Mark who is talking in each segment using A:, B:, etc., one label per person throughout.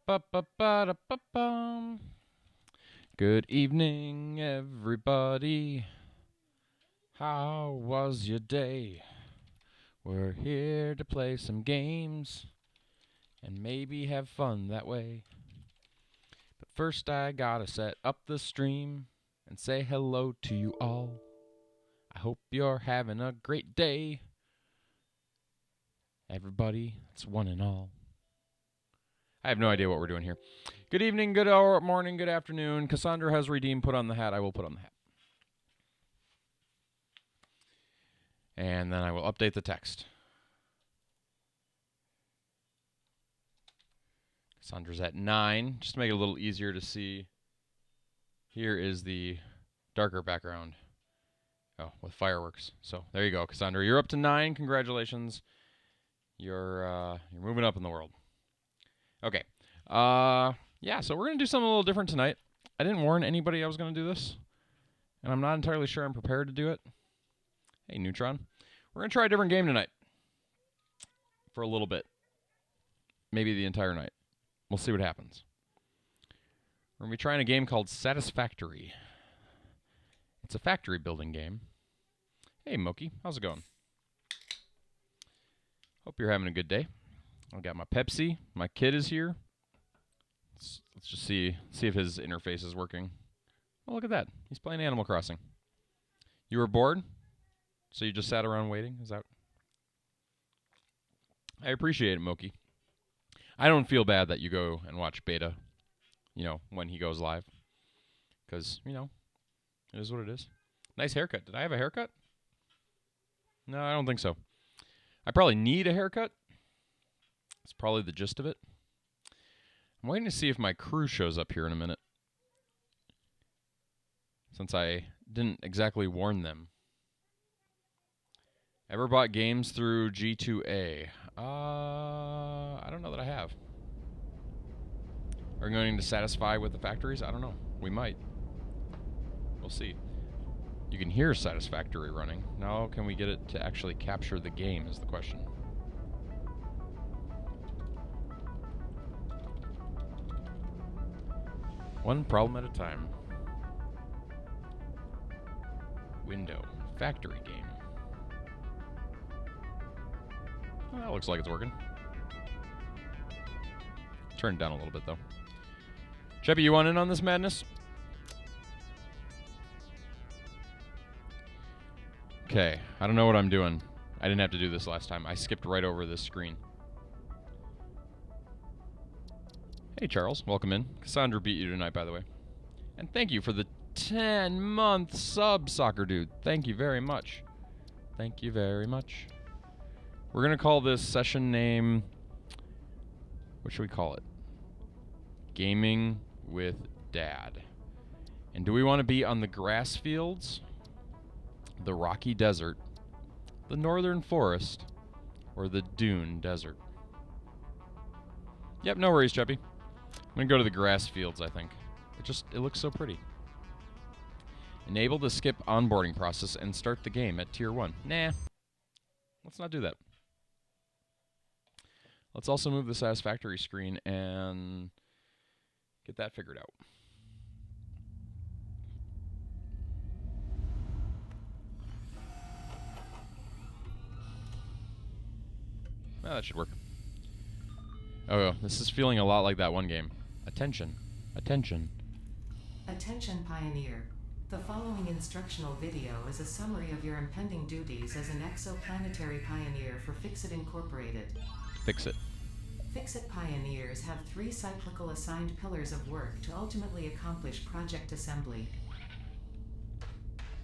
A: Ba-ba-ba-da-ba-bum. Good evening, everybody. How was your day? We're here to play some games and maybe have fun that way. But first I gotta set up the stream and say hello to you all. I hope you're having a great day. Everybody, it's one and all. I have no idea what we're doing here. Good evening, good morning, good afternoon. Cassandra has redeemed put on the hat. I will put on the hat. And then I will update the text. Cassandra's at 9. Just to make it a little easier to see. Here is the darker background. Oh, with fireworks. So there you go, Cassandra. You're up to 9. Congratulations. You're moving up in the world. Okay. Yeah, so we're going to do something a little different tonight. I didn't warn anybody I was going to do this, and I'm not entirely sure I'm prepared to do it. Hey, Neutron. We're going to try a different game tonight for a little bit. Maybe the entire night. We'll see what happens. We're going to be trying a game called Satisfactory. It's a factory building game. Hey, Moki. How's it going? Hope you're having a good day. I got my Pepsi. My kid is here. Let's just see if his interface is working. Oh, look at that. He's playing Animal Crossing. You were bored? So you just sat around waiting? Is that? I appreciate it, Moki. I don't feel bad that you go and watch beta, when he goes live. Because, it is what it is. Nice haircut. Did I have a haircut? No, I don't think so. I probably need a haircut. That's probably the gist of it. I'm waiting to see if my crew shows up here in a minute. Since I didn't exactly warn them. Ever bought games through G2A? I don't know that I have. Are we going to satisfy with the factories? I don't know. We might. We'll see. You can hear Satisfactory running. Now can we get it to actually capture the game is the question. One problem at a time. Window. Factory game. Well, that looks like it's working. Turn it down a little bit, though. Cheppy, you want in on this madness? Okay, I don't know what I'm doing. I didn't have to do this last time. I skipped right over this screen. Hey, Charles. Welcome in. Cassandra beat you tonight, by the way. And thank you for the 10-month sub, Soccer Dude. Thank you very much. Thank you very much. We're going to call this session name... What should we call it? Gaming with Dad. And do we want to be on the grass fields, the rocky desert, the northern forest, or the dune desert? Yep, no worries, Cheppy. I'm going to go to the grass fields, I think. It looks so pretty. Enable the skip onboarding process and start the game at Tier 1. Nah. Let's not do that. Let's also move the Satisfactory screen and get that figured out. Well, that should work. Oh, this is feeling a lot like that one game. Attention. Attention.
B: Attention, Pioneer. The following instructional video is a summary of your impending duties as an exoplanetary pioneer for Fixit Incorporated.
A: Fixit.
B: Fixit Pioneers have 3 cyclical assigned pillars of work to ultimately accomplish project assembly.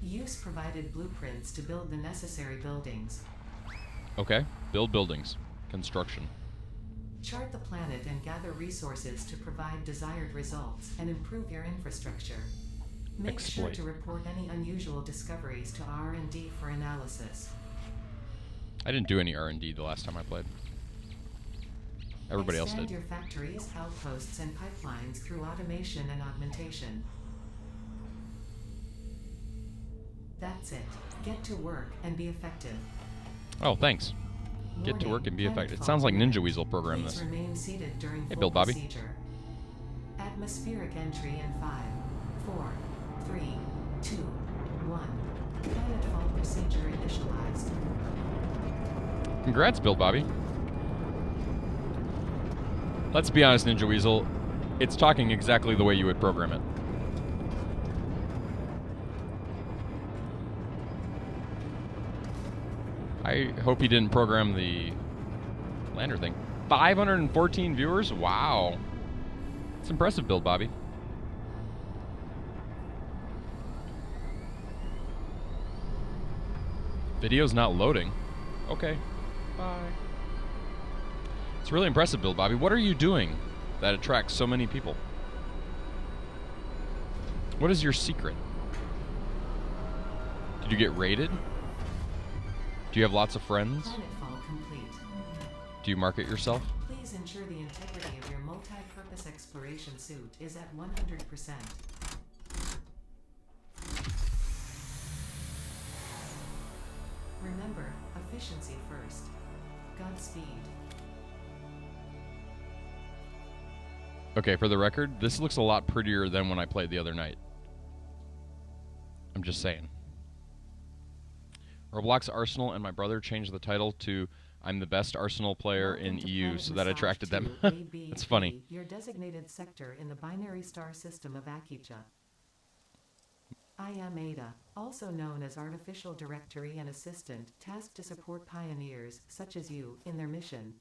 B: Use provided blueprints to build the necessary buildings.
A: Okay. Build buildings. Construction.
B: Chart the planet and gather resources to provide desired results and improve your infrastructure. Make sure to report any unusual discoveries to R&D for analysis.
A: I didn't do any R&D the last time I played. Everybody else did.
B: Expand your factories, outposts, and pipelines through automation and augmentation. That's it. Get to work and be effective.
A: Oh, thanks. Get to work and be effective. It sounds like Ninja Weasel programmed this.
B: Remain seated during
A: Hey, Bill Bobby.
B: procedure. Atmospheric entry in 5, 4, 3, 2, 1. Planetfall procedure initialized.
A: Congrats, Build Bobby. Let's be honest, Ninja Weasel. It's talking exactly the way you would program it. I hope he didn't program the lander thing. 514 viewers? Wow. It's impressive, Build Bobby. Video's not loading. Okay. Bye. It's really impressive, Build Bobby. What are you doing that attracts so many people? What is your secret? Did you get raided? Do you have lots of friends?
B: Planetfall complete.
A: Do you market yourself?
B: Please ensure the integrity of your multi-purpose exploration suit is at 100%. Remember, efficiency first. Godspeed.
A: Okay, for the record, this looks a lot prettier than when I played the other night. I'm just saying. Roblox Arsenal and my brother changed the title to I'm the best Arsenal player
B: Welcome
A: in
B: to
A: EU,
B: Planet
A: so that
B: Massage
A: attracted them.
B: 2, AB,
A: That's funny.
B: your designated sector in the binary star system of Akicha. I am Ada, also known as Artificial Directory and Assistant, tasked to support pioneers, such as you, in their mission.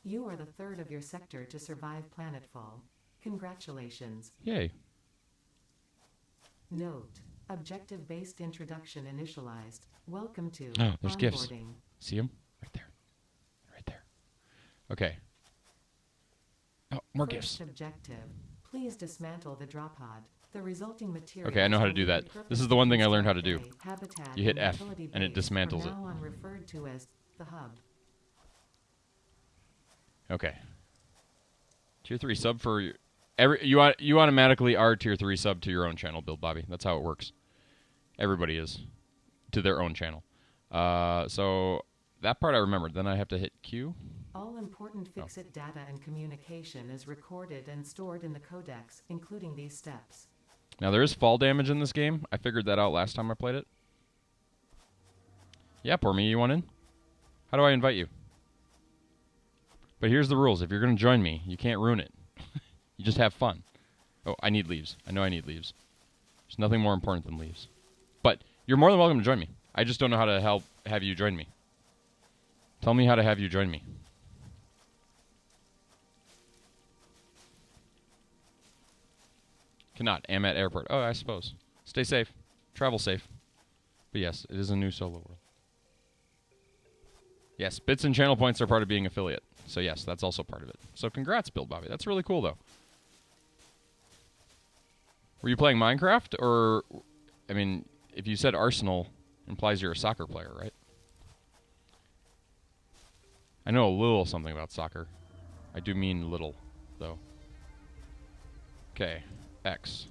B: You are the third of your sector to survive planetfall. Congratulations.
A: Yay.
B: Note: objective-based introduction initialized. Welcome to
A: Oh, there's gifts.
B: onboarding.
A: See them? Right there. Right there. Okay. Oh, more gifts.
B: First objective: please dismantle the drop pod. The resulting material.
A: Okay, I know how to do that. This is the one thing I learned how to do.
B: Habitat
A: You hit
B: and
A: F,
B: utility
A: and it
B: base,
A: dismantles
B: from
A: it.
B: now on referred to as the hub.
A: Okay. Tier 3 sub for you automatically are tier 3 sub to your own channel, Build Bobby. That's how it works. Everybody is to their own channel. So that part I remembered. Then I have to hit Q.
B: All important fix-it data and communication is recorded and stored in the codex, including these steps.
A: Now there is fall damage in this game. I figured that out last time I played it. Yeah, poor me. You want in? How do I invite you? But here's the rules. If you're going to join me, you can't ruin it. You just have fun. Oh, I need leaves. I know I need leaves. There's nothing more important than leaves. But you're more than welcome to join me. I just don't know how to have you join me. Tell me how to have you join me. Cannot. Am at airport. Oh, I suppose. Stay safe. Travel safe. But yes, it is a new solo world. Yes, bits and channel points are part of being affiliate. So yes, that's also part of it. So congrats, Build Bobby. That's really cool, though. Were you playing Minecraft? Or, I mean, if you said Arsenal, implies you're a soccer player, right? I know a little something about soccer. I do mean little, though. Okay. X.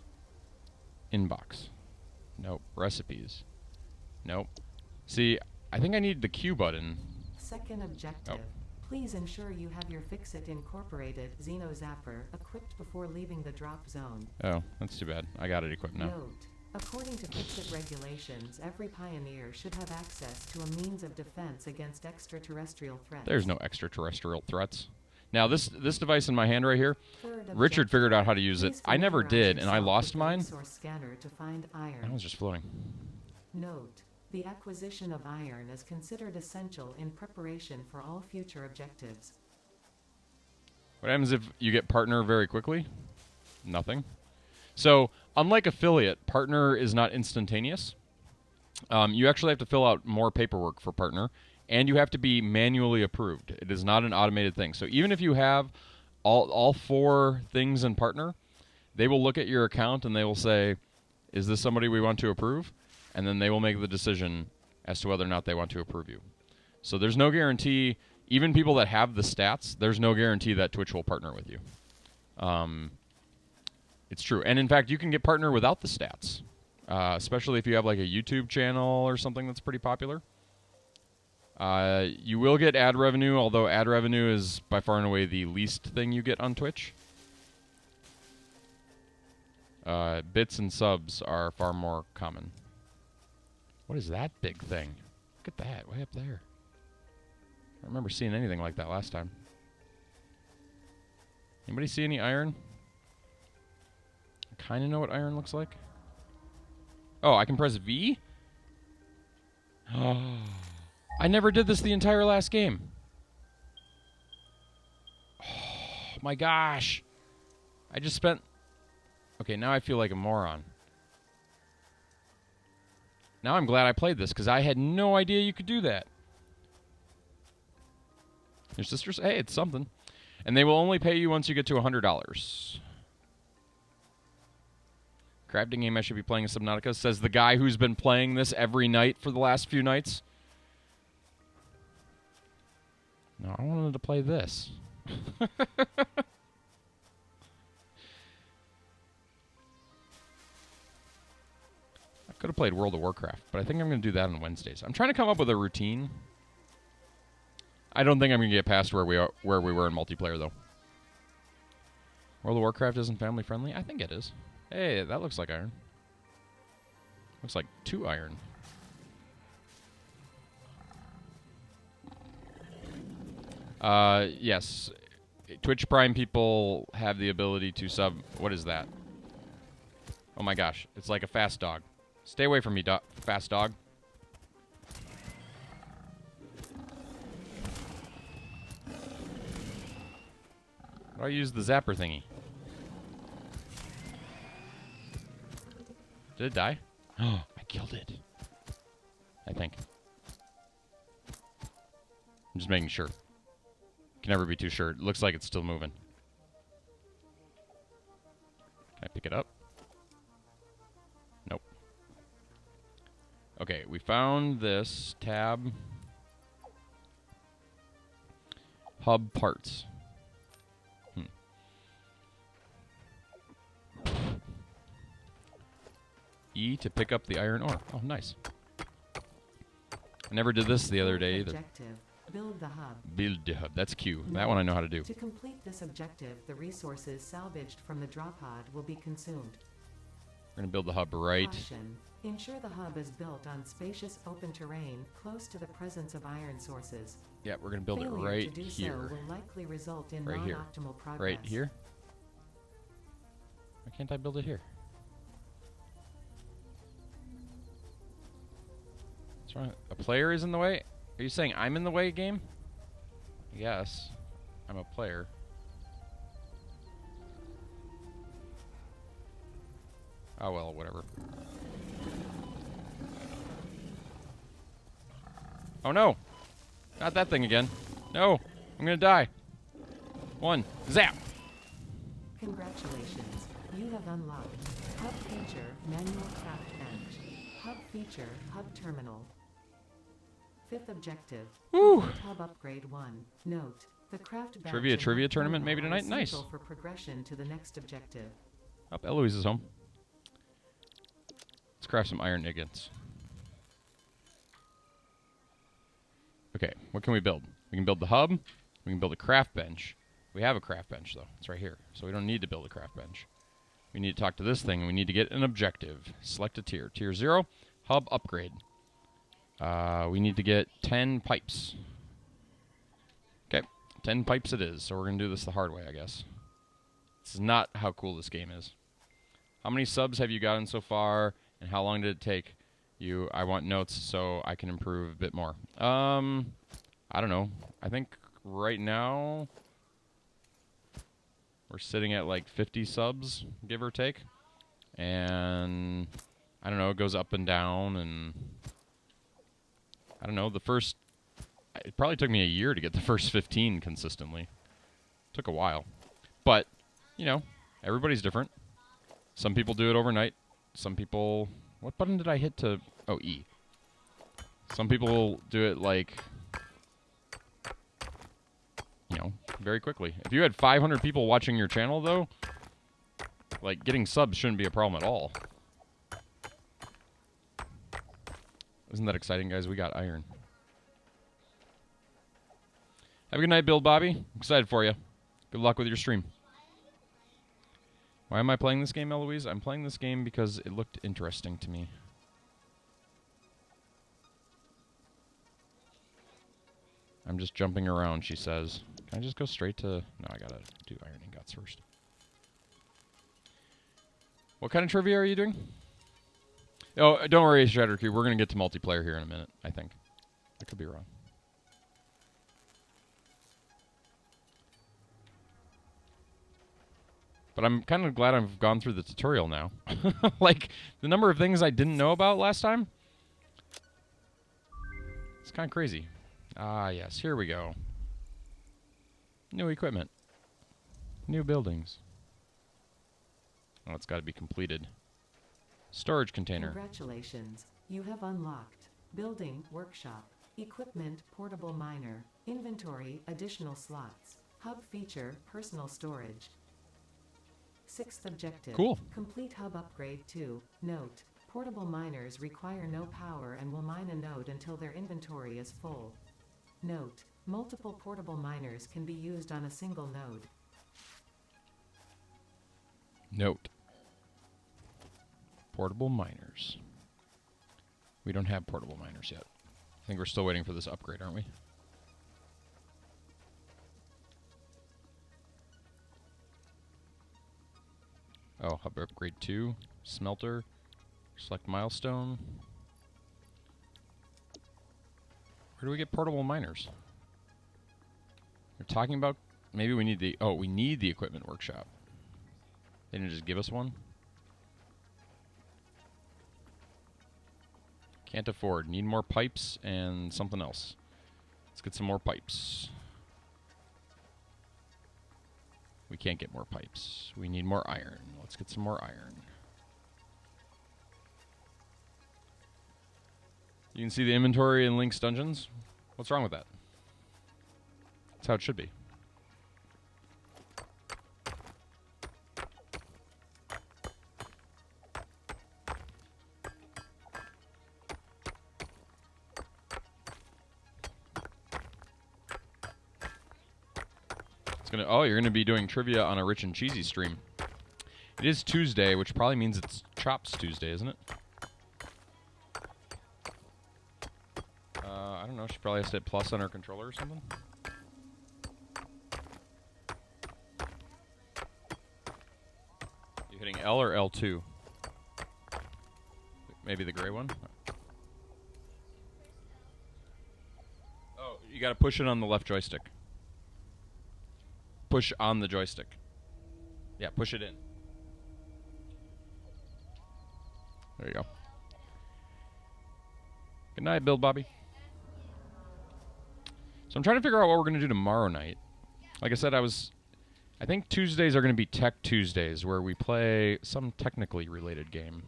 A: Inbox. Nope. Recipes. Nope. See, I think I need the Q button.
B: Second objective.
A: Oh.
B: Please ensure you have your Fixit Incorporated Xeno Zapper equipped before leaving the drop zone.
A: Oh, that's too bad. I got it equipped now.
B: Note: according to Fixit regulations, every pioneer should have access to a means of defense against extraterrestrial threats.
A: There's no extraterrestrial threats. Now, this device in my hand right here,
B: Third
A: Richard
B: objective.
A: figured out how to use it.
B: Please
A: I never
B: familiarize
A: did, and I
B: yourself
A: lost
B: with the
A: mine.
B: resource scanner to find iron.
A: That was just floating.
B: Note: the acquisition of iron is considered essential in preparation for all future objectives.
A: What happens if you get partner very quickly? Nothing. So, unlike affiliate, partner is not instantaneous. You actually have to fill out more paperwork for partner, and you have to be manually approved. It is not an automated thing. So even if you have all 4 things in partner, they will look at your account and they will say, is this somebody we want to approve? And then they will make the decision as to whether or not they want to approve you. So there's no guarantee, even people that have the stats, there's no guarantee that Twitch will partner with you. It's true. And in fact, you can get partner without the stats, especially if you have like a YouTube channel or something that's pretty popular. You will get ad revenue, although ad revenue is by far and away the least thing you get on Twitch. bits and subs are far more common. What is that big thing? Look at that, way up there. I don't remember seeing anything like that last time. Anybody see any iron? I kind of know what iron looks like. Oh, I can press V? Oh, I never did this the entire last game. Oh my gosh. I just spent... Okay, now I feel like a moron. Now I'm glad I played this, because I had no idea you could do that. Your sisters? Hey, it's something. And they will only pay you once you get to $100. Crafting game I should be playing in Subnautica, says the guy who's been playing this every night for the last few nights. No, I wanted to play this. I could have played World of Warcraft, but I think I'm going to do that on Wednesdays. I'm trying to come up with a routine. I don't think I'm going to get past where we were in multiplayer, though. World of Warcraft isn't family friendly? I think it is. Hey, that looks like iron. Looks like 2 iron. Yes. Twitch Prime people have the ability to sub... What is that? Oh my gosh. It's like a fast dog. Stay away from me, fast dog. How do I use the zapper thingy? Did it die? Oh, I killed it. I think. I'm just making sure. Can never be too sure. It looks like it's still moving. Can I pick it up? Nope. Okay, we found this tab. Hub parts. E to pick up the iron ore. Oh, nice. I never did this the other day either.
B: Objective. Build the hub.
A: Build the hub. That's Q. That one I know how to do.
B: To complete this objective, the resources salvaged from the drop pod will be consumed.
A: We're going to build the hub right.
B: Caution. Ensure the hub is built on spacious open terrain close to the presence of iron sources.
A: Yeah, we're going to build it
B: Failure
A: right
B: to do
A: here.
B: So will likely result in
A: Right here.
B: non-optimal progress.
A: Right here? Why can't I build it here? What's wrong? A player is in the way? Are you saying I'm in the way, game? Yes. I'm a player. Oh, well, whatever. Oh, no. Not that thing again. No. I'm going to die. 1. Zap.
B: Congratulations. You have unlocked Hub Feature Manual Craft Bench. Hub Feature Hub Terminal. 5th objective.
A: Woo.
B: Hub Upgrade 1. Note. The craft bench
A: Trivia
B: and
A: tournament
B: hub
A: maybe
B: terminal
A: tonight?
B: are
A: Nice.
B: essential for progression to the next objective.
A: Oh, Eloise is home. Let's craft some iron ingots. Okay, what can we build? We can build the hub. We can build a craft bench. We have a craft bench, though. It's right here. So we don't need to build a craft bench. We need to talk to this thing, and we need to get an objective. Select a tier. Tier 0, hub upgrade. We need to get 10 pipes. Okay, 10 pipes it is. So we're going to do this the hard way, I guess. This is not how cool this game is. How many subs have you gotten so far, and how long did it take you? I want notes so I can improve a bit more. I don't know. I think right now we're sitting at like 50 subs, give or take. And I don't know, it goes up and down, and I don't know, it probably took me a year to get the first 15 consistently. Took a while. But, you know, everybody's different. Some people do it overnight. Some people... What button did I hit to... Oh, E. Some people do it, like... You know, very quickly. If you had 500 people watching your channel, though, like, getting subs shouldn't be a problem at all. Isn't that exciting, guys? We got iron. Have a good night, Bill Bobby. I'm excited for you. Good luck with your stream. Why am I playing this game, Eloise? I'm playing this game because it looked interesting to me. I'm just jumping around, she says. Can I just go straight to... No, I gotta do iron ingots first. What kind of trivia are you doing? Oh, don't worry, Shatter Cube. We're gonna get to multiplayer here in a minute, I think. I could be wrong. But I'm kind of glad I've gone through the tutorial now. Like, the number of things I didn't know about last time. It's kind of crazy. Ah, yes. Here we go. New equipment. New buildings. Oh, it's got to be completed. Storage container.
B: Congratulations. You have unlocked Building Workshop. Equipment Portable Miner. Inventory Additional slots. Hub feature Personal storage. 6th objective.
A: Cool.
B: Complete hub upgrade 2. Note. Portable miners require no power and will mine a node until their inventory is full. Note. Multiple portable miners can be used on a single node.
A: Note. Portable miners. We don't have portable miners yet. I think we're still waiting for this upgrade, aren't we? Oh, hub upgrade 2. Smelter. Select milestone. Where do we get portable miners? We're talking about... Maybe we need the... Oh, we need the equipment workshop. They didn't just give us one? Can't afford. Need more pipes and something else. Let's get some more pipes. We can't get more pipes. We need more iron. Let's get some more iron. You can see the inventory in Link's Dungeons. What's wrong with that? That's how it should be. Oh, you're going to be doing trivia on a Rich and Cheesy stream. It is Tuesday, which probably means it's Chops Tuesday, isn't it? I don't know. She probably has to hit plus on her controller or something. You hitting L or L2? Maybe the gray one? Oh, you got to push it on the left joystick. Push on the joystick. Yeah, push it in. There you go. Good night, Build Bobby. So I'm trying to figure out what we're going to do tomorrow night. Like I said, I think Tuesdays are going to be Tech Tuesdays, where we play some technically related game.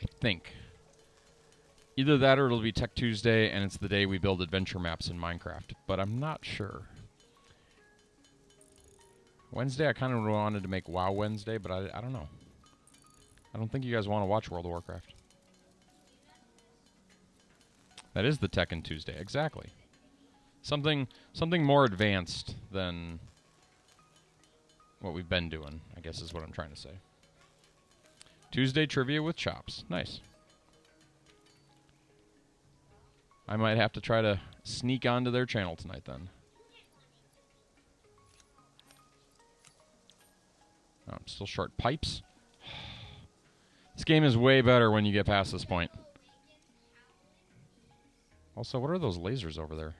A: I think. Either that or it'll be Tech Tuesday, and it's the day we build adventure maps in Minecraft. But I'm not sure. Wednesday, I kind of wanted to make WoW Wednesday, but I don't know. I don't think you guys want to watch World of Warcraft. That is the Tekken Tuesday, exactly. Something more advanced than what we've been doing, I guess is what I'm trying to say. Tuesday trivia with Chops. Nice. I might have to try to sneak onto their channel tonight then. Oh, I'm still short pipes. This game is way better when you get past this point. Also, what are those lasers over there?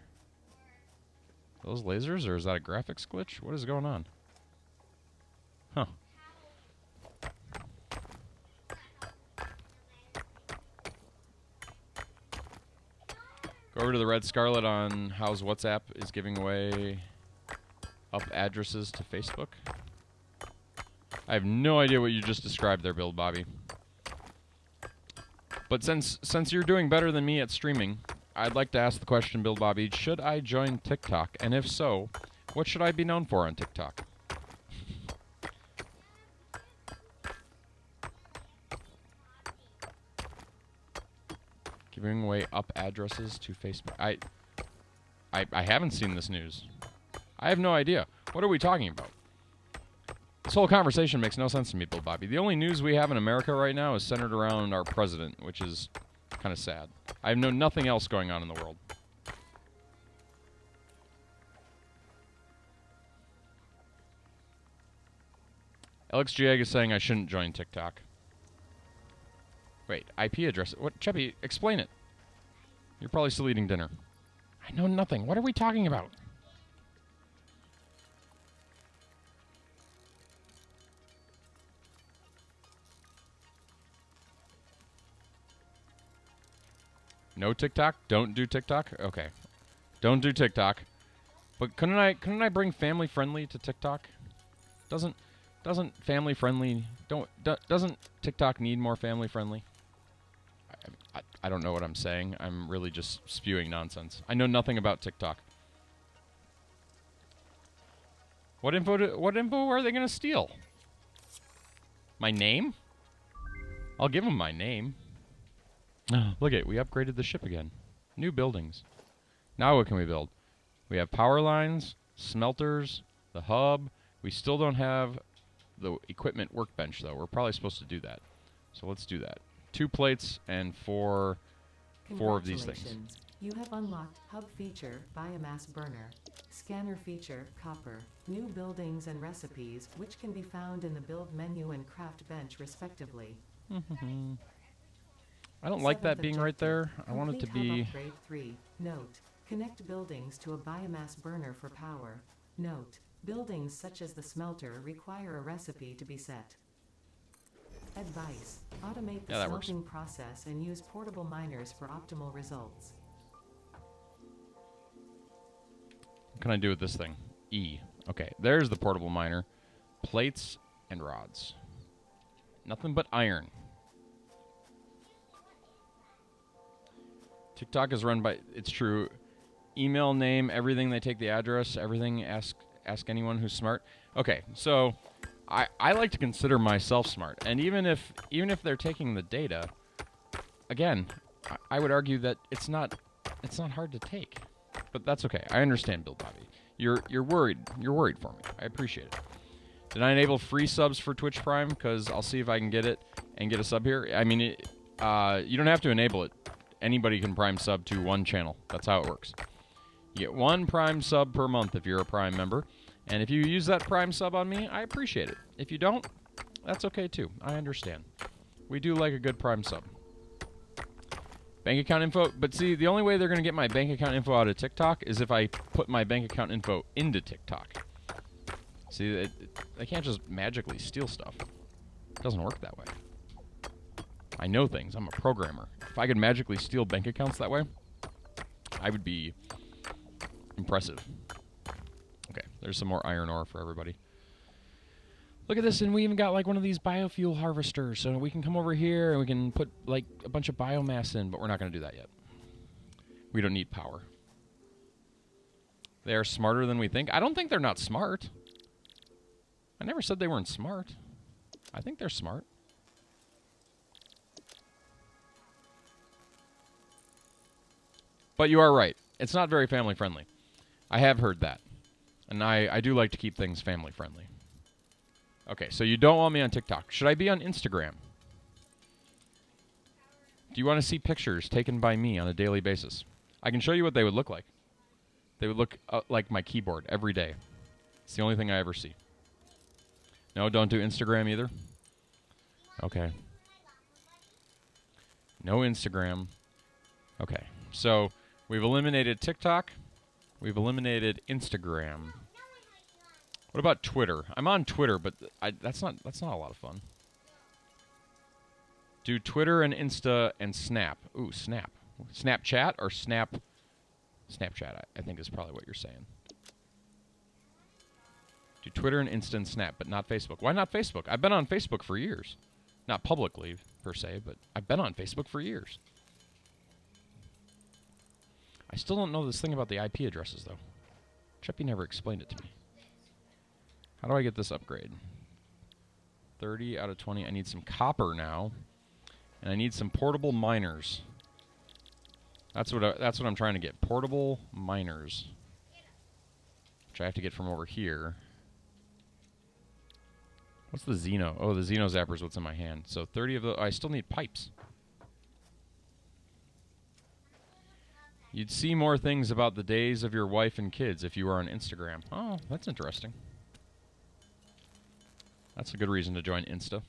A: Are those lasers, or is that a graphics glitch? What is going on? Huh. Go over to the Red Scarlet on how's WhatsApp is giving away up addresses to Facebook. I have no idea what you just described there, Build Bobby. But since you're doing better than me at streaming, I'd like to ask the question, Build Bobby, should I join TikTok? And if so, what should I be known for on TikTok? Giving away up addresses to Facebook. I haven't seen this news. I have no idea. What are we talking about? whole conversation makes no sense to me, Bill Bobby. The only news we have in America right now is centered around our president, which is kind of sad. I know nothing else going on in the world. Alex Giag is saying I shouldn't join TikTok. Wait, IP address. What? Cheppy, explain it. You're probably still eating dinner. I know nothing. What are we talking about? No TikTok? Don't do TikTok? Okay. Don't do TikTok. But couldn't I bring family friendly to TikTok? Doesn't family friendly doesn't TikTok need more family friendly? I don't know what I'm saying. I'm really just spewing nonsense. I know nothing about TikTok. What info are they going to steal? My name? I'll give them my name. Look at it. We upgraded the ship again. New buildings. Now what can we build? We have power lines, smelters, the hub. We still don't have the equipment workbench, though. We're probably supposed to do that. So let's do that. 2 plates and four of these things.
B: You have unlocked Hub feature, Biomass Burner, Scanner feature, Copper, New Buildings and Recipes, which can be found in the Build menu and Craft bench, respectively.
A: I don't like that being right there. I want it to be...
B: Upgrade 3. Note. Connect buildings to a biomass burner for power. Note. Buildings such as the smelter require a recipe to be set. Advice. Automate the smelting process and use portable miners for optimal results.
A: What can I do with this thing? E. Okay, there's the portable miner. Plates and rods. Nothing but iron. TikTok is run by... It's true. Email, name, everything. They take the address. Everything. Ask anyone who's smart. Okay, so... I like to consider myself smart, and even if they're taking the data, again, I would argue that it's not hard to take, but that's okay. I understand, Bill Bobby. You're worried for me. I appreciate it. Did I enable free subs for Twitch Prime? Because I'll see if I can get it and get a sub here. I mean, you don't have to enable it. Anybody can Prime sub to one channel. That's how it works. You get 1 Prime sub per month if you're a Prime member. And if you use that Prime sub on me, I appreciate it. If you don't, that's okay too. I understand. We do like a good Prime sub. Bank account info. But see, the only way they're going to get my bank account info out of TikTok is if I put my bank account info into TikTok. See, they can't just magically steal stuff. It doesn't work that way. I know things. I'm a programmer. If I could magically steal bank accounts that way, I would be impressive. Okay, there's some more iron ore for everybody. Look at this, and we even got like one of these biofuel harvesters, so we can come over here and we can put like a bunch of biomass in, but we're not going to do that yet. We don't need power. They are smarter than we think. I don't think they're not smart. I never said they weren't smart. I think they're smart. But you are right. It's not very family friendly. I have heard that. And I do like to keep things family friendly. Okay, so you don't want me on TikTok. Should I be on Instagram? Do you want to see pictures taken by me on a daily basis? I can show you what they would look like. They would look like my keyboard every day. It's the only thing I ever see. No, don't do Instagram either? Okay. No Instagram. Okay, so we've eliminated TikTok. We've eliminated Instagram. What about Twitter? I'm on Twitter, but that's not a lot of fun. Do Twitter and Insta and Snap. Ooh, Snap. Snapchat or Snap? Snapchat, I think is probably what you're saying. Do Twitter and Insta and Snap, but not Facebook. Why not Facebook? I've been on Facebook for years. Not publicly, per se, but I've been on Facebook for years. I still don't know this thing about the IP addresses, though. Cheppy never explained it to me. How do I get this upgrade? 30 out of 20. I need some copper now. And I need some portable miners. That's what I'm trying to get. Portable miners. Which I have to get from over here. What's the Xeno? Oh, the Xeno Zapper is what's in my hand. So 30 of the... I still need pipes. You'd see more things about the days of your wife and kids if you were on Instagram. Oh, that's interesting. That's a good reason to join Insta.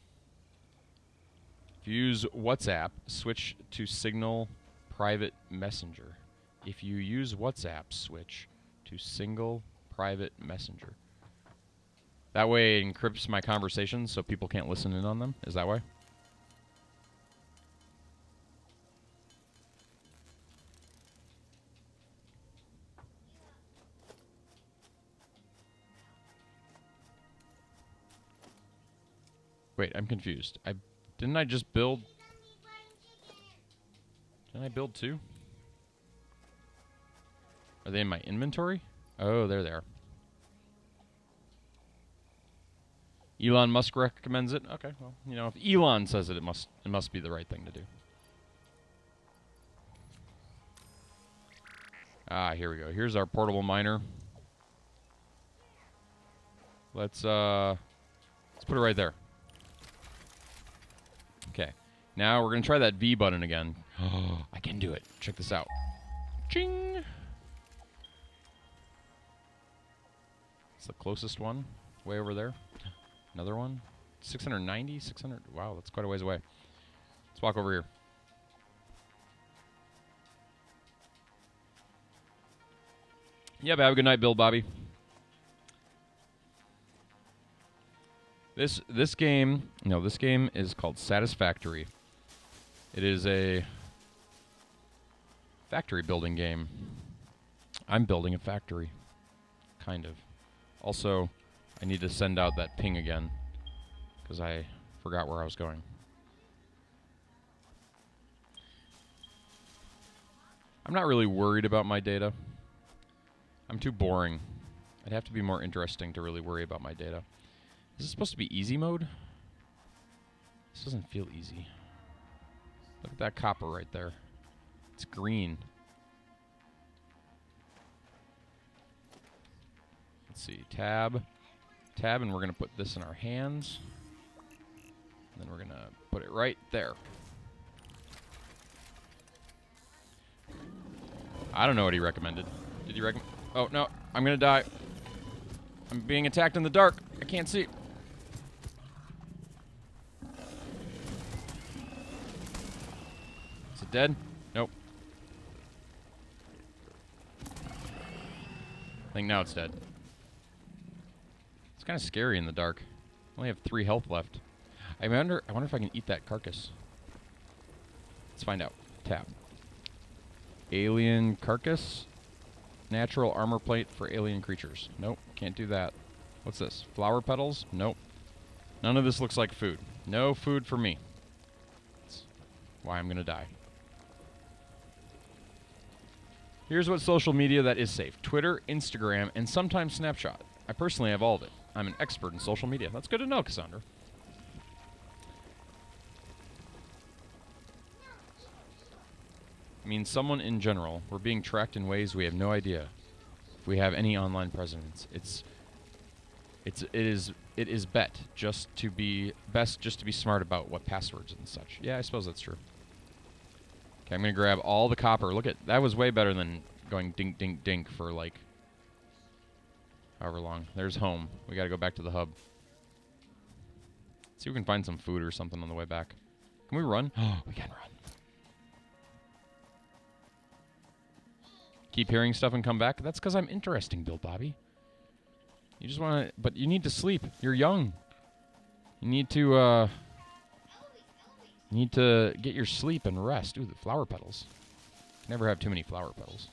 A: If you use WhatsApp, switch to Signal Private Messenger. If you use WhatsApp, switch to Single Private Messenger. That way it encrypts my conversations so people can't listen in on them. Is that why? Wait, I'm confused. Didn't I just build... Didn't I build 2? Are they in my inventory? Oh, they're there. Elon Musk recommends it. Okay, well, you know, if Elon says it, it must be the right thing to do. Ah, here we go. Here's our portable miner. Let's put it right there. Okay. Now we're gonna try that V button again. Oh, I can do it. Check this out. Ching! It's the closest one. Way over there. Another one. 690? 600? Wow, that's quite a ways away. Let's walk over here. Yep, have a good night, Bill Bobby. This game is called Satisfactory. It is a factory building game. I'm building a factory. Kind of. Also, I need to send out that ping again because I forgot where I was going. I'm not really worried about my data. I'm too boring. I'd have to be more interesting to really worry about my data. Is this supposed to be easy mode? This doesn't feel easy. Look at that copper right there. It's green. Let's see. Tab, and we're going to put this in our hands. And then we're going to put it right there. I don't know what he recommended. Did he recommend? Oh, no. I'm going to die. I'm being attacked in the dark. I can't see. Is it dead? Nope. I think now it's dead. It's kind of scary in the dark. I only have 3 health left. I wonder if I can eat that carcass. Let's find out. Tab. Alien carcass. Natural armor plate for alien creatures. Nope, can't do that. What's this? Flower petals? Nope. None of this looks like food. No food for me. That's why I'm gonna die. Here's what social media that is safe. Twitter, Instagram, and sometimes Snapchat. I personally have all of it. I'm an expert in social media. That's good to know, Cassandra. I mean, someone in general. We're being tracked in ways we have no idea if we have any online presence. It is best just to be smart about what passwords and such. Yeah, I suppose that's true. Okay, I'm gonna grab all the copper. Look at that, was way better than going dink dink dink for like however long. There's home. We gotta go back to the hub. See if we can find some food or something on the way back. Can we run? Oh, we can run. Keep hearing stuff and come back? That's because I'm interesting, Bill Bobby. You just want to... But you need to sleep. You're young. You need to get your sleep and rest. Ooh, the flower petals. Never have too many flower petals.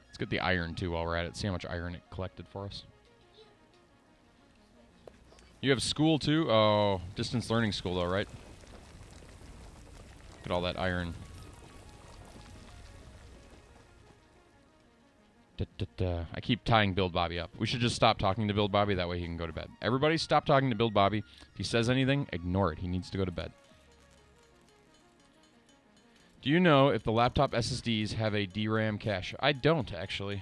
A: Let's get the iron, too, while we're at it. See how much iron it collected for us. You have school, too? Oh, distance learning school, though, right? Look at all that iron. I keep tying Build Bobby up. We should just stop talking to Build Bobby. That way he can go to bed. Everybody stop talking to Build Bobby. If he says anything, ignore it. He needs to go to bed. Do you know if the laptop SSDs have a DRAM cache? I don't, actually.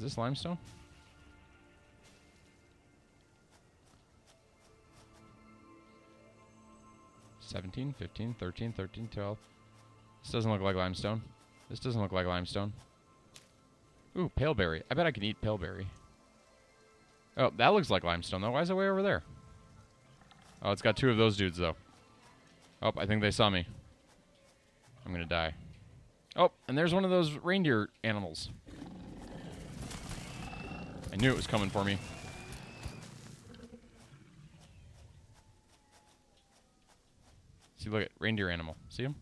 A: Is this limestone? $17, $15, $13, $13, $12. This doesn't look like limestone. This doesn't look like limestone. Ooh, paleberry. I bet I can eat paleberry. Oh, that looks like limestone, though. Why is it way over there? Oh, it's got two of those dudes, though. Oh, I think they saw me. I'm gonna die. Oh, and there's one of those reindeer animals. I knew it was coming for me. See, look at reindeer animal. See him?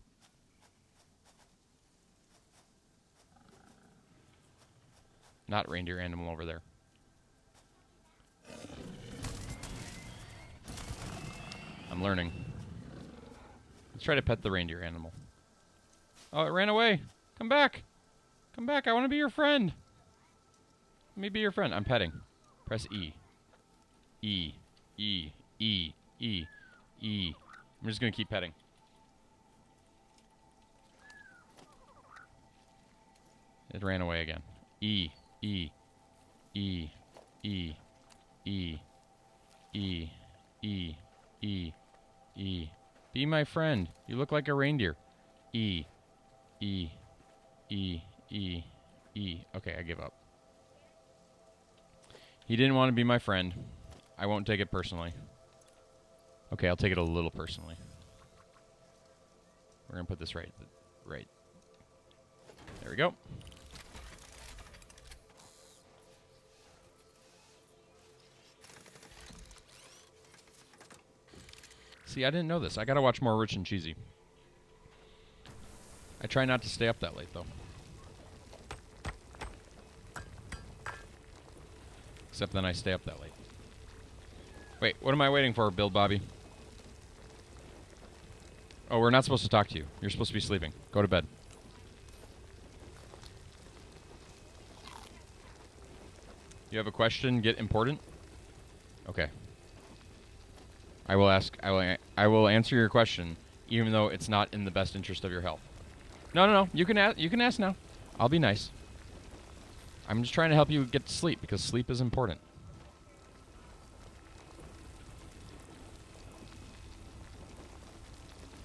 A: Not reindeer animal over there. I'm learning. Let's try to pet the reindeer animal. Oh, it ran away. Come back. Come back. I want to be your friend. Let me be your friend. I'm petting. Press E. E. E. E. E. E. I'm just going to keep petting. It ran away again. E. E. E. E. E. E. E. E. E. Be my friend. You look like a reindeer. E. E. E. E. E. Okay, I give up. He didn't want to be my friend. I won't take it personally. Okay, I'll take it a little personally. We're going to put this right. There we go. See, I didn't know this. I gotta watch more Rich and Cheesy. I try not to stay up that late, though. Except then I stay up that late. Wait, what am I waiting for, Bill Bobby? Oh, we're not supposed to talk to you. You're supposed to be sleeping. Go to bed. You have a question? Get important? Okay. I will answer your question, even though it's not in the best interest of your health. No. You can ask now. I'll be nice. I'm just trying to help you get to sleep because sleep is important.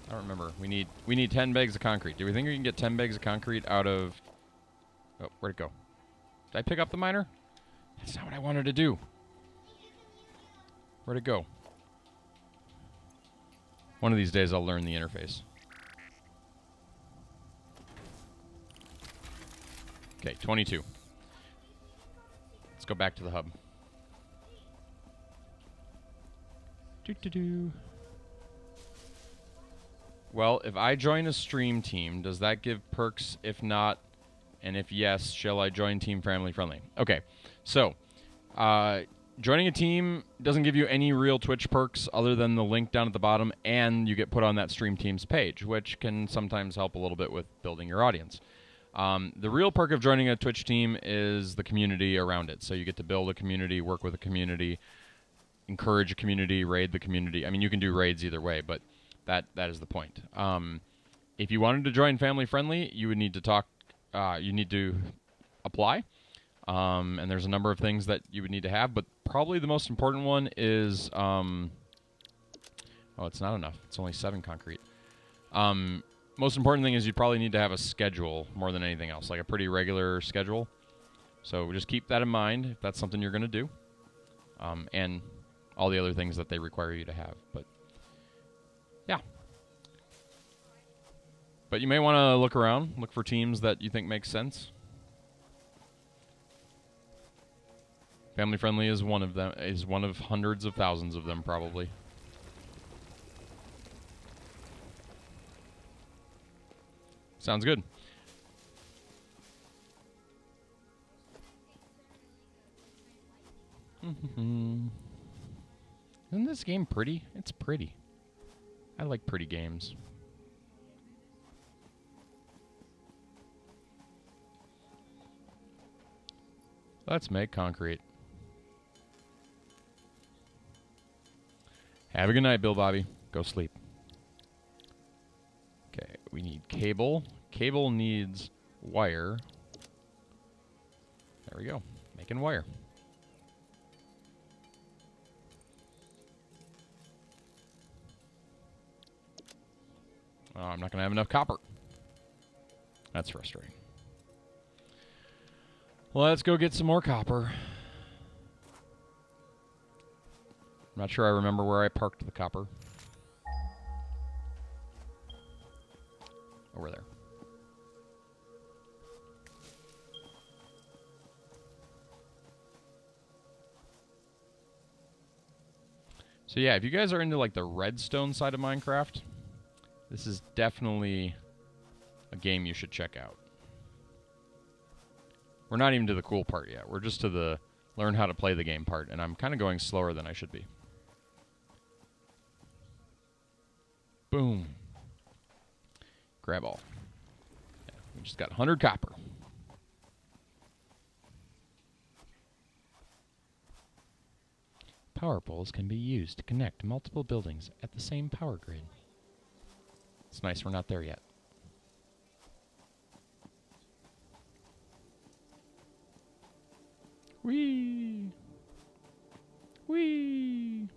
A: I don't remember. We need 10 bags of concrete. Do we think we can get 10 bags of concrete out of? Oh, where'd it go? Did I pick up the miner? That's not what I wanted to do. Where'd it go? One of these days I'll learn the interface. Okay, 22. Let's go back to the hub. Well, if I join a stream team, does that give perks? If not, and if yes, shall I join Team Family Friendly? Okay, so joining a team doesn't give you any real Twitch perks other than the link down at the bottom, and you get put on that Stream Teams page, which can sometimes help a little bit with building your audience. The real perk of joining a Twitch team is the community around it. So you get to build a community, work with a community, encourage a community, raid the community. I mean, you can do raids either way, but that is the point. If you wanted to join Family Friendly, you would need to talk. You need to apply. And there's a number of things that you would need to have, but probably the most important one is, oh, it's not enough. It's only 7 concrete. Most important thing is you probably need to have a schedule more than anything else, like a pretty regular schedule. So just keep that in mind if that's something you're going to do, and all the other things that they require you to have. But yeah. But you may want to look around, look for teams that you think make sense. Family Friendly is one of them. Is one of hundreds of thousands of them, probably. Sounds good. Isn't this game pretty? It's pretty. I like pretty games. Let's make concrete. Have a good night, Bill Bobby. Go sleep. Okay, we need cable. Cable needs wire. There we go. Making wire. Oh, I'm not going to have enough copper. That's frustrating. Let's go get some more copper. I'm not sure I remember where I parked the copper. Over there. So yeah, if you guys are into like the redstone side of Minecraft, this is definitely a game you should check out. We're not even to the cool part yet. We're just to the learn how to play the game part, and I'm kind of going slower than I should be. Boom. Grab all. Yeah, we just got 100 copper. Power poles can be used to connect multiple buildings at the same power grid. It's nice we're not there yet. Whee! Whee!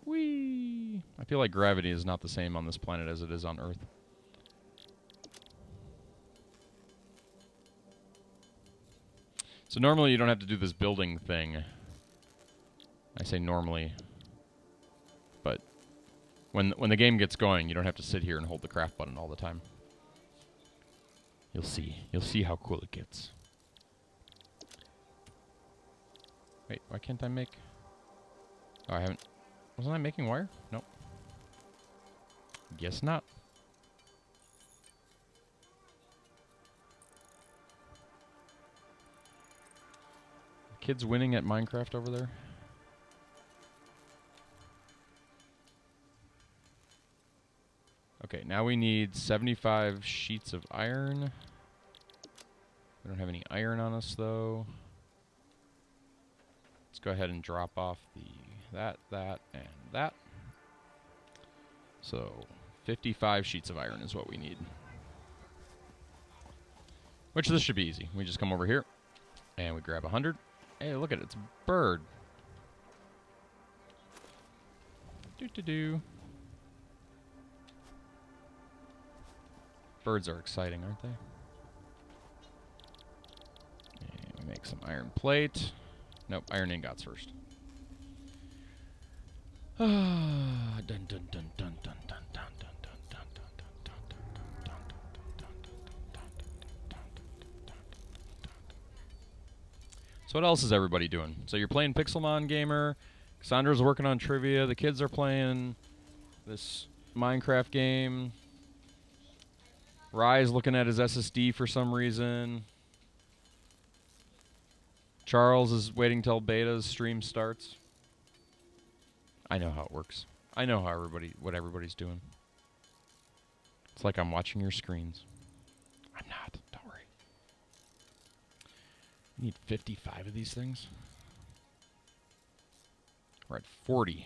A: Whee! I feel like gravity is not the same on this planet as it is on Earth. So normally you don't have to do this building thing. I say normally, but when the game gets going, you don't have to sit here and hold the craft button all the time. You'll see. You'll see how cool it gets. Wait, why can't I make... Oh, I haven't... Wasn't I making wire? Nope. Guess not. Kids winning at Minecraft over there? Okay, now we need 75 sheets of iron. We don't have any iron on us, though. Let's go ahead and drop off the that, and that. So, 55 sheets of iron is what we need. Which this should be easy. We just come over here, and we grab 100. Hey, look at it. It's a bird. Do-do-do. Birds are exciting, aren't they? And we make some iron plate. Nope, iron ingots first. Dun dun dun dun dun dun dun dun dun dun dun. So what else is everybody doing? So you're playing Pixelmon Gamer. Cassandra's working on trivia. The kids are playing this Minecraft game. Rye's looking at his SSD for some reason. Charles is waiting till beta's stream starts. I know how it works. I know how what everybody's doing. It's like I'm watching your screens. I'm not. Don't worry. You need 55 of these things. We're at 40.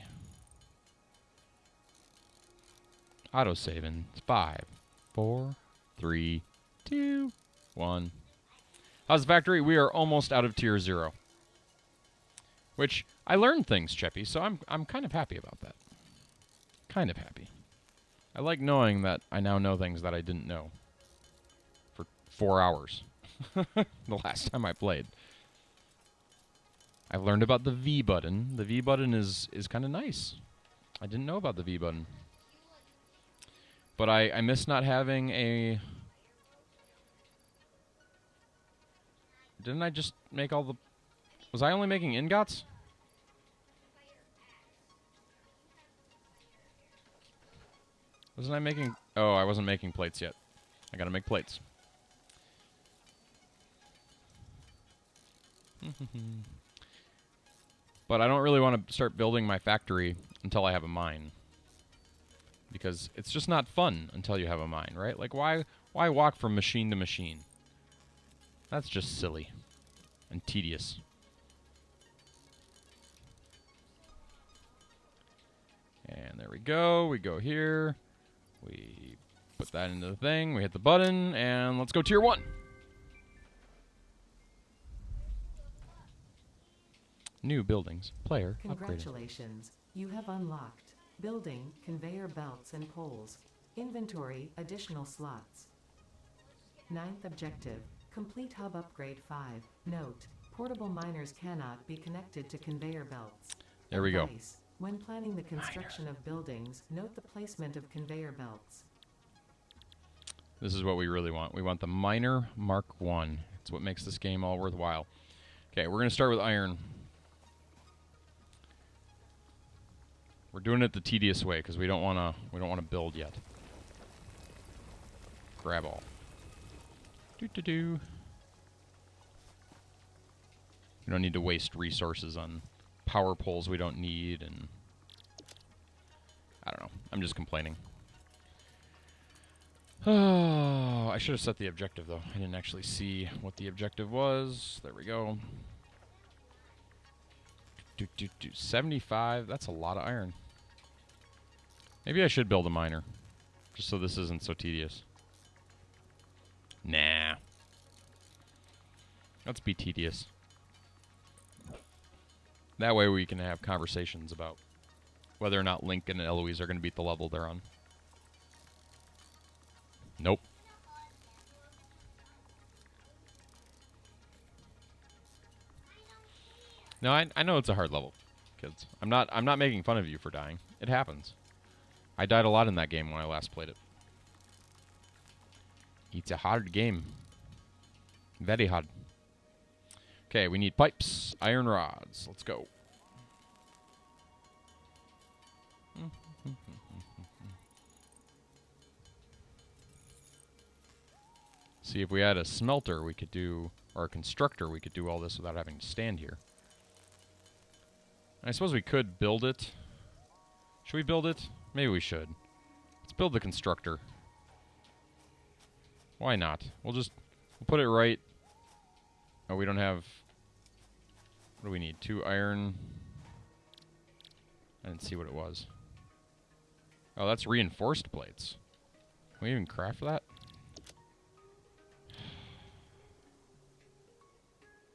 A: Autosaving. It's 5, 4, 3, 2, 1. How's the factory? We are almost out of tier 0. Which, I learned things, Cheppy, so I'm kind of happy about that. Kind of happy. I like knowing that I now know things that I didn't know. For 4 hours. The last time I played. I've learned about the V button. The V button is kind of nice. I didn't know about the V button. But I miss not having a... Didn't I just make all the... Was I only making ingots? Wasn't I making... Oh, I wasn't making plates yet. I gotta make plates. But I don't really want to start building my factory until I have a mine. Because it's just not fun until you have a mine, right? Like, why walk from machine to machine? That's just silly and tedious. And there we go. We go here. We put that into the thing. We hit the button, and let's go tier 1. New buildings. Player upgraded.
B: Congratulations, you have unlocked building, conveyor belts and poles. Inventory, additional slots. Ninth objective, complete hub upgrade 5. Note, portable miners cannot be connected to conveyor belts.
A: There we go.
B: Advice, when planning the construction of buildings, note the placement of conveyor belts.
A: This is what we really want. We want the Miner Mark 1. It's what makes this game all worthwhile. Okay, we're going to start with iron. We're doing it the tedious way because we don't want to build yet. Grab all. Do. We don't need to waste resources on power poles we don't need, and I don't know. I'm just complaining. Oh, I should have set the objective, though. I didn't actually see what the objective was. There we go. 75. That's a lot of iron. Maybe I should build a miner, just so this isn't so tedious. Nah. Let's be tedious. That way we can have conversations about whether or not Link and Eloise are going to beat the level they're on. Nope. No, I know it's a hard level, kids. I'm not making fun of you for dying. It happens. I died a lot in that game when I last played it. It's a hard game. Very hard. Okay, we need pipes, iron rods. Let's go. See, if we had a smelter, we could do, or a constructor, we could do all this without having to stand here. I suppose we could build it. Should we build it? Maybe we should. Let's build the constructor. Why not? We'll put it right. Oh, we don't have... What do we need? 2 iron. I didn't see what it was. Oh, that's reinforced plates. Can we even craft that?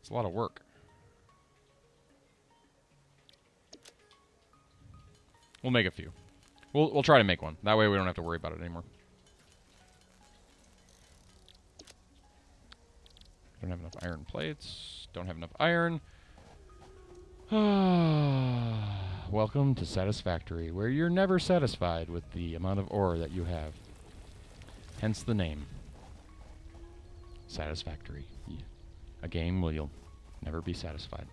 A: It's a lot of work. We'll make a few. We'll try to make one. That way we don't have to worry about it anymore. Don't have enough iron plates. Don't have enough iron. Welcome to Satisfactory, where you're never satisfied with the amount of ore that you have. Hence the name. Satisfactory. Yeah. A game where you'll never be satisfied.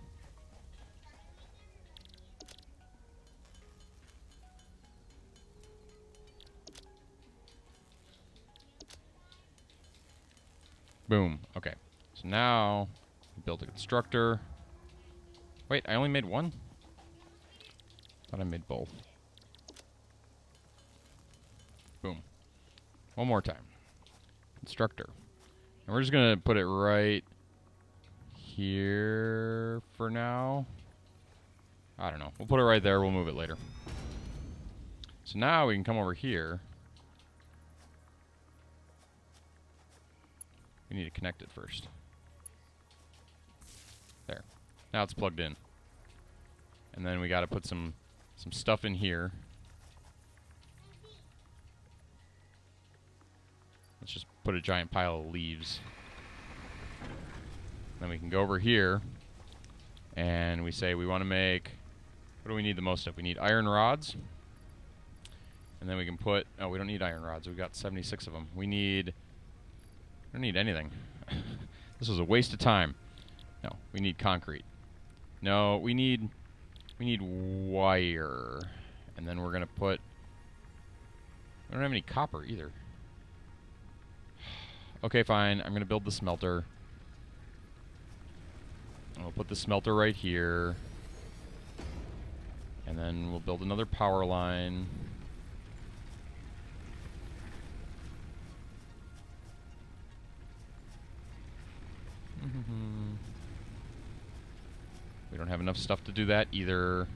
A: Boom. Okay. So now, build a constructor. Wait, I only made one? Thought I made both. Boom. One more time. Constructor. And we're just going to put it right here for now. I don't know. We'll put it right there. We'll move it later. So now we can come over here. We need to connect it first. There. Now it's plugged in. And then we got to put some stuff in here. Let's just put a giant pile of leaves. Then we can go over here and we say we want to make, what do we need the most of? We need iron rods. And then we can put, oh, we don't need iron rods. We've got 76 of them. We don't need anything. This was a waste of time. No, we need concrete. No, we need wire. And then we're going to put, we don't have any copper either. Okay, fine. I'm going to build the smelter. We'll put the smelter right here. And then we'll build another power line. We don't have enough stuff to do that either.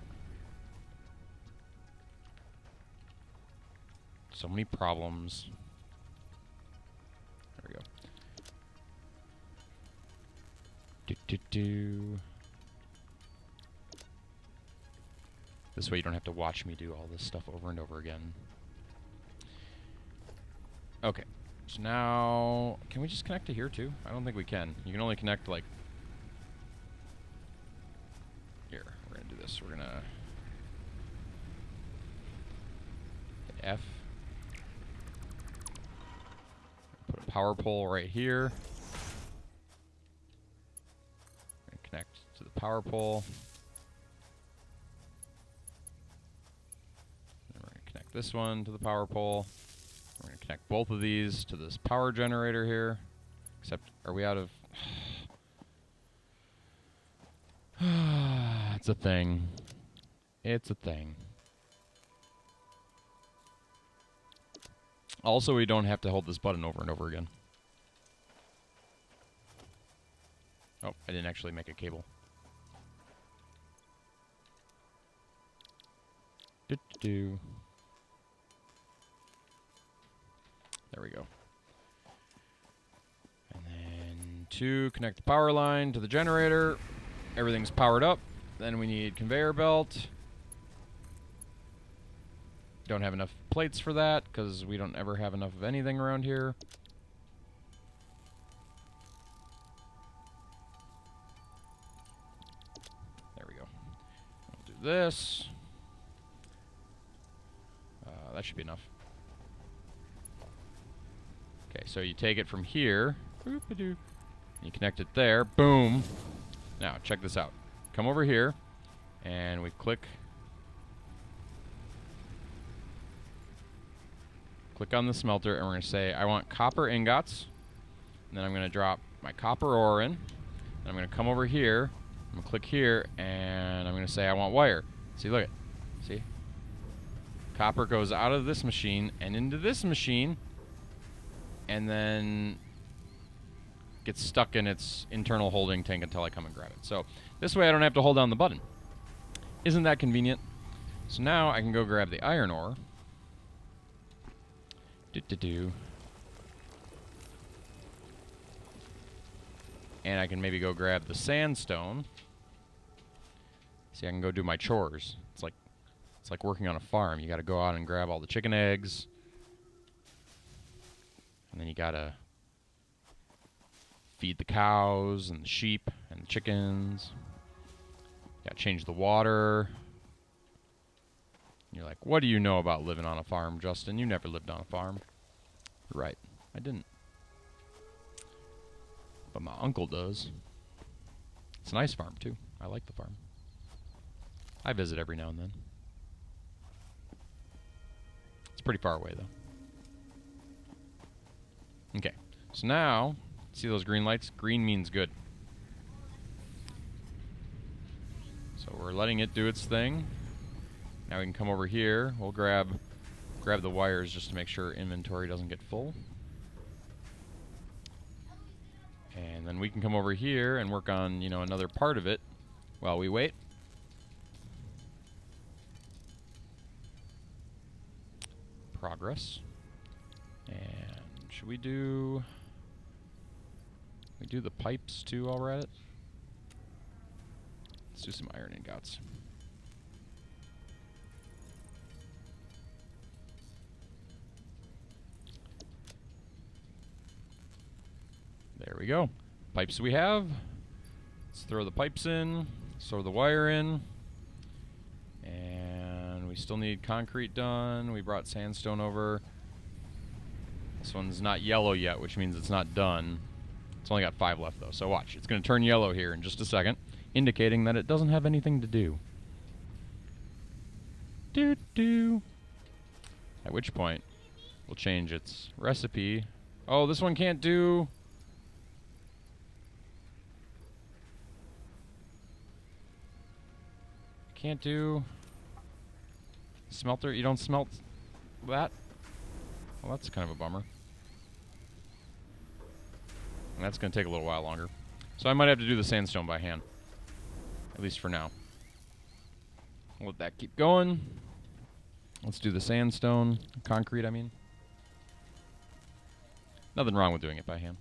A: So many problems. There we go. This way you don't have to watch me do all this stuff over and over again. Okay. So now, can we just connect to here too? I don't think we can. You can only connect like... Here, we're going to do this. We're going to... hit F. Put a power pole right here. Connect to the power pole. And we're going to connect this one to the power pole. We're going to connect both of these to this power generator here. Except, are we out of... It's a thing. It's a thing. Also, we don't have to hold this button over and over again. Oh, I didn't actually make a cable. Do-do-do. There we go. And then 2, connect the power line to the generator. Everything's powered up. Then we need conveyor belt. Don't have enough plates for that because we don't ever have enough of anything around here. There we go. I'll do this. That should be enough. Okay, so you take it from here. You connect it there. Boom. Now, check this out. Come over here, and we click on the smelter, and we're going to say, I want copper ingots. And then I'm going to drop my copper ore in. And I'm going to come over here. I'm going to click here, and I'm going to say, I want wire. See, look at it. See? Copper goes out of this machine and into this machine, and then gets stuck in its internal holding tank until I come and grab it. So this way I don't have to hold down the button. Isn't that convenient? So now I can go grab the iron ore. And I can maybe go grab the sandstone. See, I can go do my chores. It's like working on a farm. You got to go out and grab all the chicken eggs. And then you got to feed the cows and the sheep and the chickens. You got to change the water. You're like, what do you know about living on a farm, Justin? You never lived on a farm. Right, I didn't. But my uncle does. It's a nice farm, too. I like the farm. I visit every now and then. It's pretty far away, though. Okay, so now, see those green lights? Green means good. So we're letting it do its thing. Now we can come over here. We'll grab the wires just to make sure inventory doesn't get full. And then we can come over here and work on, you know, another part of it while we wait. Progress. And should we do the pipes too while we're at it? Let's do some iron ingots. There we go. Pipes we have. Let's throw the pipes in. Let's throw the wire in. And we still need concrete done. We brought sandstone over. This one's not yellow yet, which means it's not done. It's only got 5 left, though. So watch. It's going to turn yellow here in just a second, indicating that it doesn't have anything to do. Do-do. At which point, we'll change its recipe. Oh, this one can't do... Can't do smelter. You don't smelt that? Well, that's kind of a bummer. And that's going to take a little while longer. So I might have to do the sandstone by hand. At least for now. I'll let that keep going. Let's do the sandstone. Concrete, I mean. Nothing wrong with doing it by hand.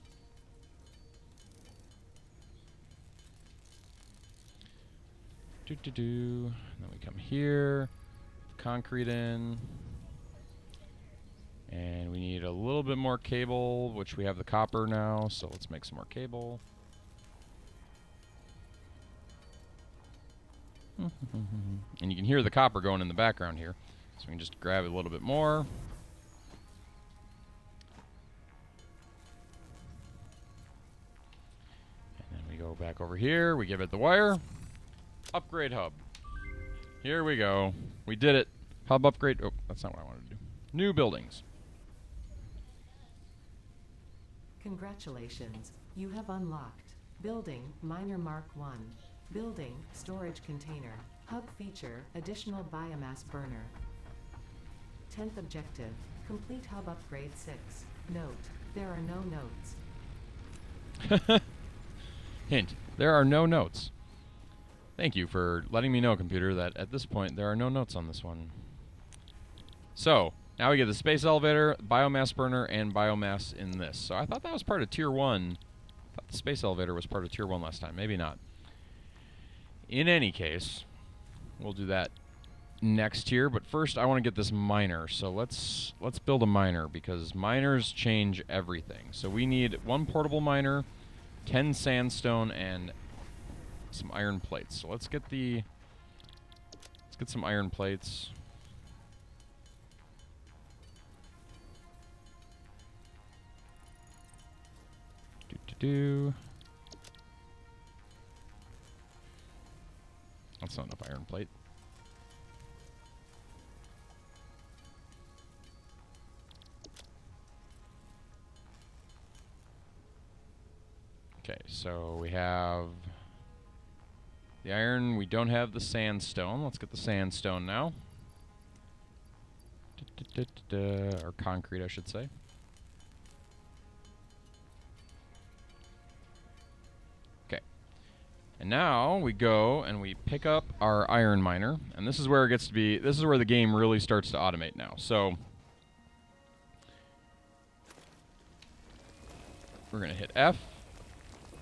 A: And then we come here, concrete in. And we need a little bit more cable, which we have the copper now, so let's make some more cable. And you can hear the copper going in the background here. So we can just grab it a little bit more. And then we go back over here, we give it the wire. Upgrade hub. Here we go. We did it. Hub upgrade. Oh, that's not what I wanted to do. New buildings.
B: Congratulations, you have unlocked Building Miner Mark 1. Building Storage Container. Hub feature Additional Biomass Burner. 10th objective, Complete Hub Upgrade 6. Note, there are no notes.
A: Hint, there are no notes. Thank you for letting me know, computer, that at this point there are no notes on this one. So, now we get the space elevator, biomass burner, and biomass in this. So I thought that was part of Tier 1. I thought the space elevator was part of Tier 1 last time. Maybe not. In any case, we'll do that next tier. But first, I want to get this miner. So let's build a miner, because miners change everything. So we need 1 portable miner, 10 sandstone, and some iron plates. So let's get some iron plates. That's not enough iron plate. Okay, so we have the iron. We don't have the sandstone. Let's get the sandstone now. Or concrete, I should say. And now we go and we pick up our iron miner, and this is where it gets to be, this is where the game really starts to automate now. So we're going to hit F,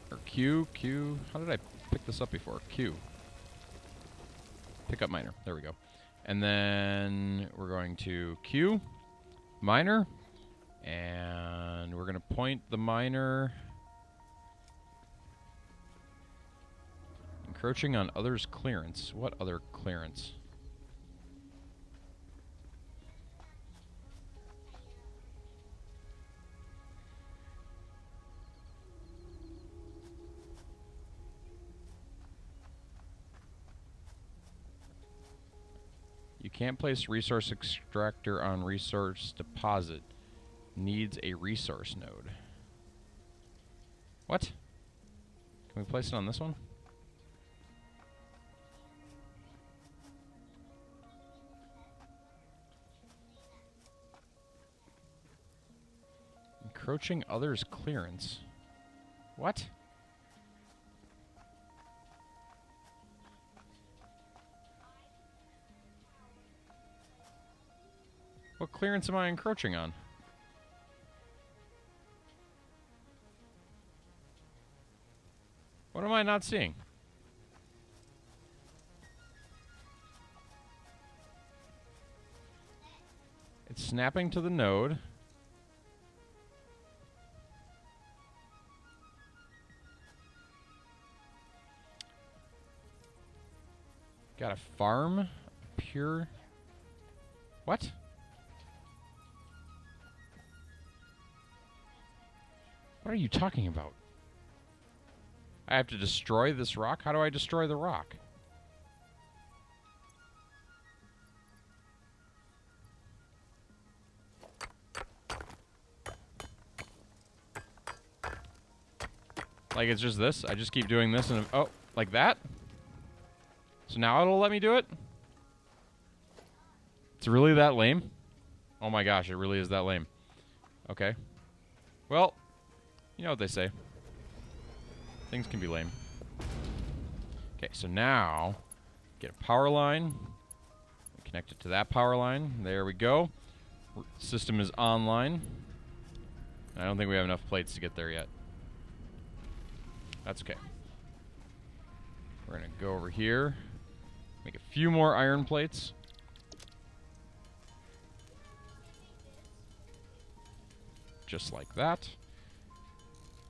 A: or Q, how did I pick this up before? Q. Pick up miner, there we go. And then we're going to Q, miner, and we're going to point the miner. Encroaching on others' clearance. What other clearance? You can't place resource extractor on resource deposit. Needs a resource node. What? Can we place it on this one? Encroaching others' clearance. What? What clearance am I encroaching on? What am I not seeing? It's snapping to the node. Got a farm? Pure? What? What are you talking about? I have to destroy this rock? How do I destroy the rock? Like it's just this? I just keep doing this and... Oh, like that? So now it'll let me do it? It's really that lame? Oh my gosh, it really is that lame. Okay. Well, you know what they say. Things can be lame. Okay, so now, get a power line. Connect it to that power line. There we go. System is online. I don't think we have enough plates to get there yet. That's okay. We're going to go over here. Make a few more iron plates. Just like that.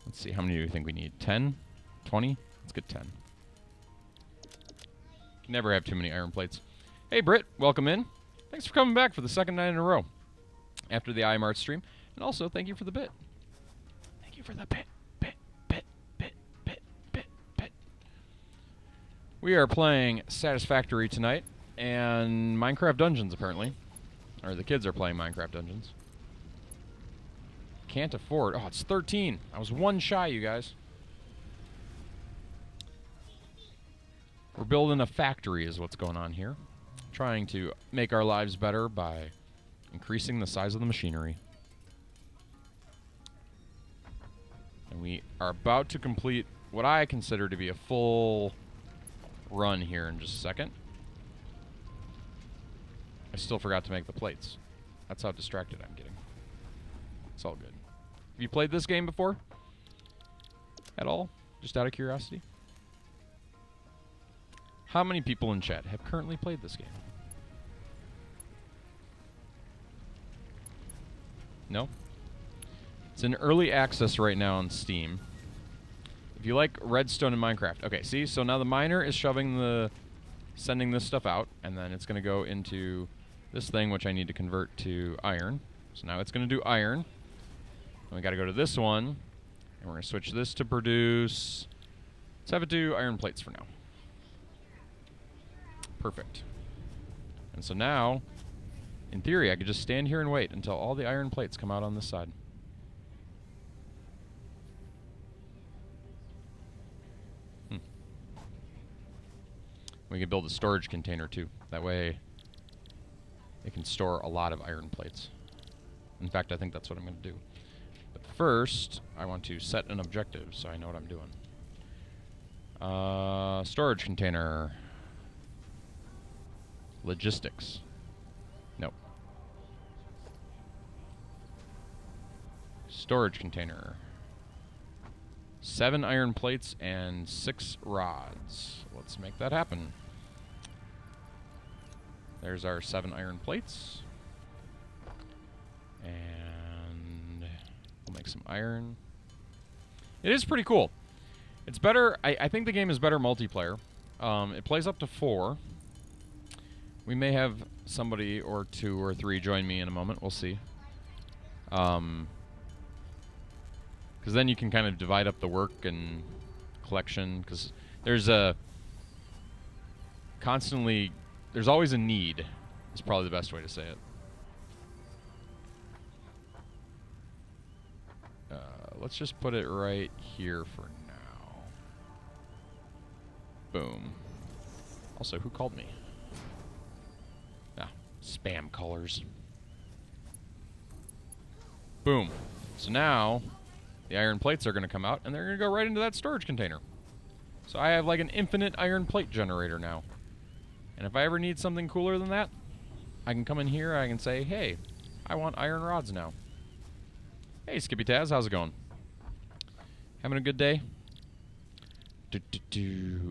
A: Let's see, how many do you think we need? 10? 20? Let's get 10. Can never have too many iron plates. Hey, Britt, welcome in. Thanks for coming back for the second night in a row after the IMART stream. And also, thank you for the bit. Thank you for the bit. We are playing Satisfactory tonight, and Minecraft Dungeons, apparently. Or the kids are playing Minecraft Dungeons. Can't afford. Oh, it's 13. I was one shy, you guys. We're building a factory is what's going on here. Trying to make our lives better by increasing the size of the machinery. And we are about to complete what I consider to be a full run here in just a second. I still forgot to make the plates. That's how distracted I'm getting. It's all good. Have you played this game before? At all? Just out of curiosity? How many people in chat have currently played this game? No? It's in early access right now on Steam. If you like redstone in Minecraft. Okay, see? So now the miner is sending this stuff out, and then it's going to go into this thing, which I need to convert to iron. So now it's going to do iron. And we got to go to this one, and we're going to switch this to produce. Let's have it do iron plates for now. Perfect. And so now, in theory, I could just stand here and wait until all the iron plates come out on this side. We can build a storage container too. That way it can store a lot of iron plates. In fact, I think that's what I'm going to do. But first, I want to set an objective so I know what I'm doing. Storage container. Logistics. Nope. Storage container. 7 iron plates and 6 rods. Let's make that happen. There's our 7 iron plates. And we'll make some iron. It is pretty cool. It's better. I think the game is better multiplayer. It plays up to 4. We may have somebody or 2 or 3 join me in a moment. We'll see. Because then you can kind of divide up the work and collection. Because there's there's always a need, is probably the best way to say it. Let's just put it right here for now. Boom. Also, who called me? Ah, spam callers. Boom. So now, the iron plates are going to come out, and they're going to go right into that storage container. So I have like an infinite iron plate generator now. And if I ever need something cooler than that, I can come in here, I can say, hey, I want iron rods now. Hey, Skippy Taz, how's it going? Having a good day?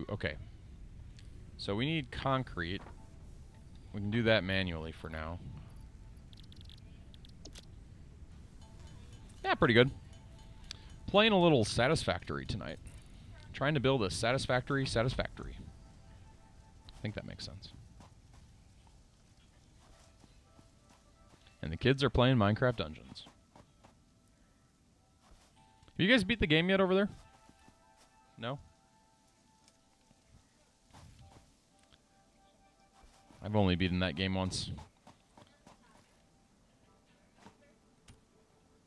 A: Okay. So we need concrete. We can do that manually for now. Yeah, pretty good. Playing a little Satisfactory tonight. Trying to build a Satisfactory. I think that makes sense. And the kids are playing Minecraft Dungeons. Have you guys beat the game yet over there? No? I've only beaten that game once.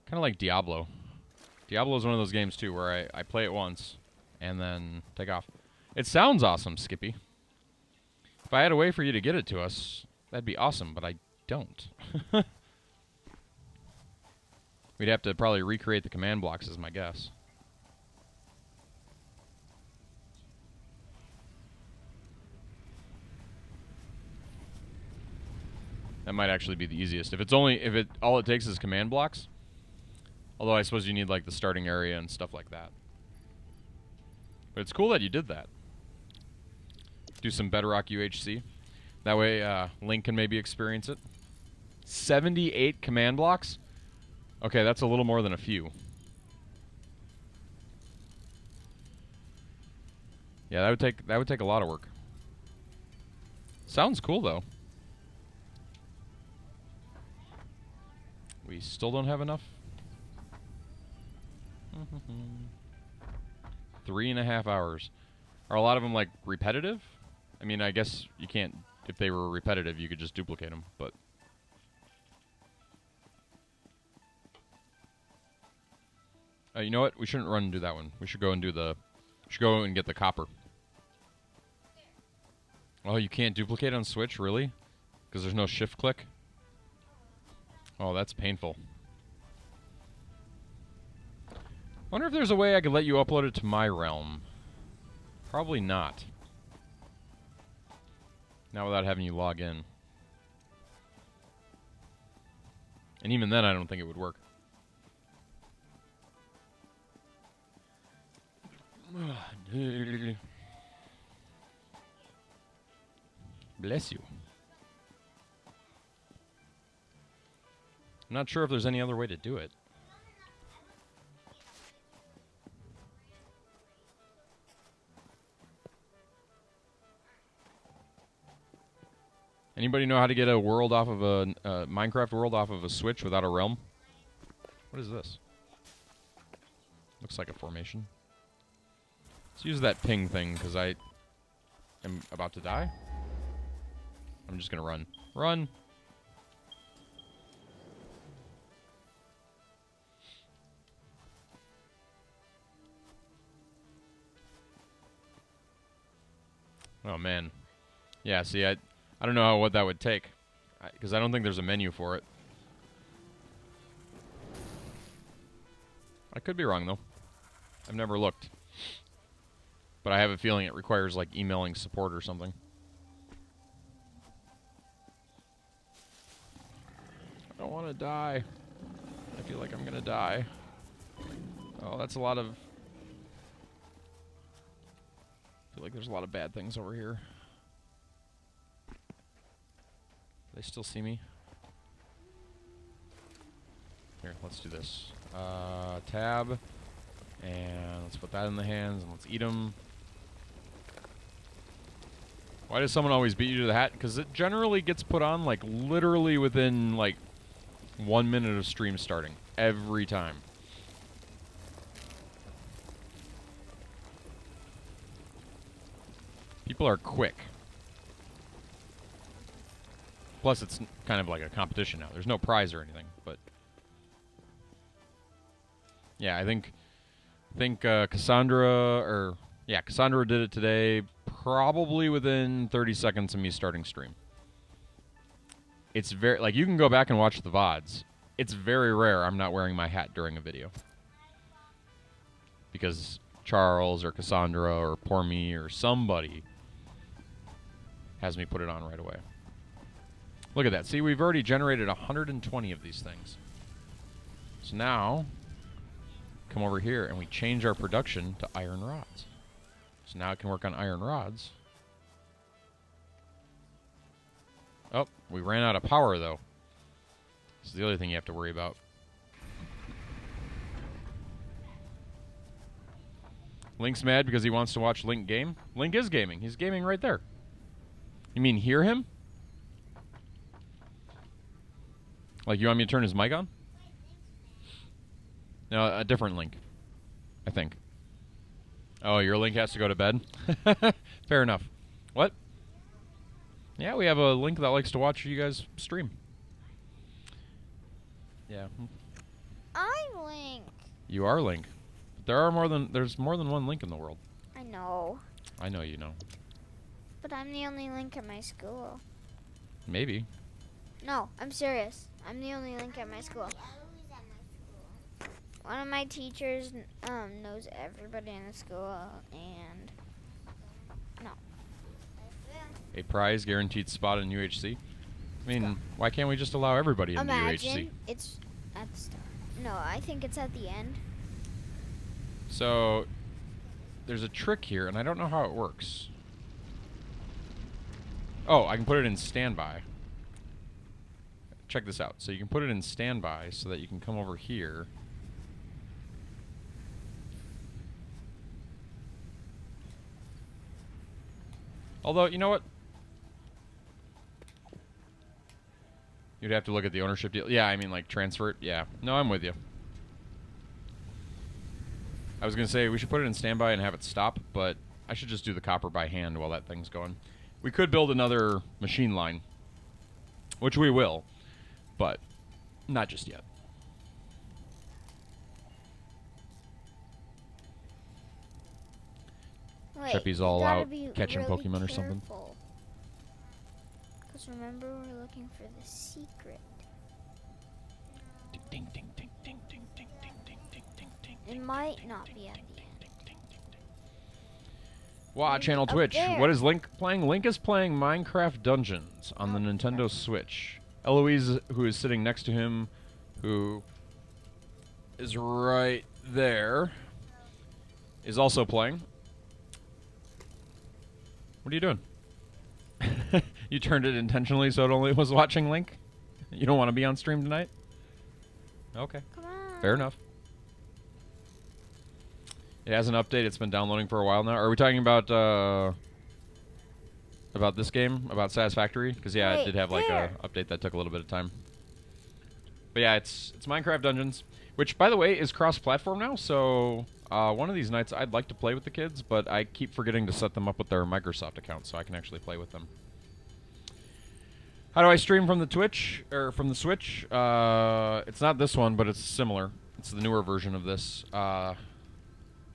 A: Kind of like Diablo. Diablo is one of those games, too, where I play it once and then take off. It sounds awesome, Skippy. If I had a way for you to get it to us, that'd be awesome, but I don't. We'd have to probably recreate the command blocks, is my guess. That might actually be the easiest. If all it takes is command blocks. Although I suppose you need like the starting area and stuff like that. But it's cool that you did that. Do some Bedrock UHC. That way Link can maybe experience it. 78 command blocks? Okay, that's a little more than a few. Yeah, that would take a lot of work. Sounds cool though. We still don't have enough. 3.5 hours. Are a lot of them like repetitive? I mean, I guess you can't. If they were repetitive, you could just duplicate them. But you know what? We shouldn't run and do that one. We should go and do the. We should go and get the copper. Oh, you can't duplicate on Switch, really? Because there's no shift click? Oh, that's painful. Wonder if there's a way I could let you upload it to my realm. Probably not. Not without having you log in. And even then, I don't think it would work. Bless you. I'm not sure if there's any other way to do it. Anybody know how to get a world off of a Minecraft world off of a Switch without a realm? What is this? Looks like a formation. Let's use that ping thing because I am about to die. I'm just gonna run. Run! Oh man. Yeah, see, I don't know what that would take. Because I don't think there's a menu for it. I could be wrong, though. I've never looked. But I have a feeling it requires, like, emailing support or something. I don't want to die. I feel like I'm going to die. Oh, that's a lot of... I feel like there's a lot of bad things over here. They still see me? Here, let's do this. Tab. And let's put that in the hands and let's eat them. Why does someone always beat you to the hat? Because it generally gets put on, like, literally within, like, 1 minute of stream starting. Every time. People are quick. Plus, it's kind of like a competition now. There's no prize or anything, but... Yeah, I think Cassandra did it today, probably within 30 seconds of me starting stream. It's very, like, you can go back and watch the VODs. It's very rare I'm not wearing my hat during a video. Because Charles or Cassandra or poor me or somebody has me put it on right away. Look at that. See, we've already generated 120 of these things. So now, come over here and we change our production to iron rods. So now it can work on iron rods. Oh, we ran out of power, though. This is the other thing you have to worry about. Link's mad because he wants to watch Link game. Link is gaming. He's gaming right there. You mean hear him? Like, you want me to turn his mic on? No, a different Link, I think. Oh, your Link has to go to bed? Fair enough. What? Yeah, we have a Link that likes to watch you guys stream. Yeah.
C: I'm Link.
A: You are Link. There's more than one Link in the world.
C: I know.
A: I know you know.
C: But I'm the only Link at my school.
A: Maybe.
C: No, I'm serious. I'm the only Link at my school. One of my teachers knows everybody in the school, and no.
A: A prize guaranteed spot in UHC? I mean, why can't we just allow everybody into UHC?
C: It's at the start. No, I think it's at the end.
A: So, there's a trick here, and I don't know how it works. Oh, I can put it in standby. Check this out. So you can put it in standby so that you can come over here. Although, you know what? You'd have to look at the ownership deal. Yeah, I mean, like, transfer it. Yeah. No, I'm with you. I was going to say we should put it in standby and have it stop, but I should just do the copper by hand while that thing's going. We could build another machine line, which we will, but not just yet.
C: Wait,
A: Cheppy's all out catching Pokemon or something.
C: Because remember, we're looking for the secret.
A: Ding, ding, ding, ding, ding, ding, ding, ding, ding, ding, ding.
C: It might not be at the end.
A: Watch channel
C: Up
A: Twitch.
C: there.
A: What is Link playing? Link is playing Minecraft Dungeons on the Nintendo Switch. Eloise, who is sitting next to him, who is right there, is also playing. What are you doing? You turned it intentionally so it only was watching Link? You don't want to be on stream tonight? Okay.
C: Come on.
A: Fair enough. It has an update. It's been downloading for a while now. Are we talking about this game? About Satisfactory? Because, yeah, it did have, like, a update that took a little bit of time. But, yeah, it's Minecraft Dungeons, which, by the way, is cross-platform now. So, one of these nights I'd like to play with the kids, but I keep forgetting to set them up with their Microsoft account so I can actually play with them. How do I stream from the Twitch, or from the Switch? It's not this one, but it's similar. It's the newer version of this.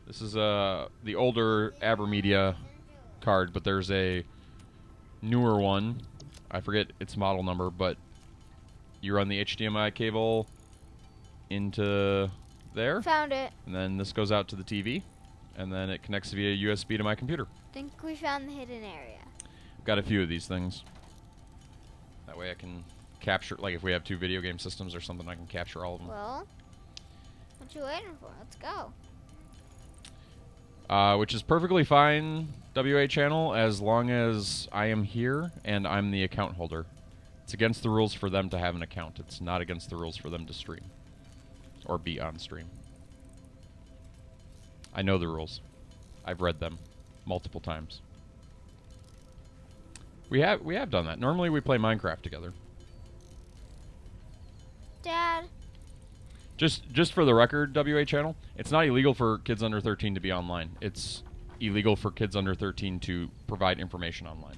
A: This is the older Abermedia card, but there's a newer one. I forget its model number, but you run the HDMI cable into there.
C: Found it.
A: And then this goes out to the TV, and then it connects via USB to my computer.
C: Think we found the hidden area.
A: Got a few of these things. That way I can capture, like if we have two video game systems or something, I can capture all of them.
C: Well, what you waiting for? Let's go.
A: Which is perfectly fine, WA channel, as long as I am here and I'm the account holder. It's against the rules for them to have an account. It's not against the rules for them to stream. Or be on stream. I know the rules. I've read them multiple times. We have done that. Normally we play Minecraft together.
C: Dad.
A: Just for the record, WA channel, it's not illegal for kids under 13 to be online. It's illegal for kids under 13 to provide information online.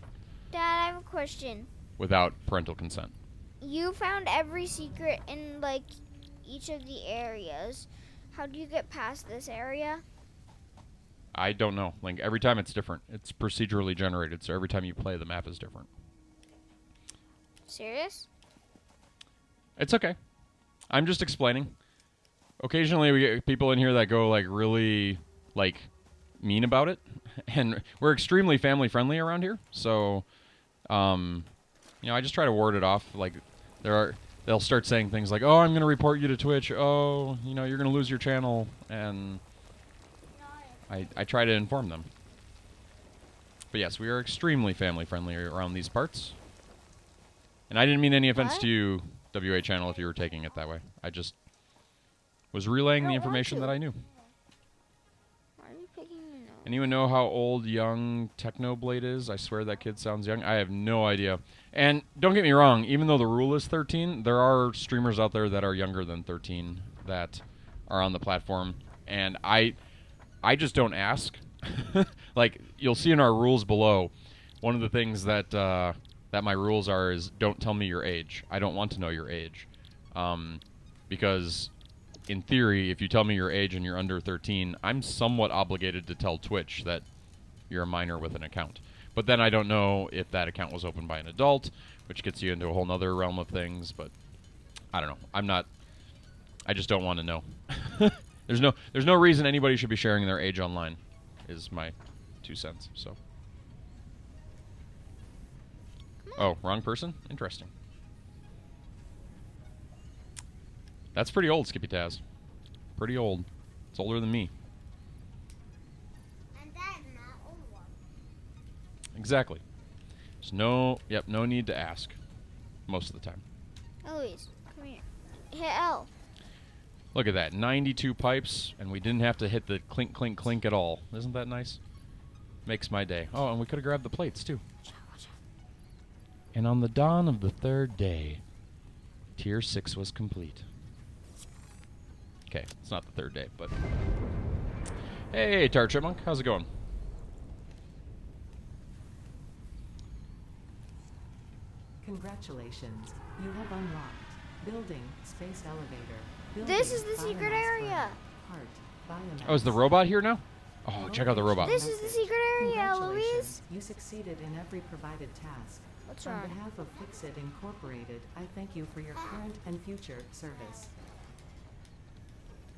C: Dad, I have a question.
A: Without parental consent.
C: You found every secret in, like, each of the areas. How do you get past this area?
A: I don't know. Like, every time it's different. It's procedurally generated, so every time you play, the map is different.
C: Serious?
A: It's okay. I'm just explaining. Occasionally we get people in here that go, like, really, like, mean about it. And we're extremely family-friendly around here, so, you know, I just try to ward it off. Like, they'll start saying things like, oh, I'm going to report you to Twitch. Oh, you know, you're going to lose your channel. And I try to inform them. But yes, we are extremely family-friendly around these parts. And I didn't mean any offense to you, WA channel, if you were taking it that way. I just was relaying the information that I knew.
C: Why are you picking your nose?
A: Anyone know how old young Technoblade is? I swear that kid sounds young. I have no idea. And don't get me wrong, even though the rule is 13, there are streamers out there that are younger than 13 that are on the platform. And I just don't ask. Like, you'll see in our rules below, one of the things that that my rules are is don't tell me your age. I don't want to know your age. Because in theory, if you tell me your age and you're under 13, I'm somewhat obligated to tell Twitch that you're a minor with an account. But then I don't know if that account was opened by an adult, which gets you into a whole nother realm of things. But I don't know. I just don't want to know. There's no reason anybody should be sharing their age online, is my 2 cents. So. Oh, wrong person? Interesting. That's pretty old, Skippy Taz. Pretty old. It's older than me.
C: And that's not old.
A: Exactly. There's no need to ask. Most of the time.
C: Eloise, come here. Hit L.
A: Look at that, 92 pipes, and we didn't have to hit the clink, clink, clink at all. Isn't that nice? Makes my day. Oh, and we could have grabbed the plates, too. And on the dawn of the third day, Tier 6 was complete. Okay, it's not the third day, but... Hey, Tart Chipmunk, how's it going?
B: Congratulations, you have unlocked Building Space Elevator.
C: This is the secret area.
A: Oh, is the robot here now? Oh, check out the robot.
C: This is the secret area, Louise.
B: You succeeded in every provided task.
C: What's
B: On
C: wrong?
B: behalf of Fixit Incorporated, I thank you for your current and future service.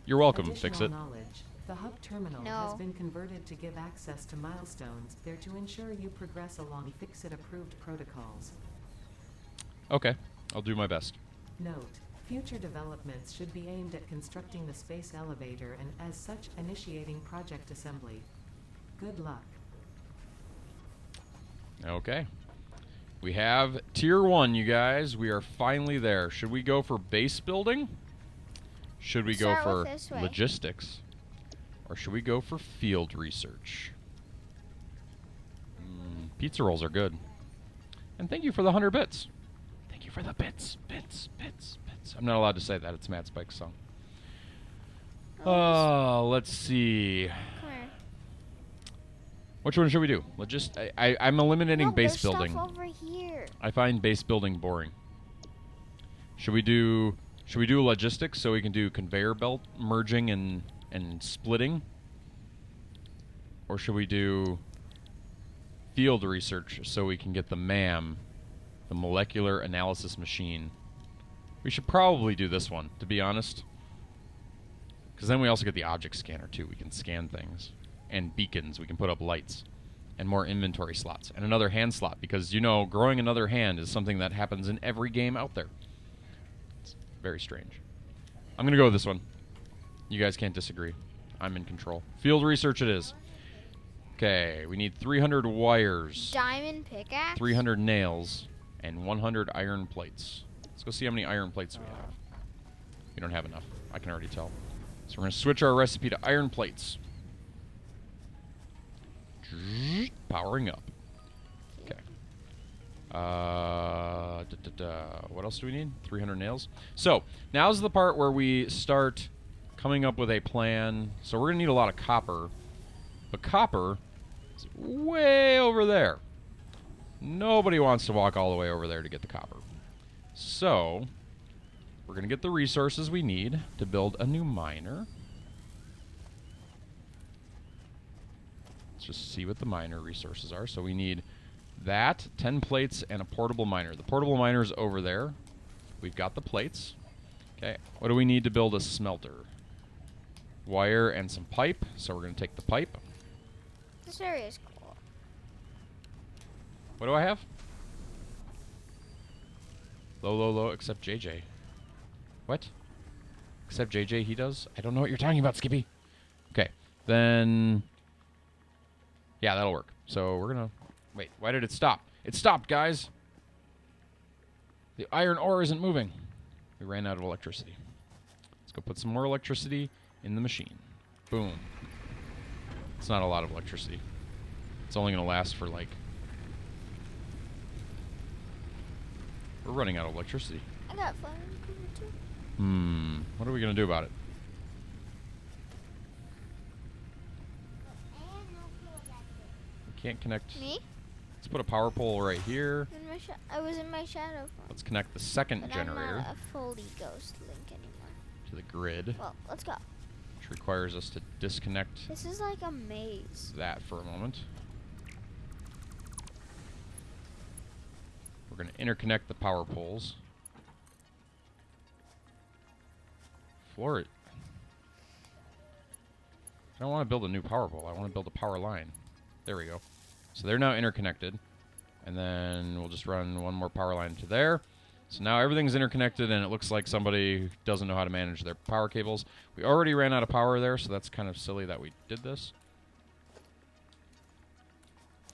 A: You're welcome,
B: Additional
A: Fixit.
B: knowledge. The hub terminal has been converted to give access to milestones there to ensure you progress along Fixit-approved protocols.
A: Okay, I'll do my best.
B: Note, future developments should be aimed at constructing the space elevator and, as such, initiating project assembly. Good luck.
A: Okay. We have Tier 1, you guys. We are finally there. Should we go for base building? Should we go for logistics? Or should we go for field research? Pizza rolls are good. And thank you for the 100 bits. Thank you for the bits. I'm not allowed to say that. It's Matt Spike's song. Let's see.
C: Come here.
A: Which one should we do? I'm eliminating base
C: there's
A: building.
C: Stuff over here.
A: I find base building boring. Should we do logistics so we can do conveyor belt merging and splitting? Or should we do field research so we can get the MAM, the molecular analysis machine? We should probably do this one, to be honest. Because then we also get the object scanner too. We can scan things. And beacons. We can put up lights. And more inventory slots. And another hand slot. Because, you know, growing another hand is something that happens in every game out there. It's very strange. I'm going to go with this one. You guys can't disagree. I'm in control. Field research it is. Okay, we need 300 wires.
C: Diamond pickaxe?
A: 300 nails. And 100 iron plates. Let's go see how many iron plates we have. We don't have enough. I can already tell. So we're going to switch our recipe to iron plates. Powering up. Okay. What else do we need? 300 nails. So, now's the part where we start coming up with a plan. So we're going to need a lot of copper. But copper is way over there. Nobody wants to walk all the way over there to get the copper. So, we're going to get the resources we need to build a new miner. Let's just see what the miner resources are. So we need that, 10 plates, and a portable miner. The portable miner is over there. We've got the plates. Okay, what do we need to build a smelter? Wire and some pipe. So we're going to take the pipe.
C: This area is cool.
A: What do I have? Low, except JJ. What? Except JJ, he does? I don't know what you're talking about, Skippy. Okay, then... yeah, that'll work. So we're going to... wait, why did it stop? It stopped, guys! The iron ore isn't moving. We ran out of electricity. Let's go put some more electricity in the machine. Boom. It's not a lot of electricity. It's only going to last for, like... we're running out of electricity.
C: I got fire improvement too.
A: What are we going to do about it? We can't connect...
C: Me?
A: Let's put a power pole right here.
C: I was in my shadow phone.
A: Let's connect the second
C: But
A: generator
C: I'm not a fully ghost link anymore.
A: to the grid,
C: Well, let's go.
A: which requires us to disconnect
C: This is like a maze.
A: that for a moment. We're going to interconnect the power poles. Floor it. I don't want to build a new power pole. I want to build a power line. There we go. So they're now interconnected. And then we'll just run one more power line to there. So now everything's interconnected, and it looks like somebody doesn't know how to manage their power cables. We already ran out of power there, so that's kind of silly that we did this.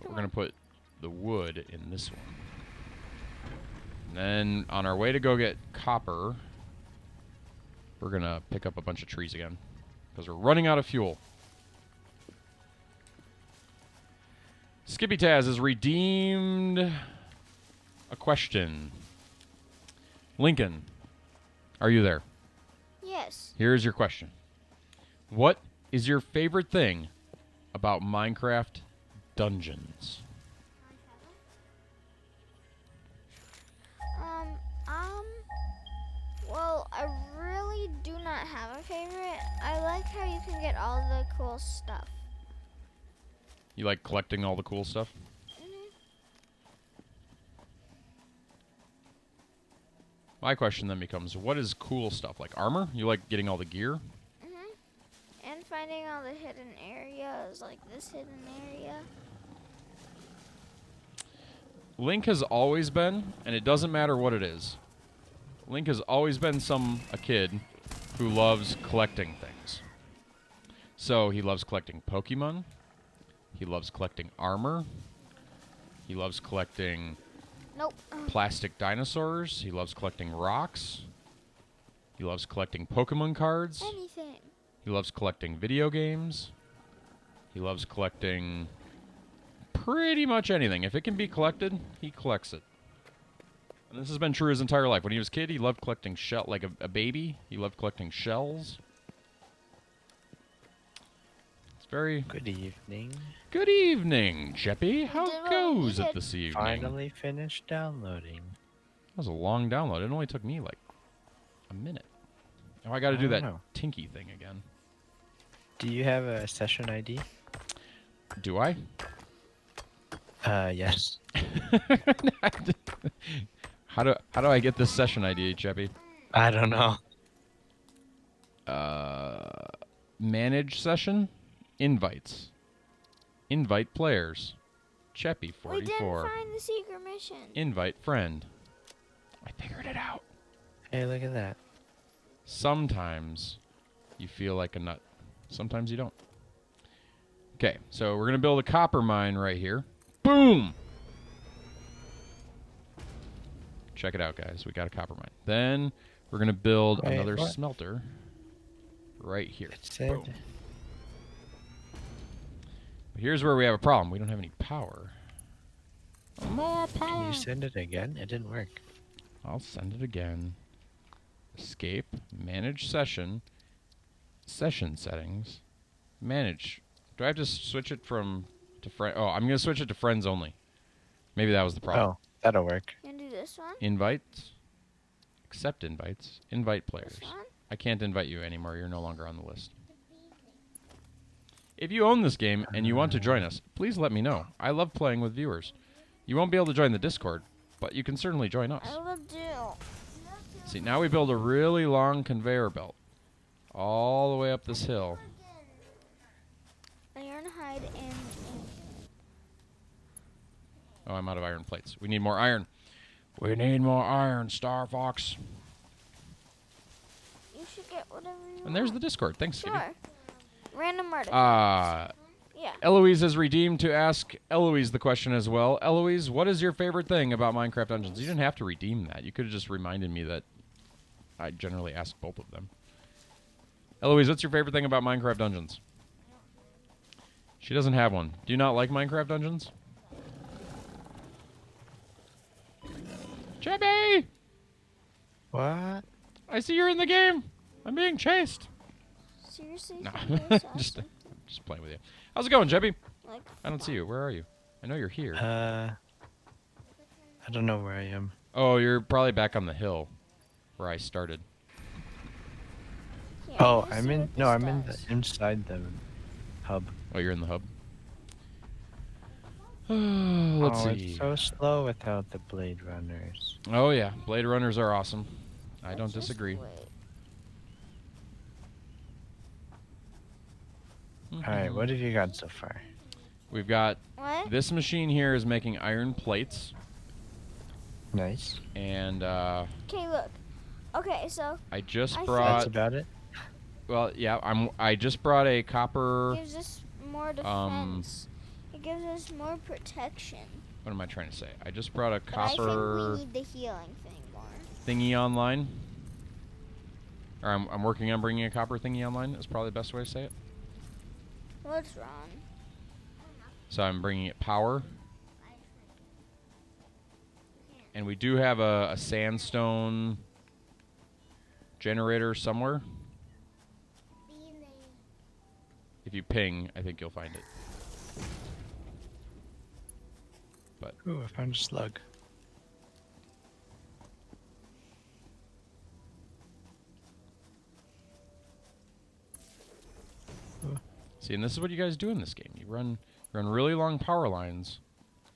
A: But we're going to put the wood in this one. And then on our way to go get copper, we're going to pick up a bunch of trees again because we're running out of fuel. Skippy Taz has redeemed a question. Lincoln, are you there?
C: Yes.
A: Here's your question. What is your favorite thing about Minecraft Dungeons?
C: Well, I really do not have a favorite. I like how you can get all the cool stuff.
A: You like collecting all the cool stuff? My question then becomes, what is cool stuff? Like armor? You like getting all the gear?
C: And finding all the hidden areas, like this hidden area.
A: Link has always been, and it doesn't matter what it is, Link has always been a kid who loves collecting things. So he loves collecting Pokemon. He loves collecting armor. He loves collecting plastic dinosaurs. He loves collecting rocks. He loves collecting Pokemon cards.
C: Anything.
A: He loves collecting video games. He loves collecting pretty much anything. If it can be collected, he collects it. And this has been true his entire life. When he was a kid, he loved collecting like a baby. He loved collecting shells. It's very...
D: Good evening.
A: Good evening, Jeppy. How goes it this evening?
D: Finally finished downloading.
A: That was a long download. It only took me like a minute. Oh, I got to do that Tinky thing again.
D: Do you have a session ID?
A: Do I?
D: Yes.
A: How do I get this session ID, Jeppy?
D: I don't know.
A: Manage session, invites, invite players, Cheppy44.
C: We didn't find the secret mission.
A: Invite friend. I figured it out.
D: Hey, look at that.
A: Sometimes you feel like a nut. Sometimes you don't. Okay, so we're gonna build a copper mine right here. Boom! Check it out, guys. We got a copper mine. Then we're going to build another smelter right here. Boom. But here's where we have a problem. We don't have any power. More power.
D: Can you send it again? It didn't work.
A: I'll send it again. Escape. Manage session. Session settings. Manage. Do I have to switch it to friend? Oh, I'm going to switch it to friends only. Maybe that was the problem.
D: Oh, that'll work.
C: You do this one?
A: Invites. Accept invites. Invite players.
C: This one?
A: I can't invite you anymore. You're no longer on the list. If you own this game and you want to join us, please let me know. I love playing with viewers. You won't be able to join the Discord, but you can certainly join us.
C: I will do.
A: See, now we build a really long conveyor belt all the way up this hill.
C: Iron hide and...
A: Oh, I'm out of iron plates. We need more iron. We need more iron, Star Fox.
C: You should get whatever you want.
A: And there's the Discord. Thanks, Kitty.
C: Sure. Random artifacts. Yeah.
A: Eloise has redeemed to ask Eloise the question as well. Eloise, what is your favorite thing about Minecraft Dungeons? You didn't have to redeem that. You could have just reminded me that I generally ask both of them. Eloise, what's your favorite thing about Minecraft Dungeons? She doesn't have one. Do you not like Minecraft Dungeons? Chippy!
D: What?
A: I see you're in the game. I'm being chased.
C: Seriously?
A: No,
C: just
A: just playing with you. How's it going, Chippy?
C: like,
A: I don't see you. Where are you? I know you're here.
D: I don't know where I am.
A: Oh, you're probably back on the hill where I started.
C: yeah,
D: Oh,
C: let's
D: I'm
C: see
D: in.
C: what
D: No,
C: this
D: I'm in
C: does.
D: inside the hub.
A: Oh, you're in the hub. Let's
D: Oh,
A: see.
D: it's so slow without the Blade Runners.
A: Oh yeah, Blade Runners are awesome. I don't
C: Let's just
A: disagree.
C: wait.
D: Alright, what have you got so far?
A: We've got
C: What?
A: this machine here is making iron plates,
D: Nice.
A: and
C: Okay, look. Okay, so
A: I just
C: I
A: brought.
D: That's about it?
A: Well, yeah, I just brought a copper.
C: it gives us more defense. It gives us more protection.
A: What am I trying to say? I just brought a
C: But I think
A: copper
C: we need the healing thing more.
A: thingy online. Or I'm working on bringing a copper thingy online. Is probably the best way to say it.
C: What's wrong?
A: So I'm bringing it power. And we do have a sandstone generator somewhere. If you ping, I think you'll find it. But
D: Ooh, I found a slug.
A: see, and this is what you guys do in this game. You run really long power lines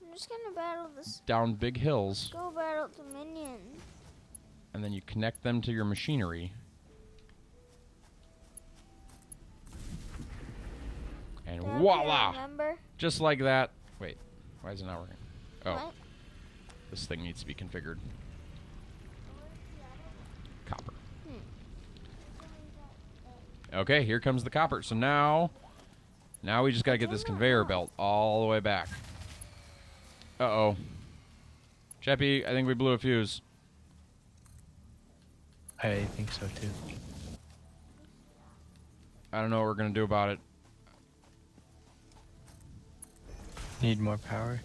C: I'm just gonna battle this.
A: down big hills,
C: Go battle the minion.
A: and then you connect them to your machinery. And
C: Down here,
A: voila!
C: remember?
A: Just like that. Wait, why is it not working? Oh,
C: What?
A: this thing needs to be configured. Copper. Okay, here comes the copper. So now we just gotta get this conveyor belt all the way back. Uh-oh. Chappie, I think we blew a fuse.
D: I think so too.
A: I don't know what we're gonna do about it.
D: Need more power?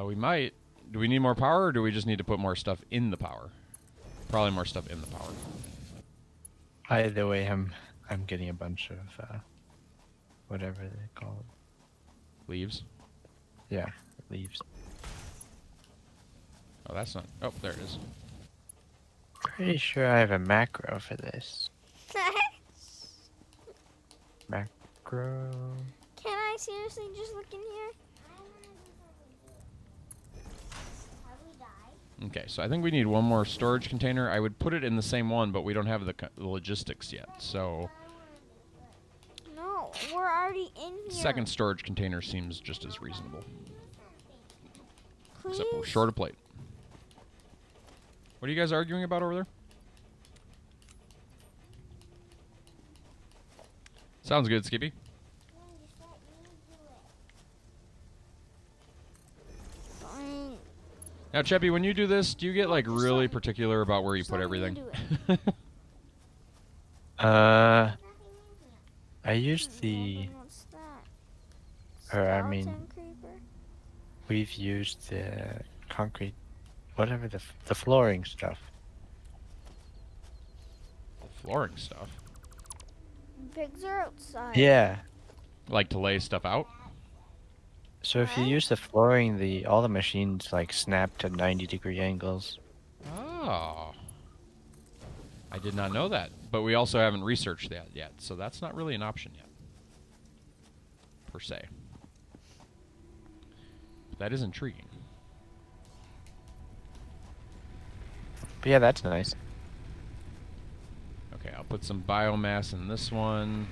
A: We might. Do we need more power, or do we just need to put more stuff in the power? Probably more stuff in the power.
D: Either way, I'm getting a bunch of whatever they call it.
A: Leaves.
D: Yeah, leaves.
A: Oh, that's not. Oh, there it is.
D: Pretty sure I have a macro for this. Macro.
C: Can I seriously just look in here?
A: Okay, so I think we need one more storage container. I would put it in the same one, but we don't have the logistics yet. So
C: No, we're already in here.
A: second storage container seems just as reasonable.
C: Please?
A: Except we're short a plate. What are you guys arguing about over there? Sounds good, Skippy.
C: Fine.
A: Now, Cheppy, when you do this, do you get like really particular about where you
C: Just
A: put
C: let me
A: everything?
C: do
D: I used the,
C: What's that?
D: or I mean,
C: Skeleton creeper?
D: we've used the concrete, whatever the flooring stuff.
A: Flooring stuff.
C: Pigs are outside.
D: Yeah.
A: Like to lay stuff out?
D: So if you
C: What?
D: use the flooring, all the machines like snap to 90-degree angles.
A: Oh. I did not know that. But we also haven't researched that yet, so that's not really an option yet. Per se. But that is intriguing.
D: But yeah, that's nice.
A: Okay, I'll put some biomass in this one.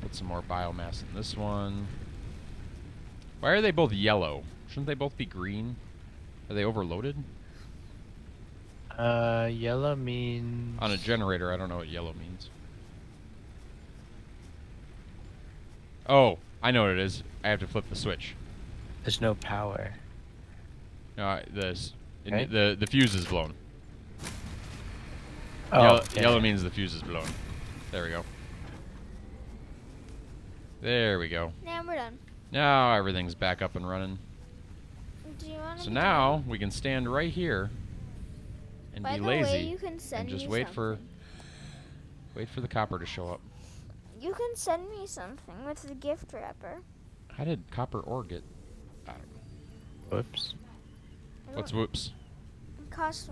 A: Put some more biomass in this one. Why are they both yellow? Shouldn't they both be green? Are they overloaded?
D: Yellow means
A: On a generator, I don't know what yellow means. Oh, I know what it is. I have to flip the switch.
D: there's no power.
A: No,
D: Okay.
A: the fuse is blown.
D: Oh,
A: Yellow means the fuse is blown. There we go. There we go.
C: Now we're done.
A: Now everything's back up and running.
C: Do you want to?
A: So now we can stand right here and
C: By
A: be
C: the
A: lazy
C: way, you can send
A: and just
C: me
A: wait
C: something.
A: for the copper to show up.
C: You can send me something with the gift wrapper.
A: How did copper ore get? I don't know.
D: Whoops.
A: What's whoops?
C: It costs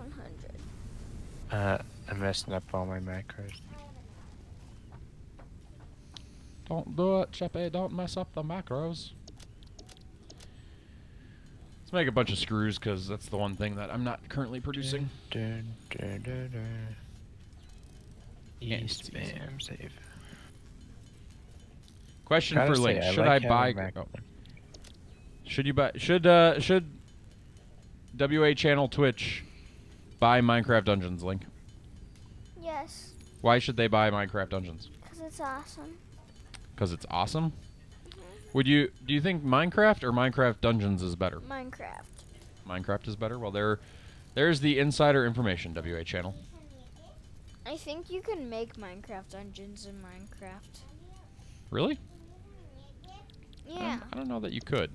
C: 100.
D: I'm messing up all my macros.
A: Don't do it, Cheppy. Don't mess up the macros. Let's make a bunch of screws because that's the one thing that I'm not currently producing.
D: Dun, dun, dun, dun.
A: And it's easy.
D: Spam save.
A: Question
D: Gotta
A: for
D: say,
A: Link:
D: I
A: Should
D: like
A: I buy?
D: having
A: Oh. Should you buy? Should WA channel Twitch buy Minecraft Dungeons? Link.
C: Yes.
A: Why should they buy Minecraft Dungeons?
C: Because it's awesome.
A: Because it's awesome? Do you think Minecraft or Minecraft Dungeons is better?
C: Minecraft.
A: Minecraft is better? Well, there's the insider information, WA channel.
C: I think you can make Minecraft Dungeons in Minecraft.
A: Really?
C: Yeah.
A: I don't know that you could.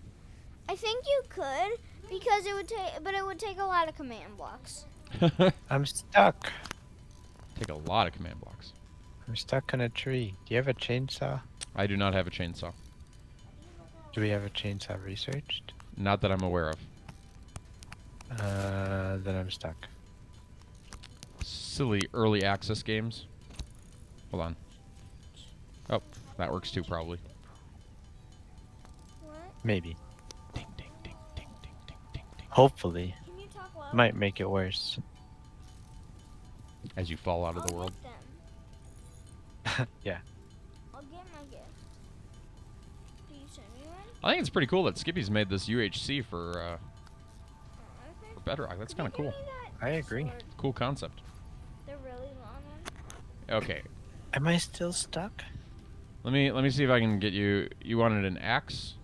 C: I think you could because it would take a lot of command blocks.
D: I'm stuck.
A: Take a lot of command blocks.
D: I'm stuck in a tree. Do you have a chainsaw?
A: I do not have a chainsaw.
D: Do we have a chainsaw researched?
A: Not that I'm aware of.
D: Then I'm stuck.
A: Silly early access games. Hold on. Oh, that works too, probably.
C: What?
D: Maybe.
A: Ding, ding, ding, ding, ding, ding, ding, ding.
D: Hopefully.
C: Can you talk loud?
D: Might make it worse.
A: As you fall out of the
C: I'll
A: world.
C: get them.
D: Yeah.
C: I'll get my gift. Do you send me one?
A: I think it's pretty cool that Skippy's made this UHC for
C: Okay.
A: Bedrock. That's kind of
C: Give
A: cool.
C: me that
D: I agree.
C: sword,
A: Cool concept.
C: the really long one.
A: Okay.
D: Am I still stuck?
A: Let me see if I can get you. You wanted an axe,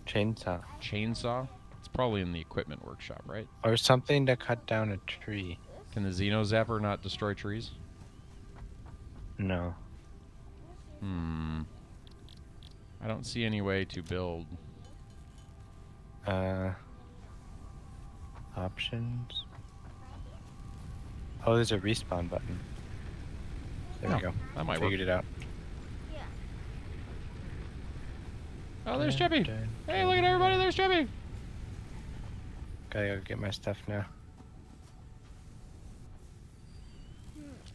D: Chainsaw.
A: chainsaw. It's probably in the equipment workshop, right?
D: Or something to cut down a tree.
A: Can the Xeno Zapper not destroy trees?
D: No.
A: I don't see any way to build.
D: Options. Oh, there's a respawn button. There we
A: Oh,
D: go.
A: that might
D: Figured
A: work.
D: it out.
C: Yeah.
A: Oh, there's Chippy. Hey, look at everybody. There's Chippy.
D: Gotta go get my stuff now.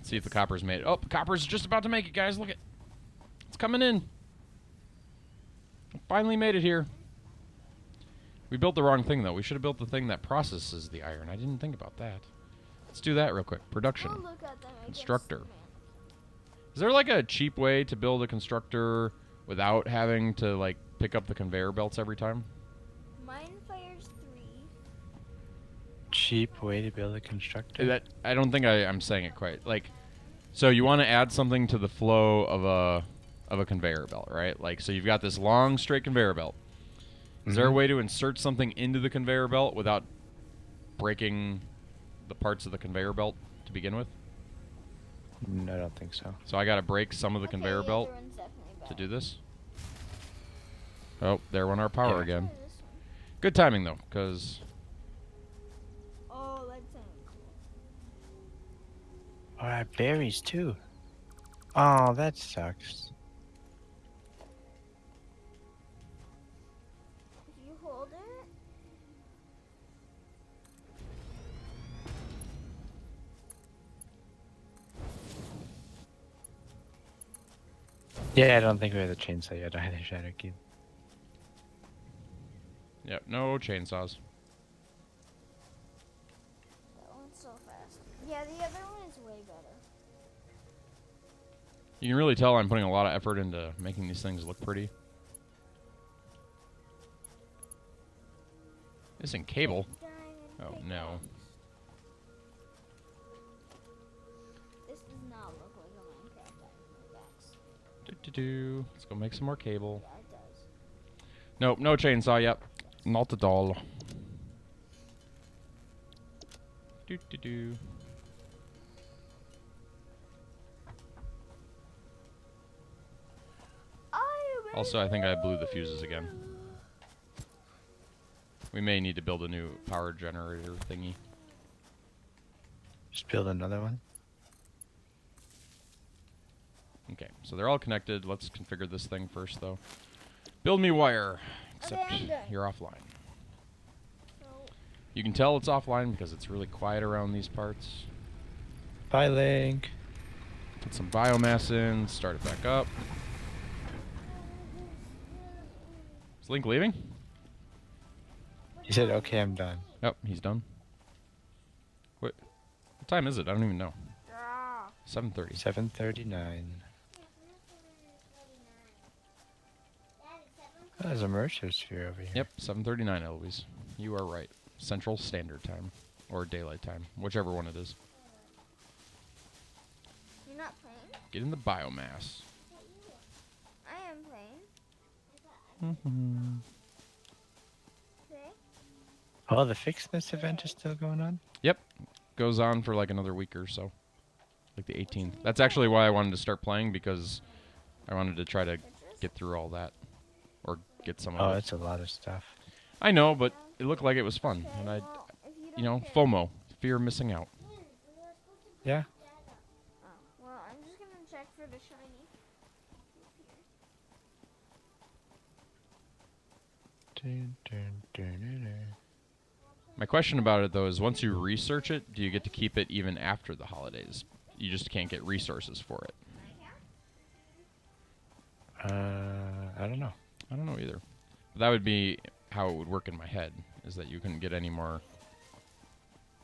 A: See if the copper's made it. Oh, the copper's just about to make it, guys. Look it. It's coming in. Finally made it here. We built the wrong thing, though. We should have built the thing that processes the iron. I didn't think about that. Let's do that real quick. Production.
C: I'll look at them. I guess,
A: Constructor.
C: man.
A: Is there like a cheap way to build a constructor without having to like pick up the conveyor belts every time?
C: Mine fires 3.
D: Cheap way to build a constructor.
A: That I don't think I'm saying it quite. Like, so you want to add something to the flow of a conveyor belt, right? Like, so you've got this long straight conveyor belt. Is there a way to insert something into the conveyor belt without breaking the parts of the conveyor belt to begin with?
D: No, I don't think so.
A: So I got to break some of the
C: Okay,
A: conveyor
C: the
A: belt
C: other one's definitely
A: to
C: better.
A: do this. Oh, there went our power
D: Yeah.
A: again.
C: Try this one.
A: Good timing though, because
C: Oh, that's cool.
D: Oh, I have berries too. Oh, that sucks.
C: If you hold it,
D: Yeah, I don't think we have the chainsaw yet either, Shadow Cube.
A: yep, no chainsaws.
C: that one's so fast. Yeah, the other one is way better.
A: You can really tell I'm putting a lot of effort into making these things look pretty. Missing cable.
C: Diamond
A: Oh no.
C: This does not look like a Minecraft diamond pickaxe.
A: Do. Let's go make some more cable.
C: Yeah, it does.
A: Nope, no chainsaw. Yep, not at all. Do. Also, I think I blew the fuses again. We may need to build a new power generator thingy.
D: Just build another one.
A: Okay, so they're all connected. Let's configure this thing first, though. Build me wire. Except
C: I'm done.
A: you're offline.
C: So,
A: You can tell it's offline because it's really quiet around these parts.
D: Bye, Link.
A: Put some biomass in, start it back up. Is Link leaving?
D: He said, "Okay, I'm done."
A: Yep, he's done. What time is it? I don't even know.
C: ah.
A: 7:30.
D: 7:39. Oh, there's a mercer sphere over here.
A: Yep, 7:39, Eloise. You are right. Central Standard Time. Or Daylight Time. Whichever one it is.
C: You're not playing?
A: Get in the biomass.
C: I am playing. Today?
D: Oh, the Fixmas event is still going on?
A: Yep. Goes on for like another week or so. Like the 18th. That's actually why I wanted to start playing, because I wanted to try to get through all that. Or get some
D: Oh,
A: of it.
D: it's a lot of stuff.
A: I know, but it looked like it was fun.
C: Okay,
A: And I,
C: well, if you
A: you
C: don't
A: know,
C: care.
A: FOMO. Fear of missing out.
D: Yeah.
C: Oh, well, I'm just gonna check for the shiny.
D: Dun, dun, dun, dun, dun.
A: My question about it, though, is once you research it, do you get to keep it even after the holidays? You just can't get resources for it.
D: I don't know.
A: I don't know either. But that would be how it would work in my head, is that you couldn't get any more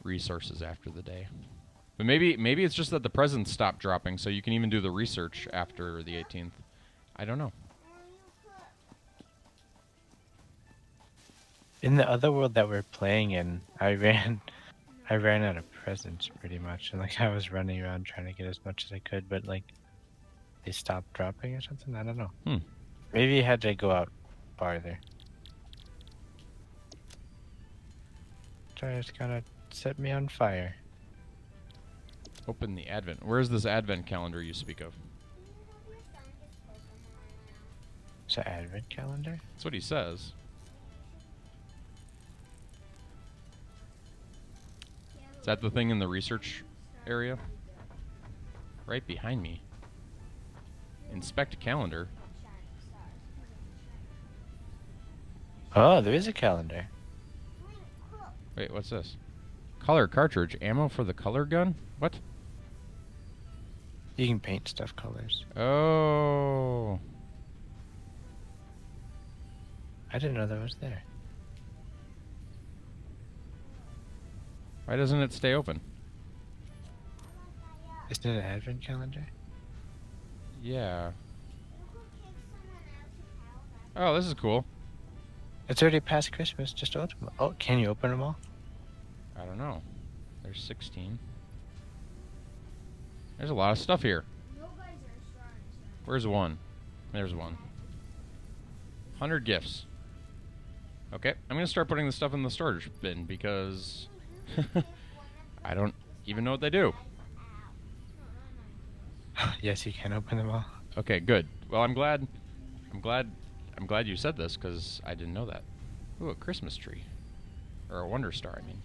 A: resources after the day. But maybe it's just that the presents stopped dropping, so you can even do the research after the 18th. I don't know.
D: In the other world that we're playing in, I ran out of presents pretty much, and like I was running around trying to get as much as I could, but like they stopped dropping or something. I don't know. Maybe you had to go out farther. It's gonna set me on fire.
A: Open the advent. Where's this advent calendar you speak of?
D: It's an advent calendar?
A: That's what he says. Is that the thing in the research area? Right behind me. Inspect calendar.
D: Oh, there is a calendar.
A: Wait, what's this? Color cartridge. Ammo for the color gun? What?
D: You can paint stuff colors.
A: Oh.
D: I didn't know that was there.
A: Why doesn't it stay open?
D: Isn't it an advent calendar?
A: Yeah. Oh, this is cool.
D: It's already past Christmas. Just open them. Oh, can you open them all?
A: I don't know. There's 16. There's a lot of stuff here. Where's one? There's one. 100 gifts. Okay, I'm going to start putting the stuff in the storage bin because I don't even know what they do.
D: Yes, you can open them all.
A: Okay, good. Well, I'm glad you said this because I didn't know that. Ooh, a Christmas tree. Or a Wonder Star, I mean.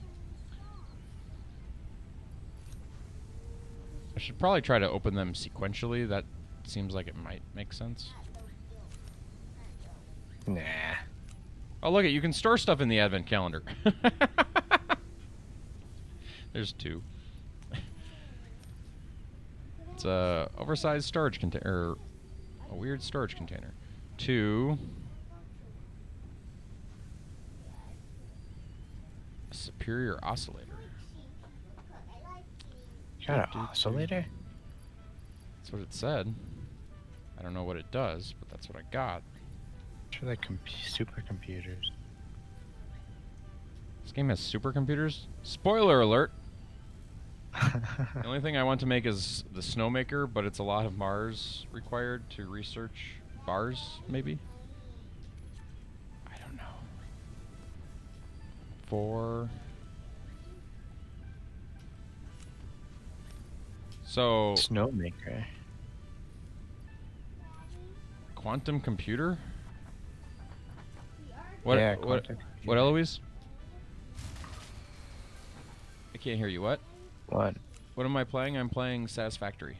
A: I should probably try to open them sequentially. That seems like it might make sense.
D: Nah.
A: Oh, look, you can store stuff in the advent calendar. There's two. It's a oversized storage container, a weird storage container. Two. A superior oscillator.
D: You got an oscillator?
A: That's what it said. I don't know what it does, but that's what I got.
D: It's for like supercomputers.
A: This game has supercomputers? Spoiler alert! The only thing I want to make is the snowmaker, but it's a lot of Mars required to research bars, maybe? I don't know. 4. So,
D: Snowmaker.
A: quantum computer? What,
D: Yeah,
A: what,
D: quantum
A: what, Eloise? I can't hear you. What?
D: What?
A: What am I playing? I'm playing Satisfactory.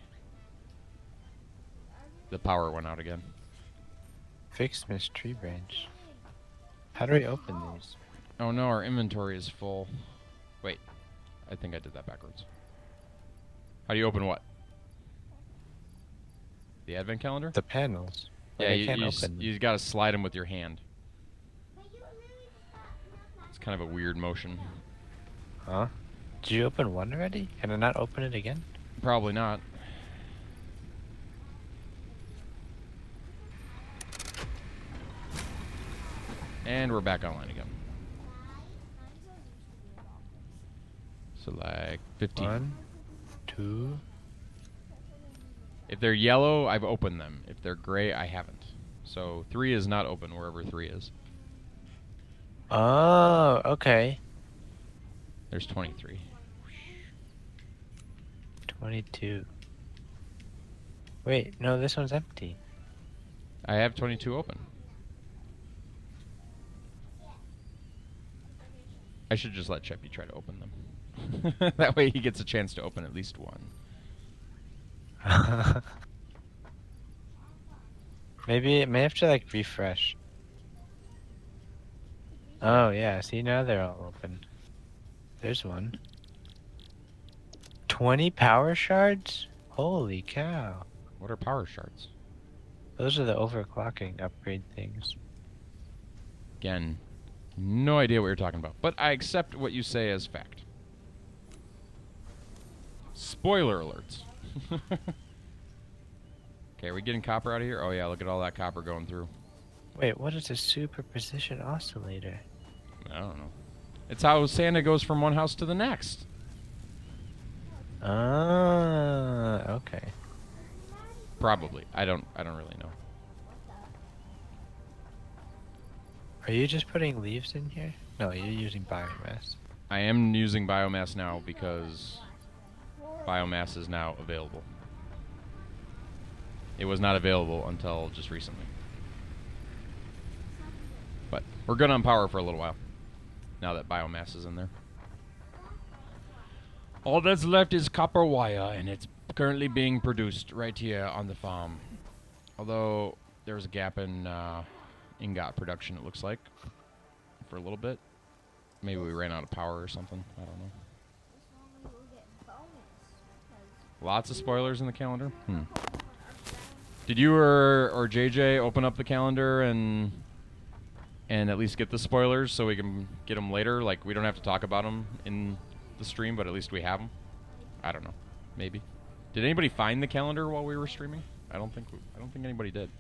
A: The power went out again.
D: Fixmas tree branch. How do we open these?
A: Oh no, our inventory is full. Wait, I think I did that backwards. How do you open what? The advent calendar?
D: The panels.
A: Yeah,
D: I can't open them.
A: you gotta slide them with your hand. It's kind of a weird motion.
D: Huh? Did you open one already? Can I not open it again?
A: Probably not. And we're back online again. So like 15.
D: 1, 2,
A: If they're yellow, I've opened them. If they're gray, I haven't. So 3 is not open wherever 3 is.
D: Oh, okay.
A: There's 23.
D: 22. Wait, no, this one's empty.
A: I have 22 open. I should just let Cheppy try to open them. That way he gets a chance to open at least one.
D: Maybe it may have to like refresh. Oh yeah, see now they're all open. There's one. 20 power shards? Holy cow.
A: What are power shards?
D: Those are the overclocking upgrade things.
A: Again, no idea what you're talking about, but I accept what you say as fact. Spoiler alerts. Okay, are we getting copper out of here? Oh yeah, look at all that copper going through.
D: Wait, what is a superposition oscillator?
A: I don't know. It's how Santa goes from one house to the next.
D: Ah, okay.
A: Probably. I don't really know.
D: Are you just putting leaves in here? No, you're using biomass.
A: I am using biomass now because biomass is now available. It was not available until just recently. But we're good on power for a little while, now that biomass is in there. All that's left is copper wire, and it's currently being produced right here on the farm. Although there's a gap in ingot production, it looks like, for a little bit. Maybe we ran out of power or something. I don't know. Lots of spoilers in the calendar. Did you or JJ open up the calendar and at least get the spoilers so we can get them later? Like, we don't have to talk about them in the stream, but at least we have them. I don't know. Maybe. Did anybody find the calendar while we were streaming? I don't think anybody did.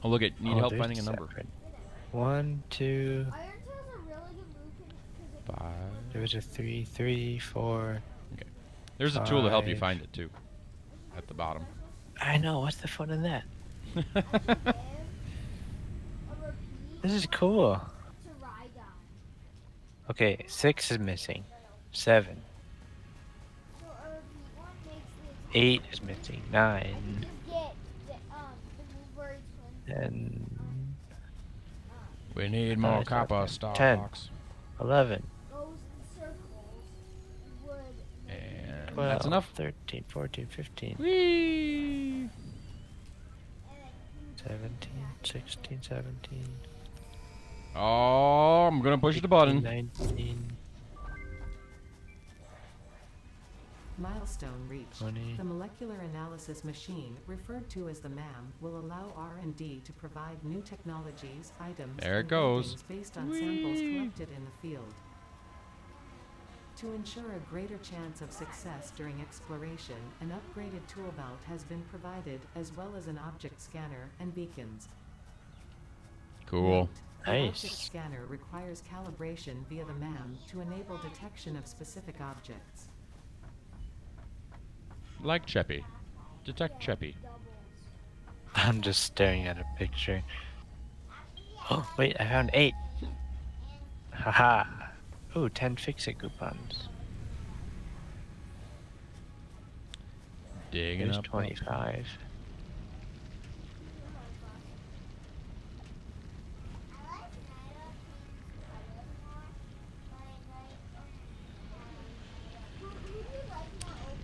A: Oh, look at need help finding a number.
D: 1, 2.
C: Iron Tail's a really good move
A: 5.
D: There's a 3, 3, 4.
A: Okay. There's a tool to help you find it too. At the bottom.
D: I know. What's the fun in that? This is cool. Okay, 6 is missing. 7. 8 is missing. 9. And
A: We need more copper stocks.
D: 10. 11.
A: And
D: 12,
A: that's enough.
D: 13, 14, 15.
A: Whee!
D: 17, 16, 17.
A: Oh, I'm gonna push the button.
D: 19.
B: Milestone reached.
D: 20.
B: The molecular analysis machine, referred to as the MAM, will allow R&D to provide new technologies, items,
A: There it
B: and
A: goes.
B: buildings based on samples collected in the field. To ensure a greater chance of success during exploration, an upgraded tool belt has been provided, as well as an object scanner and beacons.
A: Cool.
B: Note, the
D: Nice.
B: object scanner requires calibration via the MAM to enable detection of specific objects.
A: Like Cheppy. Detect Cheppy.
D: I'm just staring at a picture. Oh, wait, I found 8. Haha. Ooh, 10 fix-it coupons.
A: Digging
D: There's
A: up.
D: 25.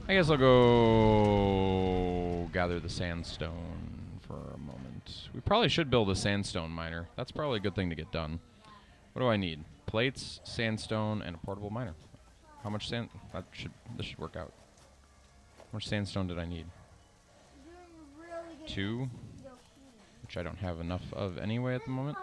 A: I guess I'll go gather the sandstone for a moment. We probably should build a sandstone miner. That's probably a good thing to get done. What do I need? Plates, sandstone, and a portable miner. How much sand? This should work out. How much sandstone did I need? 2, which I don't have enough of anyway at the moment.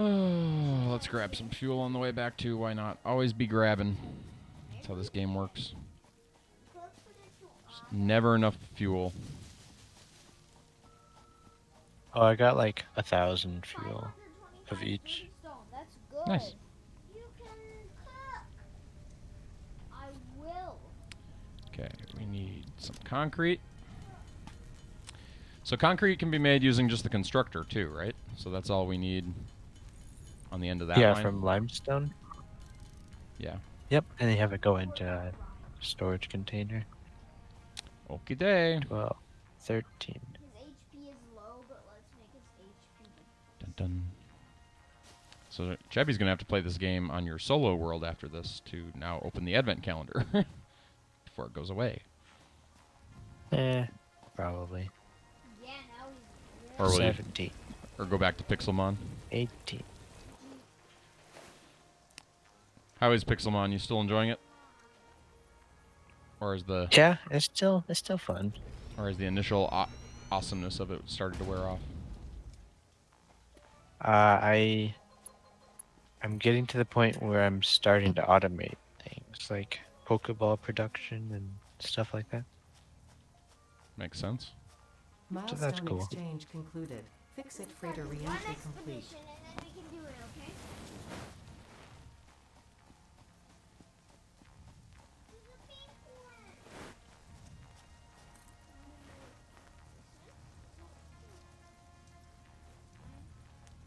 A: Oh, let's grab some fuel on the way back too. Why not? Always be grabbing. That's how this game works. There's never enough fuel.
D: Oh, I got like 1,000 fuel of each.
C: That's good.
A: Nice.
C: You can cook. I will.
A: Okay, we need some concrete. So concrete can be made using just the constructor too, right? So that's all we need on the end of that
D: Yeah,
A: line?
D: from limestone.
A: Yeah.
D: Yep, and they have it go into a storage container.
A: Okie day.
D: 12, 13.
C: His HP is low, but let's make his HP.
A: Dun dun. So Chebby's gonna have to play this game on your solo world after this to now open the advent calendar before it goes away.
D: Probably.
C: Yeah, now he's
A: Or will you,
D: 17,
A: or go back to Pixelmon.
D: 18.
A: How is Pixelmon? You still enjoying it? Or is the
D: Yeah, it's still fun.
A: or is the initial awesomeness of it started to wear off?
D: I'm getting to the point where I'm starting to automate things like Pokeball production and stuff like that.
A: Makes sense.
B: Milestone
D: that's cool.
B: exchange concluded. Fix-It freighter re-entry complete.
C: and then we can do it, okay?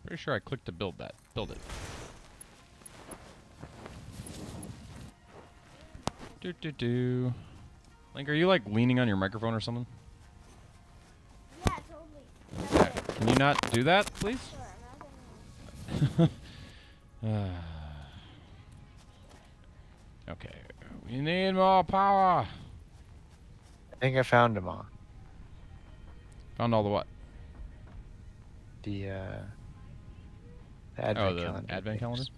A: Pretty sure I clicked to build that. Build it. Do. Link, are you like leaning on your microphone or something?
C: Yeah, totally.
A: Okay. Can you not do that, please?
C: Sure, I'm not gonna...
A: Okay. We need more power.
D: I think I found them all.
A: Found all the what?
D: The advent
A: the
D: calendar.
A: advent calendar?
D: things.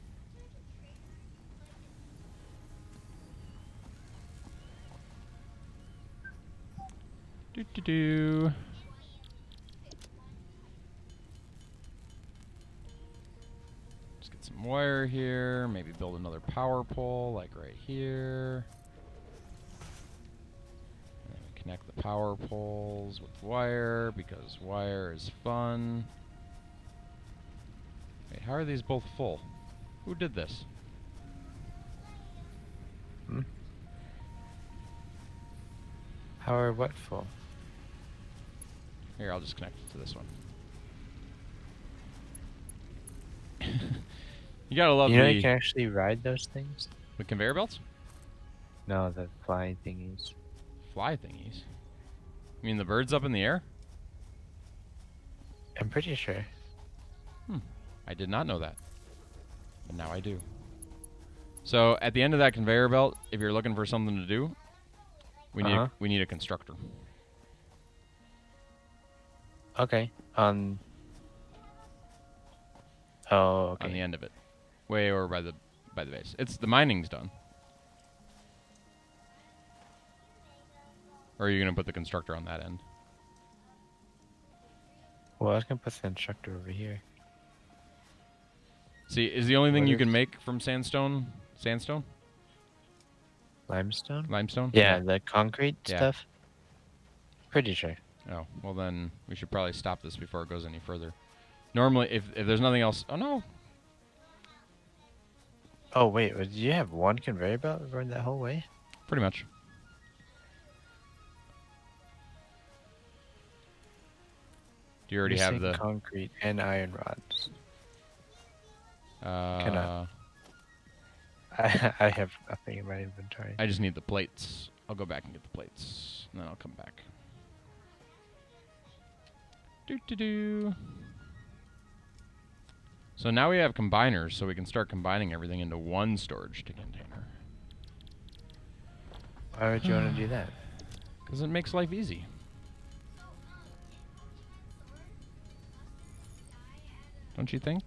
A: Do. Let's get some wire here. Maybe build another power pole, like right here. And connect the power poles with wire, because wire is fun. Wait, how are these both full? Who did this?
D: How are what full?
A: Here, I'll just connect it to this one. You gotta love
D: You know
A: the
D: you can actually ride those things?
A: conveyor belts?
D: No, the flying thingies.
A: Fly thingies. You mean the birds up in the air?
D: I'm pretty sure.
A: I did not know that. But now I do. So at the end of that conveyor belt, if you're looking for something to do, we need a constructor.
D: Okay. Oh, okay.
A: On the end of it. Way over by the base. It's the mining's done. Or are you gonna put the constructor on that end?
D: Well, I was gonna put the instructor over here.
A: See, is the only thing
D: What
A: you
D: is-
A: can make from sandstone? Sandstone?
D: Limestone?
A: Limestone?
D: Yeah, the concrete
A: Yeah.
D: stuff. Pretty sure.
A: Oh, well then we should probably stop this before it goes any further. Normally, if there's nothing else... Oh, no.
D: Oh wait, did you have one conveyor belt going that whole way?
A: Pretty much. Do you already have
D: Missing
A: the...
D: concrete and iron rods.
A: I
D: I have nothing in my inventory.
A: just need the plates. I'll go back and get the plates, and then I'll come back. Do. So now we have combiners, so we can start combining everything into one storage container.
D: Why would you want to do that?
A: Because it makes life easy. Don't you think?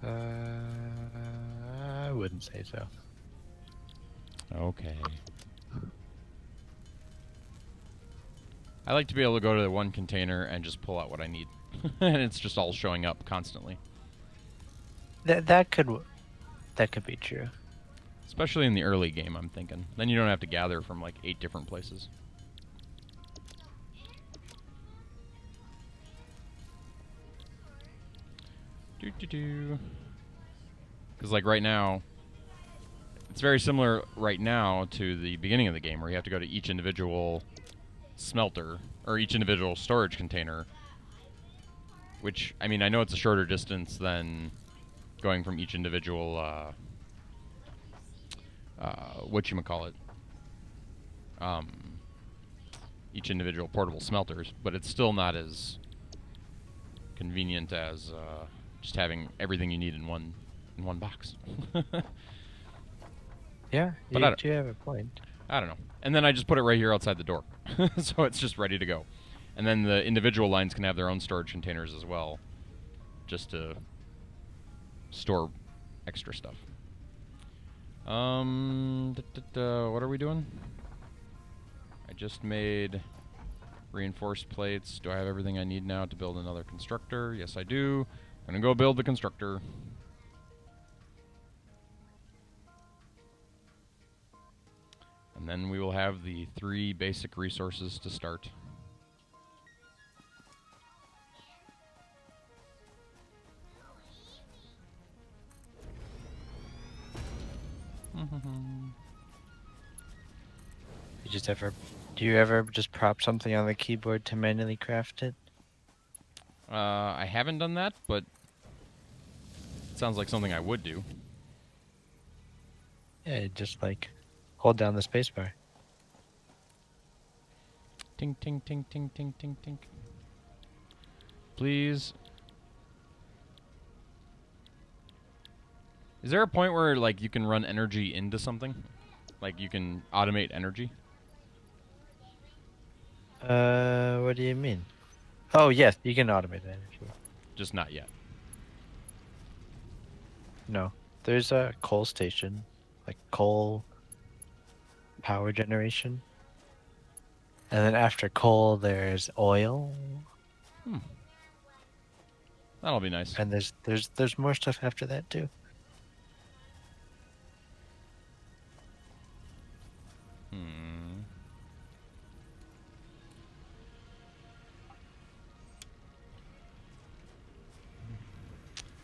D: I wouldn't say so.
A: Okay. I like to be able to go to the one container and just pull out what I need. And it's just all showing up constantly.
D: That could be true.
A: Especially in the early game, I'm thinking. Then you don't have to gather from like 8 different places. Because like right now, it's very similar right now to the beginning of the game where you have to go to each individual smelter or each individual storage container. Which, I mean, I know it's a shorter distance than going from each individual, whatchamacallit, each individual portable smelters, but it's still not as convenient as just having everything you need in one box.
D: Yeah,
A: But
D: you do have a point.
A: I don't know. And then I just put it right here outside the door, so it's just ready to go. And then the individual lines can have their own storage containers as well, just to store extra stuff. What are we doing? I just made reinforced plates. Do I have everything I need now to build another constructor? Yes, I do. I'm gonna go build the constructor. And then we will have the 3 basic resources to start.
D: Do you ever just prop something on the keyboard to manually craft it?
A: I haven't done that, but it sounds like something I would do.
D: Yeah, just like hold down the spacebar.
A: Tink, tink, tink, tink, tink, tink, tink. Please. Is there a point where, like, you can run energy into something? Like, you can automate energy?
D: What do you mean? Oh, yes, you can automate that if you want.
A: Just not yet.
D: No. There's a coal station, like coal power generation. And then after coal, there's oil.
A: That'll be nice.
D: And there's more stuff after that too.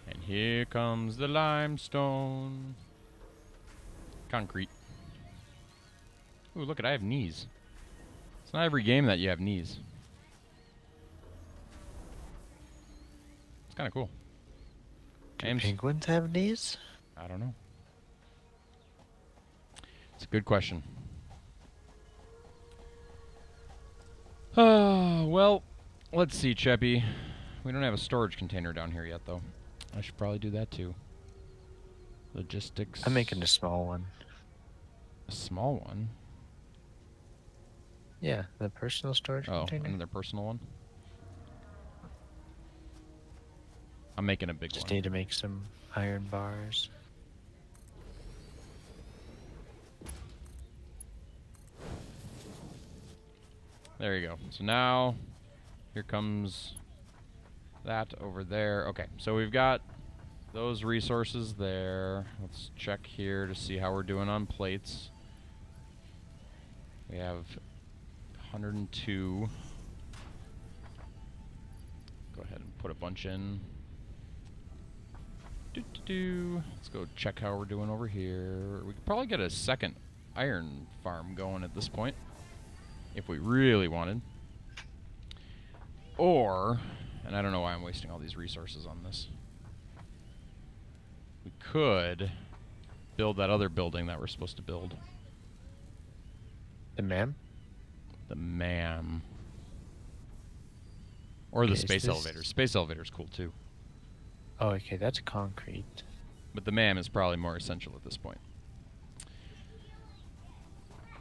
A: And here comes the limestone. Concrete. Ooh, look at, I have knees. It's not every game that you have knees. It's kind of cool.
D: Do penguins have knees?
A: I don't know. It's a good question. Well, let's see, Cheppy. We don't have a storage container down here yet, though. I should probably do that, too. Logistics.
D: I'm making a small one.
A: A small one?
D: Yeah, the personal storage container.
A: Another personal one? I'm making a big one.
D: Just need to make some iron bars.
A: There you go. So now, here comes that over there. Okay, so we've got those resources there. Let's check here to see how we're doing on plates. We have 102. Go ahead and put a bunch in. Let's go check how we're doing over here. We could probably get a second iron farm going at this point, if we really wanted. Or, and I don't know why I'm wasting all these resources on this, we could build that other building that we're supposed to build.
D: The MAM?
A: The MAM. Or the space elevator. Space elevator's cool too.
D: Oh, okay, that's concrete.
A: But the MAM is probably more essential at this point.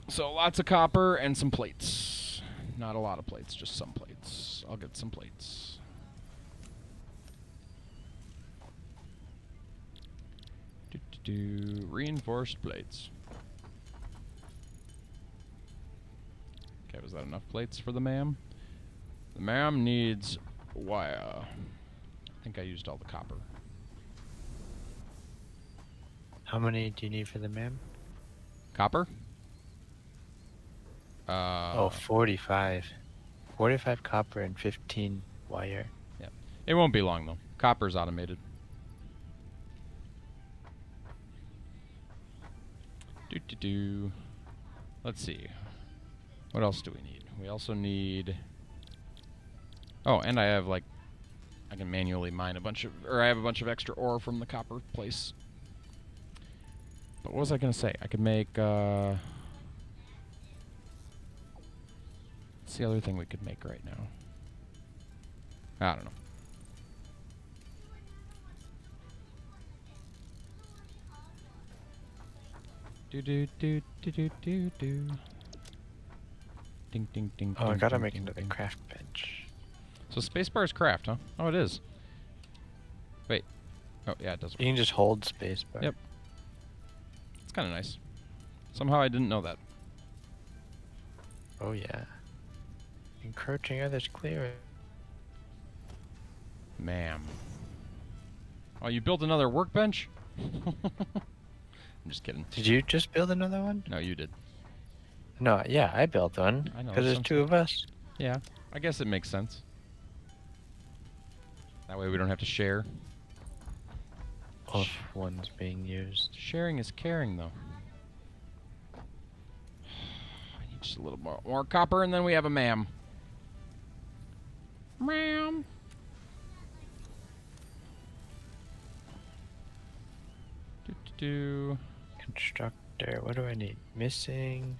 A: So lots of copper and some plates. Not a lot of plates, just some plates. I'll get some plates. Reinforced plates. Okay, was that enough plates for the MAM? The MAM needs wire. I think I used all the copper.
D: How many do you need for the MAM?
A: Copper?
D: 45. 45 copper and 15 wire.
A: Yeah. It won't be long, though. Copper's automated. Do. Let's see. What else do we need? We also need... Oh, and I have, like... I can manually mine a bunch of... Or I have a bunch of extra ore from the copper place. But what was I going to say? I could make... What's the other thing we could make right now? I don't know. Do. Ding ding ding.
D: Oh, I
A: ding,
D: gotta
A: ding,
D: make
A: ding,
D: another
A: ding.
D: craft bench.
A: So spacebar is craft, huh? Oh, it is. Wait. Oh, yeah, it does
D: You
A: work.
D: can just hold spacebar.
A: Yep. It's kind of nice. Somehow I didn't know that.
D: Oh yeah. Encroaching others clear.
A: Ma'am. Oh, you built another workbench? I'm just kidding.
D: Did you just build another one?
A: No, you did.
D: No, yeah, I built one.
A: I know,
D: Because there's
A: sounds
D: 2 of us.
A: Yeah, I guess it makes sense. That way we don't have to share.
D: If one's being used.
A: Sharing is caring, though. I need just a little more copper, and then we have a ma'am. Ma'am. Do.
D: Constructor, what do I need? Missing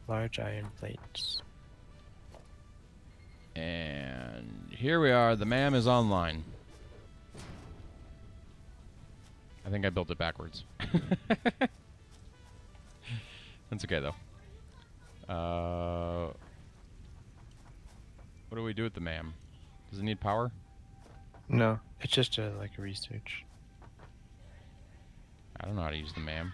D: large iron plates.
A: And here we are. The ma'am is online. I think I built it backwards. That's okay, though. What do we do with the ma'am? Does it need power?
D: No, it's just like a research.
A: I don't know how to use the ma'am.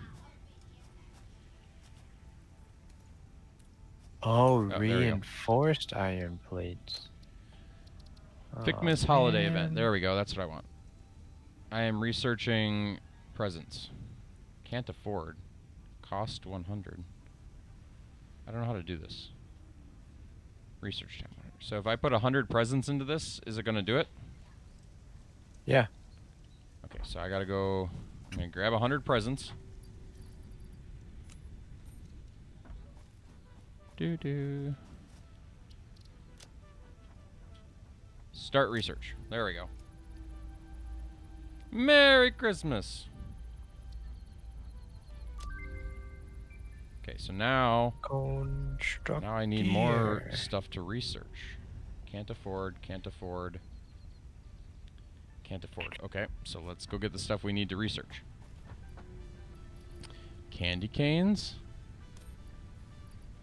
D: Oh,
A: there we go.
D: reinforced iron plates.
A: Thickness holiday event. There we go. That's what I want. I am researching presents. Can't afford. Cost 100. I don't know how to do this. Research time. So if I put 100 presents into this, is it going to do it?
D: Yeah.
A: Okay, so I got to go... I'm going to grab 100 presents. Do. Start research. There we go. Merry Christmas. Okay, so now I need more stuff to research. Can't afford. Okay, so let's go get the stuff we need to research. Candy canes.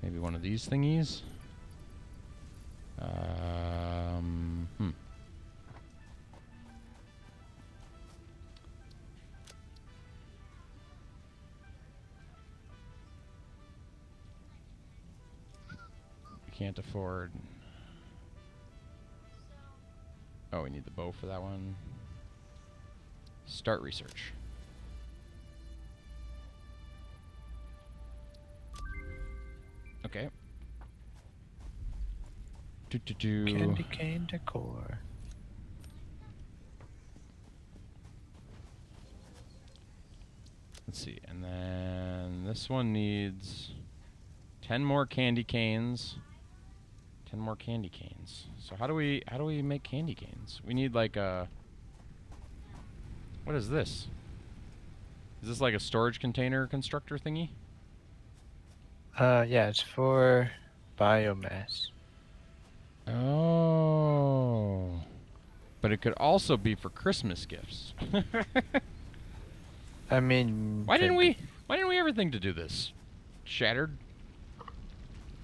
A: Maybe one of these thingies. Can't afford. Oh, we need the bow for that one. Start research. Okay.
D: Candy cane decor.
A: Let's see, and then this one needs 10 more candy canes. 10 more candy canes. So how do we make candy canes? We need like a... What is this? Is this like a storage container constructor thingy?
D: Yeah, it's for biomass.
A: Oh. But it could also be for Christmas gifts.
D: I mean,
A: Why didn't we ever think to do this? Shattered.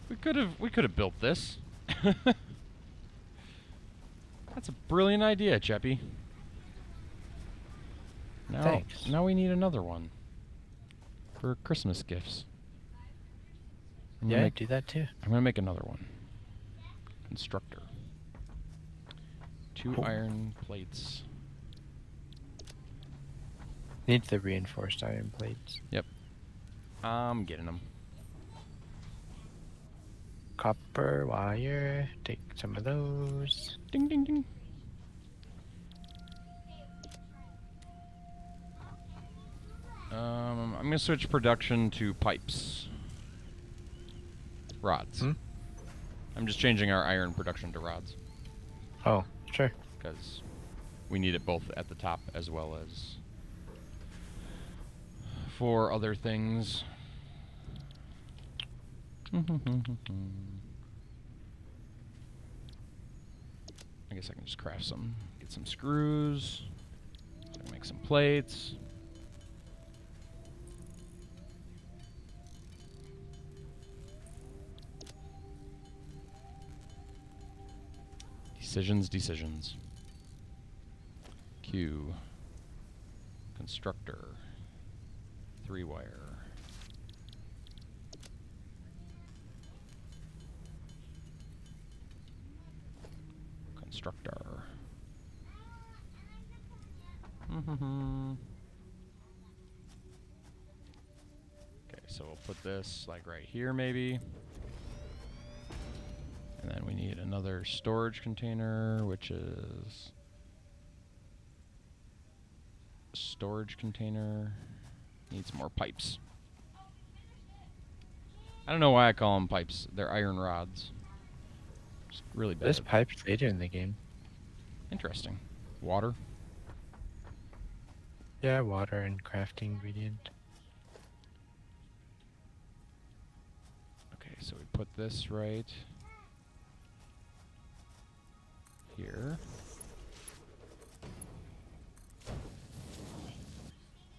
A: We could have built this. That's a brilliant idea, Cheppy.
D: Thanks.
A: Now we need another one for Christmas gifts.
D: Yeah, do that too.
A: I'm gonna make another one. Constructor. 2 iron plates.
D: Needs the reinforced iron plates.
A: Yep. I'm getting them.
D: Copper wire. Take some of those.
A: Ding ding ding. I'm gonna switch production to pipes. Rods. I'm just changing our iron production to rods.
D: Oh, sure.
A: Because we need it both at the top as well as for other things. I guess I can just craft some. Get some screws. So I can make some plates. Decisions. Q. Constructor. 3-wire. Constructor. Okay, so we'll put this like right here maybe. And then we need another storage container, which is storage container. Needs more pipes. I don't know why I call them pipes. They're iron rods. It's really bad.
D: There's pipes later in the game.
A: Interesting. Water.
D: Yeah, water and crafting ingredient.
A: Okay, so we put this right here.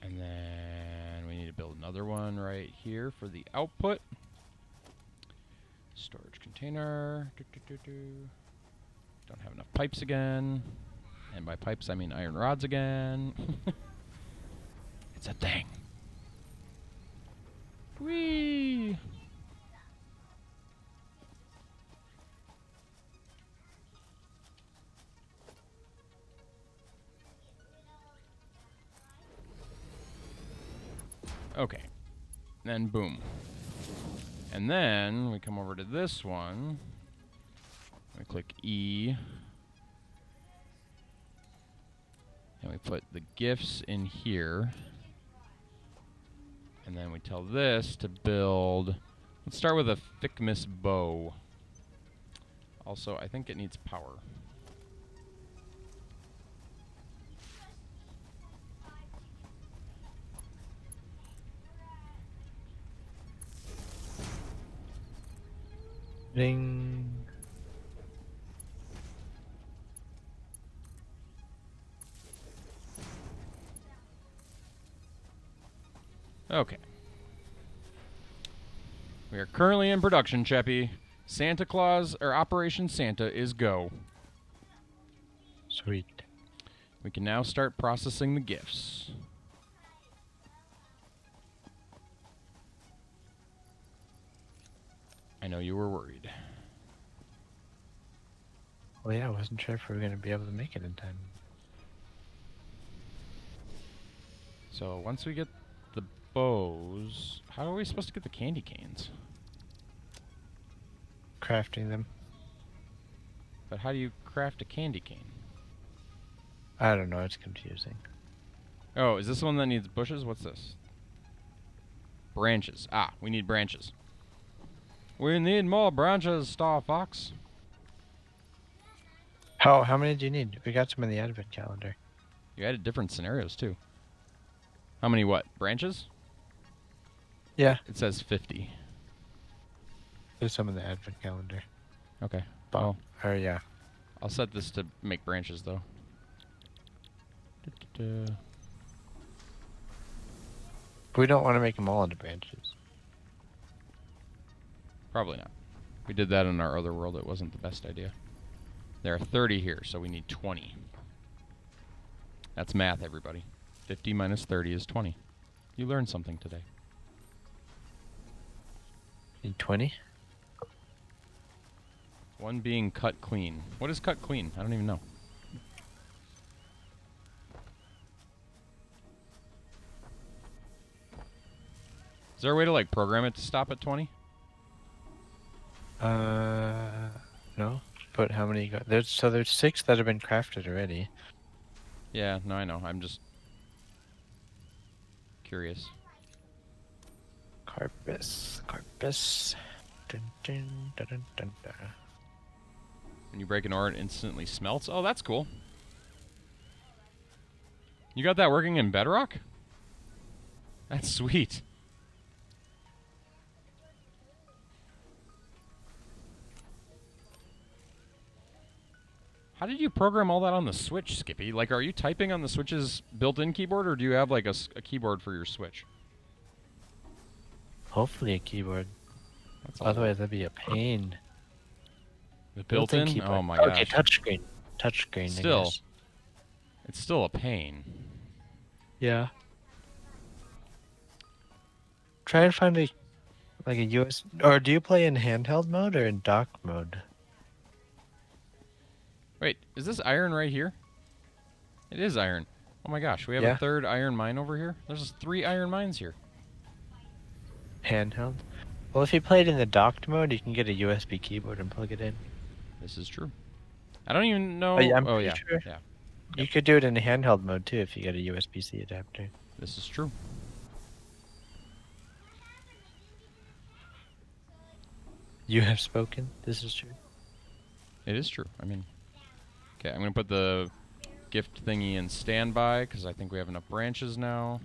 A: And then we need to build another one right here for the output. Storage container. Don't have enough pipes again. And by pipes, I mean iron rods again. It's a thing. Whee! Okay. Then boom. And then we come over to this one. We click E. And we put the gifts in here. And then we tell this to build. Let's start with a thickness bow. Also, I think it needs power.
D: Ding.
A: Okay. We are currently in production, Cheppy. Santa Claus, or Operation Santa, is go.
D: Sweet.
A: We can now start processing the gifts. I know you were worried.
D: Well, yeah, I wasn't sure if we were going to be able to make it in time.
A: So once we get the bows, how are we supposed to get the candy canes?
D: Crafting them.
A: But how do you craft a candy cane?
D: I don't know, it's confusing.
A: Oh, is this one that needs bushes? What's this? Branches. Ah, we need branches. We need more branches, Star Fox.
D: How many do you need? We got some in the advent calendar.
A: You added different scenarios, too. How many what? Branches?
D: Yeah,
A: It says 50.
D: there's some in the advent calendar.
A: Okay.
D: Well,
A: Well,
D: or yeah.
A: I'll set this to make branches, though.
D: We don't want to make them all into branches.
A: Probably not. We did that in our other world. It wasn't the best idea. There are 30 here, so we need 20. That's math, everybody. 50 minus 30 is 20. You learned something today.
D: Need 20?
A: One being cut clean. What is cut clean? I don't even know. Is there a way to, like, program it to stop at 20?
D: No. But how many got? There's 6 that have been crafted already.
A: Yeah, no, I know. I'm just curious.
D: Carpus. Carpus. Dun, dun, dun, dun, dun, dun.
A: When you break an ore, it instantly smelts. Oh, that's cool. You got that working in Bedrock? That's sweet. How did you program all that on the Switch, Skippy? Like, are you typing on the Switch's built-in keyboard, or do you have, like, a keyboard for your Switch?
D: Hopefully a keyboard. Otherwise, that'd be a pain.
A: The built-in?
D: keyboard.
A: Oh my
D: Okay,
A: gosh.
D: touchscreen. Touchscreen.
A: Still.
D: I guess.
A: It's still a pain.
D: Yeah. Try and find a US, or do you play in handheld mode or in dock mode?
A: Wait, is this iron right here? It is iron. Oh my gosh, we have
D: Yeah.
A: a third iron mine over here? There's 3 iron mines here.
D: Handheld. Well, if you play it in the docked mode, you can get a USB keyboard and plug it in.
A: This is true. I don't even know.
D: Oh, yeah, I'm
A: oh
D: pretty
A: yeah,
D: sure.
A: yeah.
D: You could do it in handheld mode too if you get a USB-C adapter.
A: This is true.
D: You have spoken. This is true.
A: It is true. I mean, okay, I'm gonna put the gift thingy in standby because I think we have enough branches now.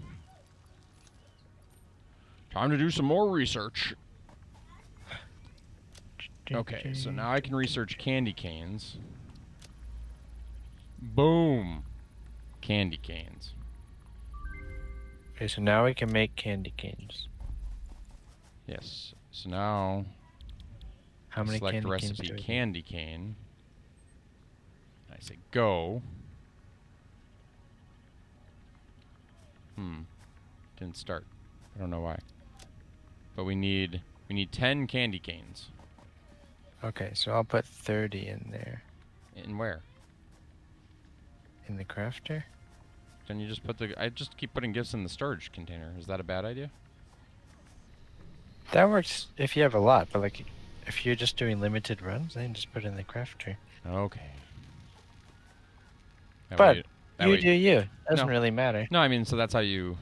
A: Time to do some more research. Okay, so now I can research candy canes. Boom! Candy canes.
D: Okay, so now we can make candy canes.
A: Yes. So now,
D: How many
A: select
D: candy canes
A: recipe
D: do we need?
A: candy cane. I say go. Didn't start. I don't know why. But we need 10 candy canes.
D: Okay, so I'll put 30 in there.
A: In where?
D: In the crafter?
A: Then you just put I just keep putting gifts in the storage container. Is that a bad idea?
D: That works if you have a lot, but like if you're just doing limited runs, then just put it in the crafter.
A: Okay. That
D: But
A: way- that
D: you
A: way-
D: do you. Doesn't
A: No.
D: really matter.
A: No, I mean, so that's how you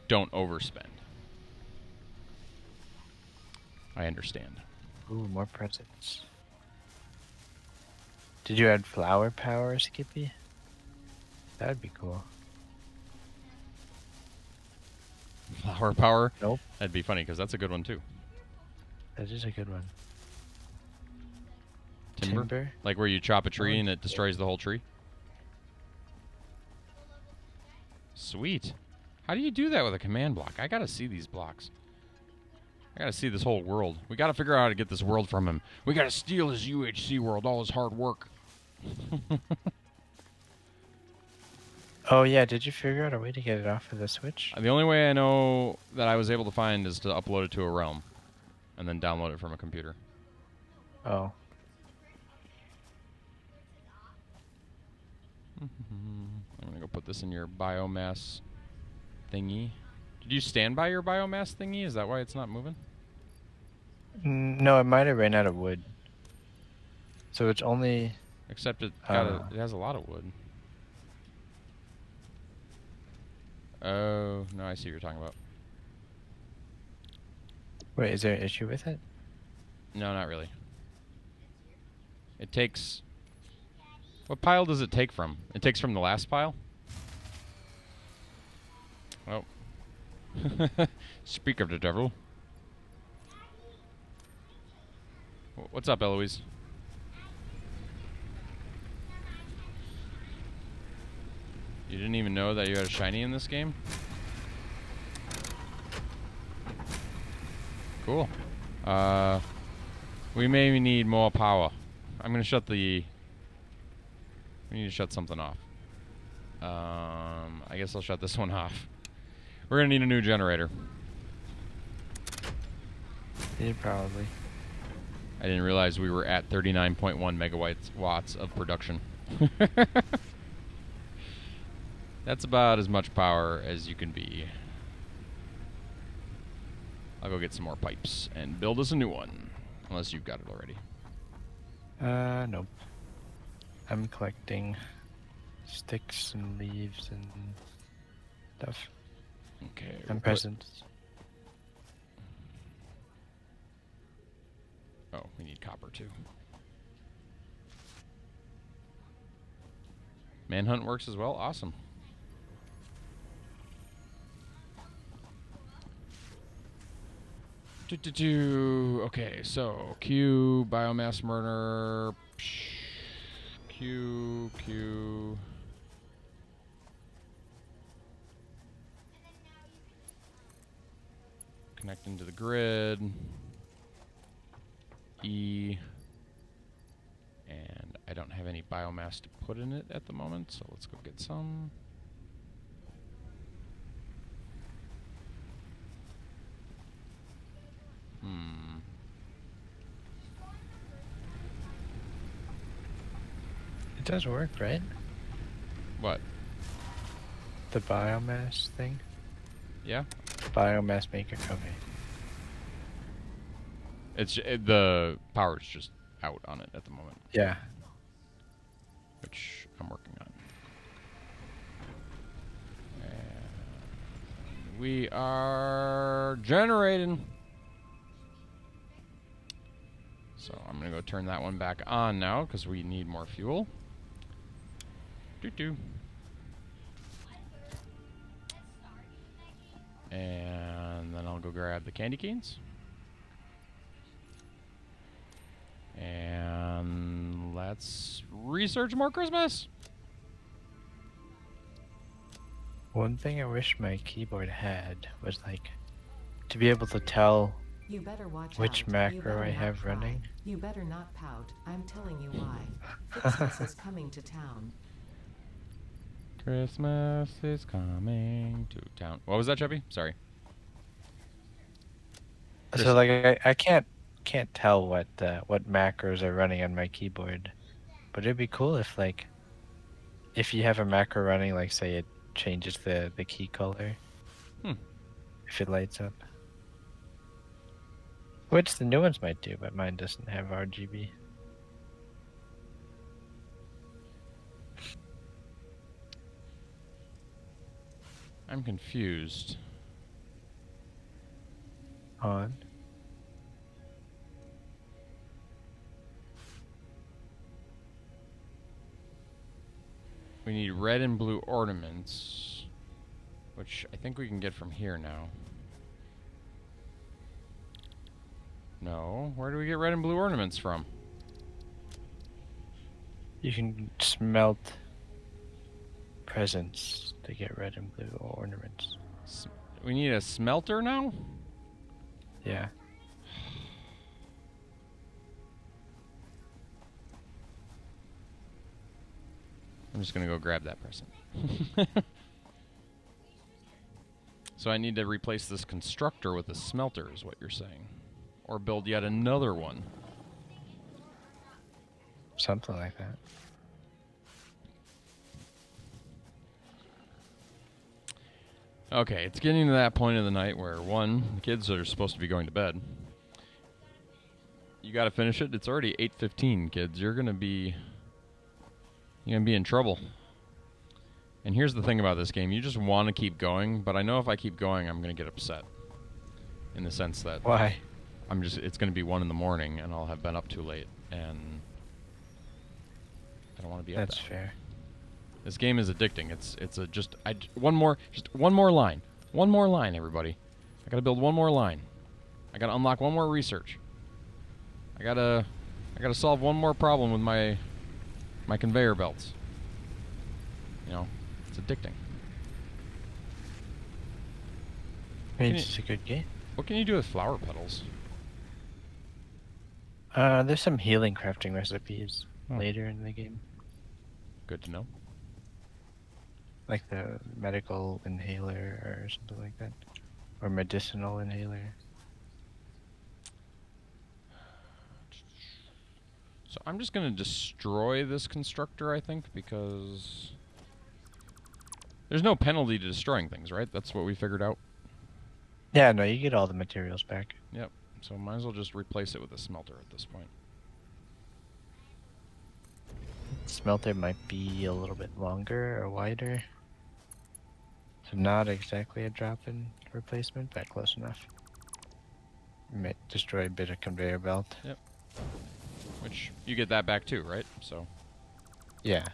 A: don't overspend. I understand.
D: Ooh, more presents. Did you add flower power, Skippy? That'd be cool.
A: Flower power?
D: Nope.
A: That'd be funny because that's a good one too.
D: That is a good one.
A: Timber? Like where you chop a tree and it destroys the whole tree? Sweet. How do you do that with a command block? I gotta see these blocks. I gotta see this whole world. We gotta figure out how to get this world from him. We gotta steal his UHC world, all his hard work.
D: Oh yeah, did you figure out a way to get it off of the Switch?
A: The only way I know that I was able to find is to upload it to a realm and then download it from a computer.
D: Oh.
A: I'm gonna go put this in your biomass thingy. Did you stand by your biomass thingy? Is that why it's not moving?
D: No, it might have ran out of wood. So it's only...
A: Except it has a lot of wood. Oh, no, I see what you're talking about.
D: Wait, is there an issue with it?
A: No, not really. It takes... What pile does it take from? It takes from the last pile? Oh. Speak of the devil. What's up, Eloise? You didn't even know that you had a shiny in this game? Cool. We may need more power. I'm gonna shut the... We need to shut something off. I guess I'll shut this one off. We're gonna need a new generator.
D: Yeah, probably.
A: I didn't realize we were at 39.1 megawatts of production. That's about as much power as you can be. I'll go get some more pipes and build us a new one. Unless you've got it already.
D: Nope. I'm collecting sticks and leaves and stuff.
A: Okay.
D: I'm present.
A: Oh, we need copper too. Manhunt works as well. Awesome. Okay, so Q biomass burner. Q. Connecting to the grid. E. And I don't have any biomass to put in it at the moment, so let's go get some.
D: It does work, right?
A: What?
D: The biomass thing?
A: Yeah?
D: Biomass maker. Okay.
A: It's the power's just out on it at the moment.
D: Yeah.
A: Which I'm working on. And we are generating. So I'm going to go turn that one back on now because we need more fuel. Doo-doo. And then I'll go grab the candy canes. And let's research more Christmas.
D: One thing I wish my keyboard had was like to be able to tell
B: You better watch
D: which
B: out.
D: macro
B: You better
D: I
B: not
D: have
B: cry.
D: running.
B: You better not pout. I'm telling you why. Christmas is coming to town.
A: Christmas is coming to town. What was that, Chubby? Sorry.
D: So like I can't tell what macros are running on my keyboard, but it'd be cool if like if you have a macro running, like say it changes the key color. If it lights up. Which the new ones might do, but mine doesn't have RGB.
A: I'm confused.
D: On.
A: We need red and blue ornaments, which I think we can get from here now. No, where do we get red and blue ornaments from?
D: You can smelt presents to get red and blue ornaments.
A: We need a smelter now?
D: Yeah.
A: I'm just gonna go grab that present. So I need to replace this constructor with a smelter is what you're saying. Or build yet another one.
D: Something like that.
A: Okay, it's getting to that point of the night where, one, the kids are supposed to be going to bed. You gotta finish it. It's already 8:15, kids. You're gonna be in trouble. And here's the thing about this game. You just want to keep going, but I know if I keep going, I'm going to get upset. In the sense that...
D: Why?
A: It's going to be 1 in the morning, and I'll have been up too late, and... I don't want to be up
D: That's
A: that.
D: fair.
A: This game is addicting. One more line. One more line, everybody. I gotta build one more line. I gotta unlock one more research. I gotta solve one more problem with my conveyor belts. You know, it's addicting.
D: It's a good game.
A: What can you do with flower petals?
D: There's some healing crafting recipes later in the game.
A: Good to know.
D: Like the medical inhaler or something like that. Or medicinal inhaler.
A: So I'm just going to destroy this constructor, I think, because... There's no penalty to destroying things, right? That's what we figured out.
D: Yeah, no, you get all the materials back.
A: Yep. So might as well just replace it with a smelter at this point.
D: Smelter might be a little bit longer or wider. So Not exactly a drop-in replacement, but close enough. Might destroy a bit of conveyor belt.
A: Yep. Which you get that back too, right? So.
D: Yeah.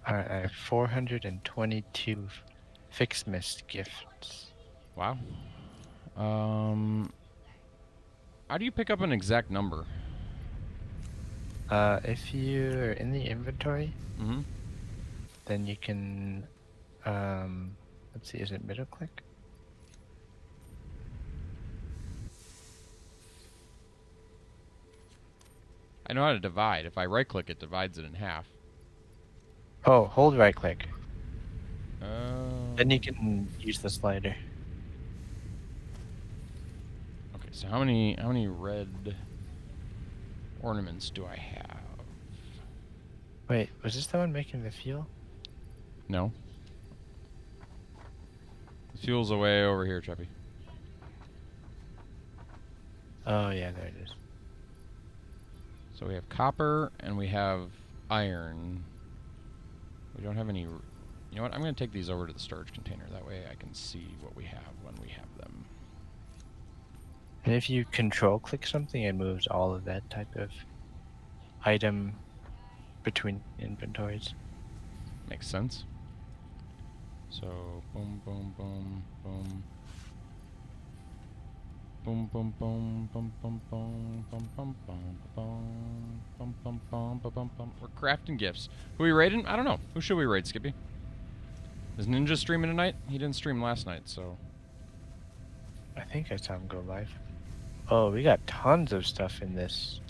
D: Alright, I have 422 Fixmas gifts.
A: Wow. How do you pick up an exact number?
D: If you're in the inventory,
A: Mm-hmm.
D: then you can, let's see, is it middle click?
A: I know how to divide. If I right click, it divides it in half.
D: Oh, hold right click. Then you
A: Okay,
D: can use the slider.
A: so how many red ornaments do I have?
D: Wait, was this the one making the fuel?
A: No. The fuel's away over here, Treppy.
D: Oh yeah, there it is.
A: So we have copper and we have iron. We don't have any. You know what? I'm going to take these over to the storage container. That way I can see what we have when we have them.
D: And if you control click something, it moves all of that type of item between inventories.
A: Makes sense. So boom, boom, boom, boom. Boom, boom, boom, boom, boom, boom, boom, boom, boom, boom, boom, boom, boom, boom, boom, boom. We're crafting gifts. Who we raiding? I don't know. Who should we raid, Skippy? Is Ninja streaming tonight? He didn't stream last night, so.
D: I think I saw him go live. Oh, we got tons of stuff in this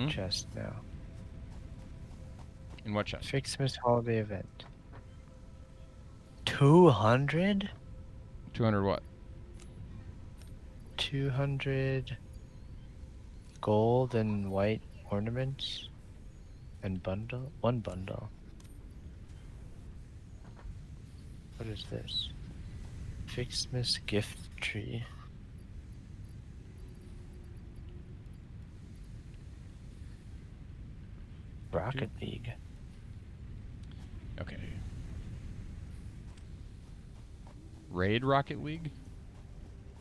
D: chest now.
A: In what chest?
D: Fixmas holiday event. 200?
A: 200 what?
D: 200 gold and white ornaments and bundle. One bundle. What is this? Fixmas gift tree. Rocket League.
A: Okay. Raid Rocket League?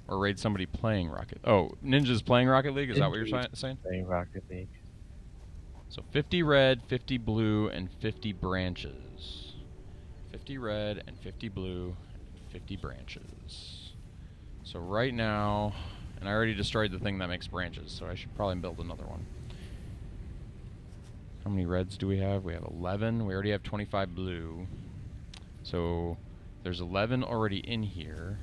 A: Or raid somebody playing Rocket? Oh, Ninja's playing Rocket League? Is that what you're saying?
D: Playing Rocket League.
A: So 50 red, 50 blue, and 50 branches. 50 red and 50 blue and 50 branches. So right now, and I already destroyed the thing that makes branches, so I should probably build another one. How many reds do we have? We have 11. We already have 25 blue. So there's 11 already in here.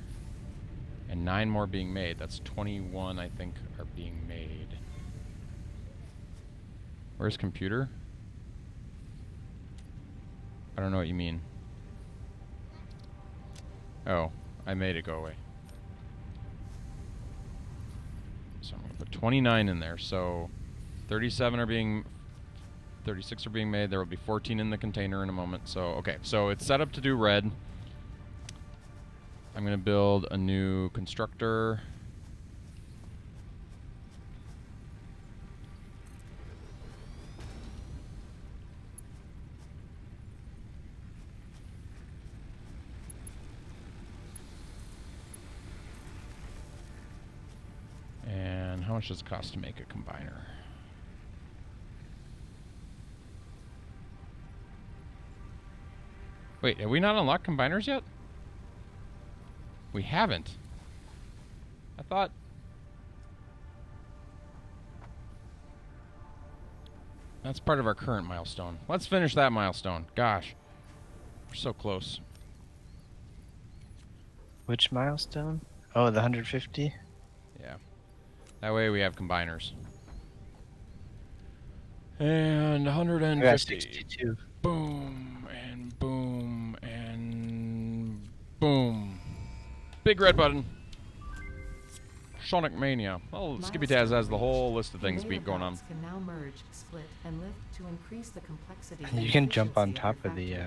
A: And 9 more being made. That's 21, I think, are being made. Where's computer? I don't know what you mean. Oh, I made it go away. So I'm going to put 29 in there. So 36 are being made. There will be 14 in the container in a moment. So, okay. So it's set up to do red. I'm going to build a new constructor. And how much does it cost to make a combiner? Wait, have we not unlocked combiners yet? We haven't. I thought... That's part of our current milestone. Let's finish that milestone. Gosh. We're so close.
D: Which milestone? Oh, the 150?
A: Yeah. That way we have combiners. And 150.
D: I got 62.
A: Boom, and boom, and boom. Big red button. Sonic Mania. Well, Skippy Taz has the whole list of things going on.
B: Can now merge, split, and lift to increase the complexity.
D: You can jump on top of the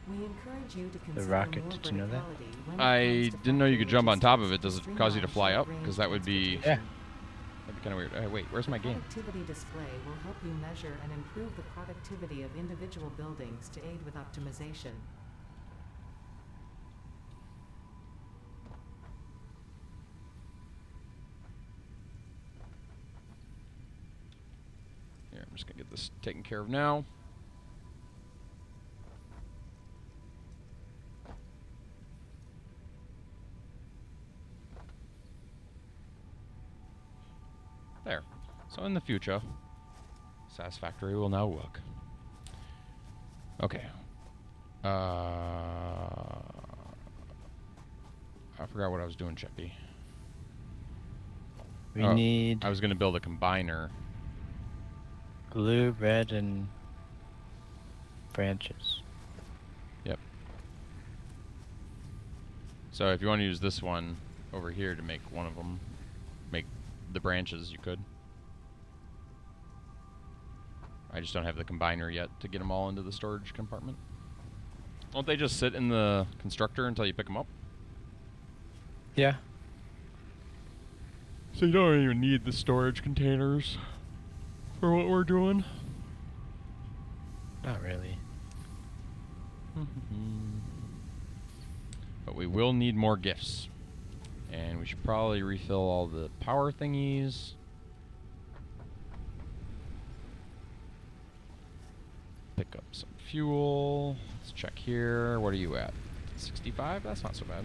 B: We encourage you to
D: The
B: consider
D: rocket,
B: more
D: did you know that?
B: verticality when it
A: I
B: comes to
A: didn't know you could jump on top of it.
B: logistics
A: Does
B: to
A: it cause you to
B: streamline
A: fly up? Because that would be
B: short-range
A: that'd be kind of weird. Hey, wait, where's my
B: The
A: game?
B: productivity display will help you measure and improve the productivity of individual buildings to aid with optimization.
A: Here, I'm just gonna get this taken care of now. There. So in the future, Satisfactory will now work. Okay. I forgot what I was doing, Cheppy.
D: We need
A: I was gonna build a combiner.
D: blue, red, and branches.
A: Yep. So if you want to use this one over here to make one of them, make the branches, you could. I just don't have the combiner yet to get them all into the storage compartment. Won't they just sit in the constructor until you pick them up?
D: Yeah.
A: So you don't even need the storage containers for what we're doing?
D: Not really.
A: But we will need more gifts. And we should probably refill all the power thingies. Pick up some fuel. Let's check here. What are you at? 65? That's not so bad.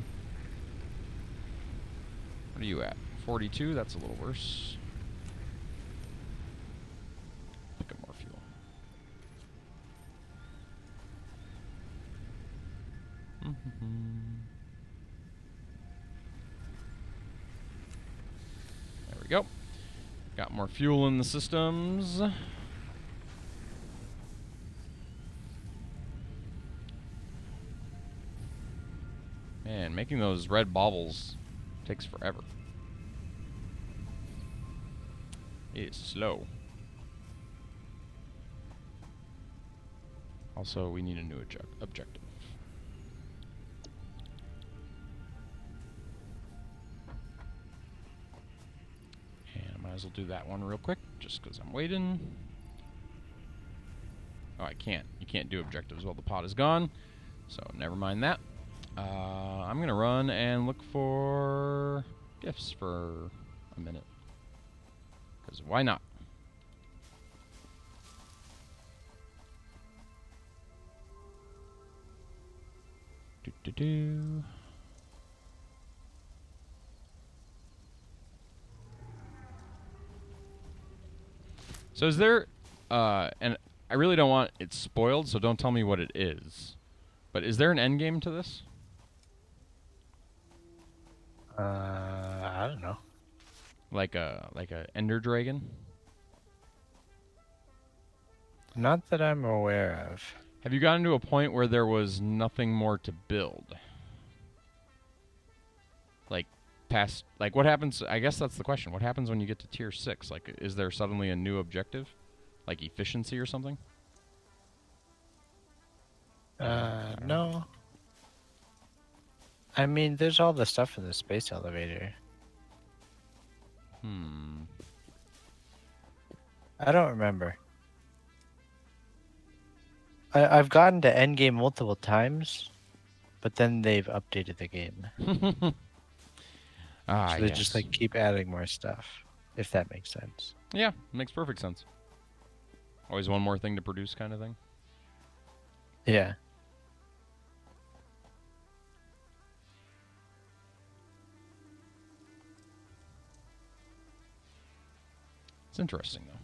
A: What are you at? 42? That's a little worse. Pick up more fuel. There we go. Got more fuel in the systems. Man, making those red baubles takes forever. It is slow. Also, we need a new objective. And I might as well do that one real quick, just because I'm waiting. Oh, I can't. You can't do objectives while the pot is gone. So, never mind that. I'm going to run and look for gifts for a minute. Because why not? Do. So is there, and I really don't want it spoiled, so don't tell me what it is. But is there an end game to this?
D: I don't know.
A: Like a Ender Dragon?
D: Not that I'm aware of.
A: Have you gotten to a point where there was nothing more to build? Like past, like what happens? I guess that's the question. What happens when you get to tier 6? Like, is there suddenly a new objective, like efficiency or something?
D: No. I mean, there's all the stuff in the space elevator. I don't remember. I've gotten to endgame multiple times, but then they've updated the game. So they just like keep adding more stuff, if that makes sense.
A: Yeah, makes perfect sense. Always one more thing to produce kind of thing.
D: Yeah.
A: It's interesting, though.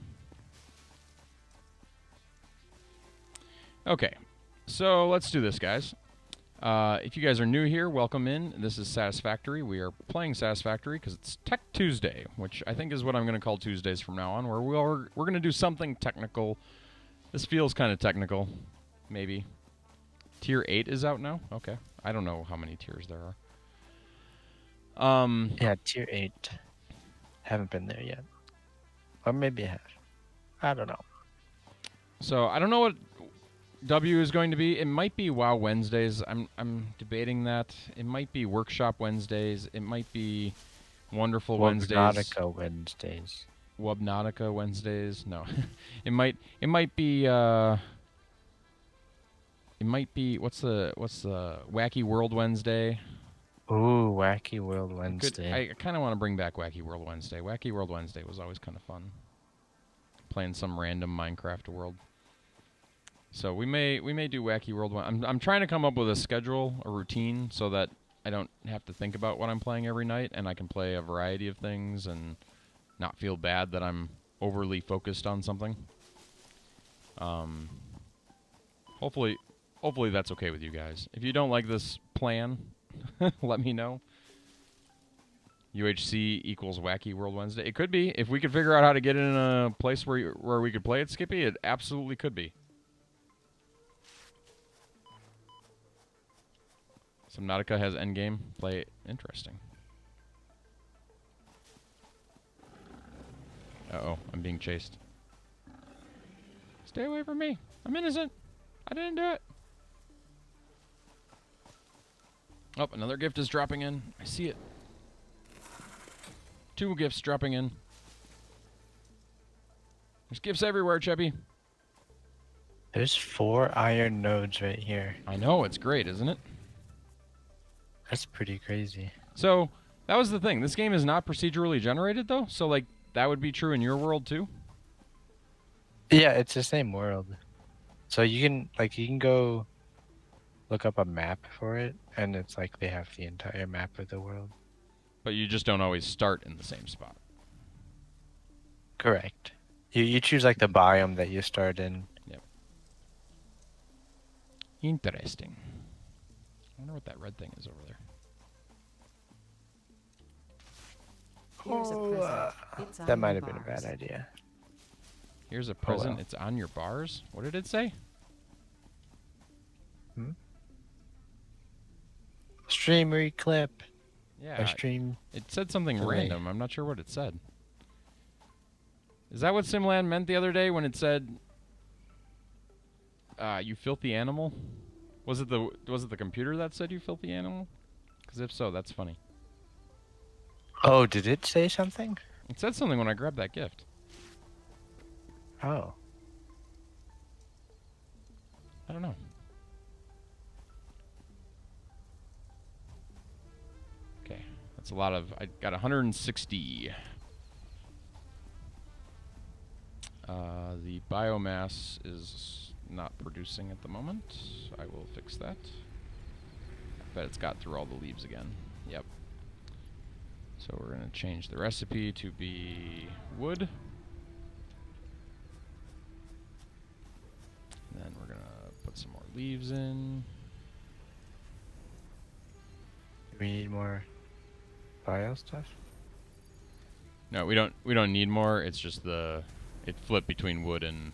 A: Okay, so let's do this, guys. If you guys are new here, welcome in. This is Satisfactory. We are playing Satisfactory because it's Tech Tuesday, which I think is what I'm going to call Tuesdays from now on, where we're going to do something technical. This feels kind of technical, maybe. Tier 8 is out now? Okay. I don't know how many tiers there are.
D: Yeah, tier 8. Haven't been there yet. Or maybe I have. I don't know.
A: So I don't know what W is going to be. It might be WoW Wednesdays. I'm debating that. It might be Workshop Wednesdays. It might be Wonderful Wednesdays.
D: Webnautica Wednesdays.
A: Webnautica Wednesdays. No. it might be what's the Wacky World Wednesday?
D: Ooh, Wacky World Wednesday.
A: I kind of want to bring back Wacky World Wednesday. Wacky World Wednesday was always kind of fun. Playing some random Minecraft world. So we may do Wacky World. I'm trying to come up with a schedule, a routine, so that I don't have to think about what I'm playing every night, and I can play a variety of things and not feel bad that I'm overly focused on something. Hopefully that's okay with you guys. If you don't like this plan, let me know. UHC equals Wacky World Wednesday. It could be. If we could figure out how to get it in a place where we could play it, Skippy, it absolutely could be. Subnautica has endgame. Play it. Interesting. Uh-oh, I'm being chased. Stay away from me. I'm innocent. I didn't do it. Oh, another gift is dropping in. I see it. 2 gifts dropping in. There's gifts everywhere, Cheppy.
D: There's 4 iron nodes right here.
A: I know, it's great, isn't it?
D: That's pretty crazy.
A: So, that was the thing. This game is not procedurally generated, though? So, like, that would be true in your world, too?
D: Yeah, it's the same world. So you can go look up a map for it, and it's like they have the entire map of the world.
A: But you just don't always start in the same spot.
D: Correct. You choose like the biome that you start in.
A: Yep. Interesting. I wonder what that red thing is over there.
B: Here's a present. It's on
D: That
B: your
D: might have been a
B: bars.
D: bad idea.
A: Here's a present.
D: well.
A: It's on your bars. What did it say?
D: Stream reclip.
A: Yeah.
D: Or stream.
A: It said something
D: delay.
A: random. I'm not sure what it said. Is that what Simland meant the other day when it said, "You filthy animal"? Was it the computer that said "you filthy animal"? Because if so, that's funny.
D: Oh, did it say something?
A: It said something when I grabbed that gift.
D: Oh.
A: I don't know. Okay, that's a lot of. I got 160. The biomass is not producing at the moment. I will fix that. I bet it's got through all the leaves again. Yep. So we're going to change the recipe to be wood. And then we're going to put some more leaves in.
D: Do we need more bio stuff?
A: No, we don't need more. It's just it flipped between wood and.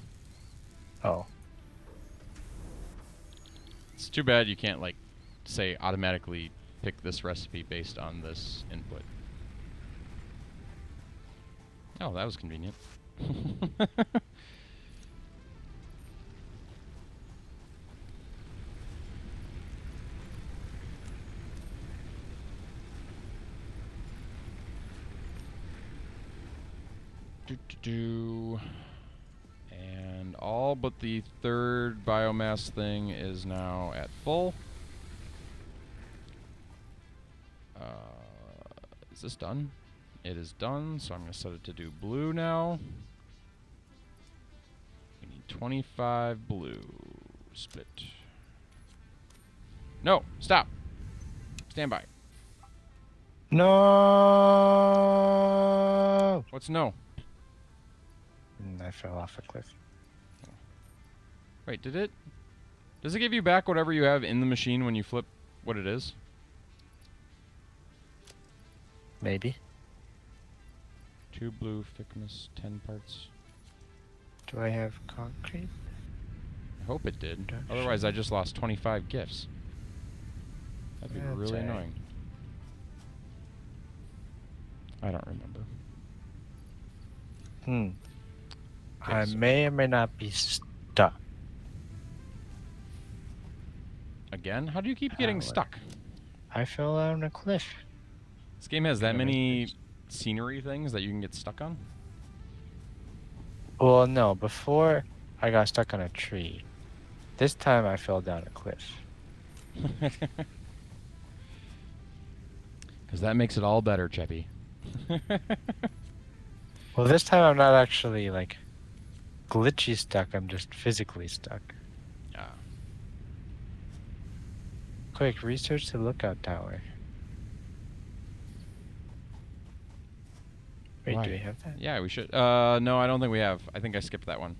D: Oh.
A: It's too bad you can't like say automatically pick this recipe based on this input. Oh, that was convenient. And all but the third biomass thing is now at full. Is this done? It is done, so I'm going to set it to do blue now. We need 25 blue. Split. No! Stop! Stand by.
D: No.
A: What's no?
D: And I fell off a cliff.
A: Wait, did it? Does it give you back whatever you have in the machine when you flip what it is?
D: Maybe.
A: 2 blue, thickness, 10 parts.
D: Do I have concrete?
A: I hope it did.
D: Don't
A: Otherwise,
D: show.
A: I just lost 25 gifts. That'd be
D: That's
A: really
D: alright.
A: annoying. I don't remember.
D: I
A: so-
D: may or may not be stuck.
A: Again? How do you keep getting stuck?
D: I fell on a cliff.
A: This game has that many scenery things that you can get stuck on?
D: Well, no. Before, I got stuck on a tree. This time, I fell down a cliff.
A: Because that makes it all better, Cheppy.
D: Well, this time I'm not actually, like, glitchy stuck. I'm just physically stuck.
A: Ah.
D: Quick, research the lookout tower. Wait,
A: Why?
D: do we have that?
A: Yeah, we should. No, I don't think we have. I think I skipped that one.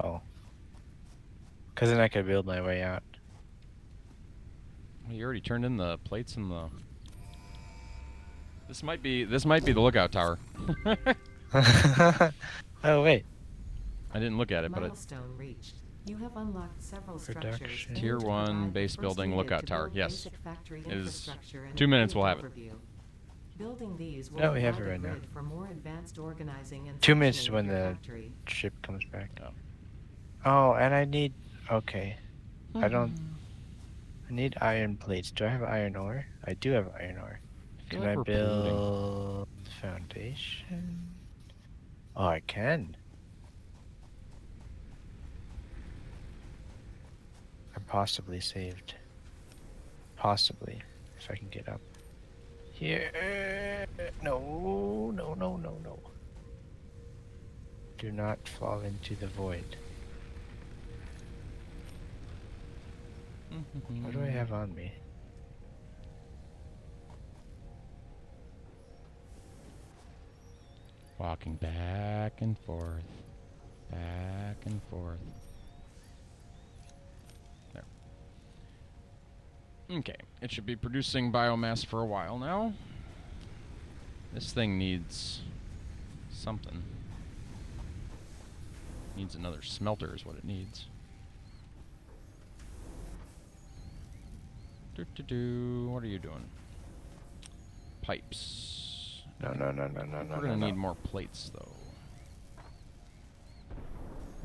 D: Oh. Because then I could build my way out.
A: Well, you already turned in the plates and the... This might be the lookout tower.
D: Oh, wait.
A: I didn't look at it, but
B: Milestone reached. You have unlocked several structures.
D: Production.
A: Tier
B: aimed to
A: 1
B: provide the
A: base
B: first
A: building
B: needed
A: lookout
B: to
A: tower.
B: build
A: Yes.
B: basic factory
A: It is
B: infrastructure and
A: 2 minutes, we'll
B: improved
A: have it.
B: overview. Building these will
D: No, we have
B: provide
D: it
B: a
D: right now.
B: grid for more advanced organizing and
D: 2 minutes
B: functioning
D: when
B: of your
D: the
B: factory.
D: ship comes back.
A: Oh.
D: Oh, and I need... Okay. I need iron plates. Do I have iron ore? I do have iron ore.
A: feel
D: Can
A: like
D: I
A: we're polluting.
D: build foundation? Oh, I can. I'm possibly saved. Possibly, if I can get up. Here. No, no, no, no, no. Do not fall into the void. What do I have on me?
A: Walking back and forth. Back and forth. There. Okay, it should be producing biomass for a while now. This thing needs something. Needs another smelter is what it needs. What are you doing? Pipes.
D: No, no, no, no, no, no.
A: We're gonna
D: no,
A: need
D: no.
A: more plates though.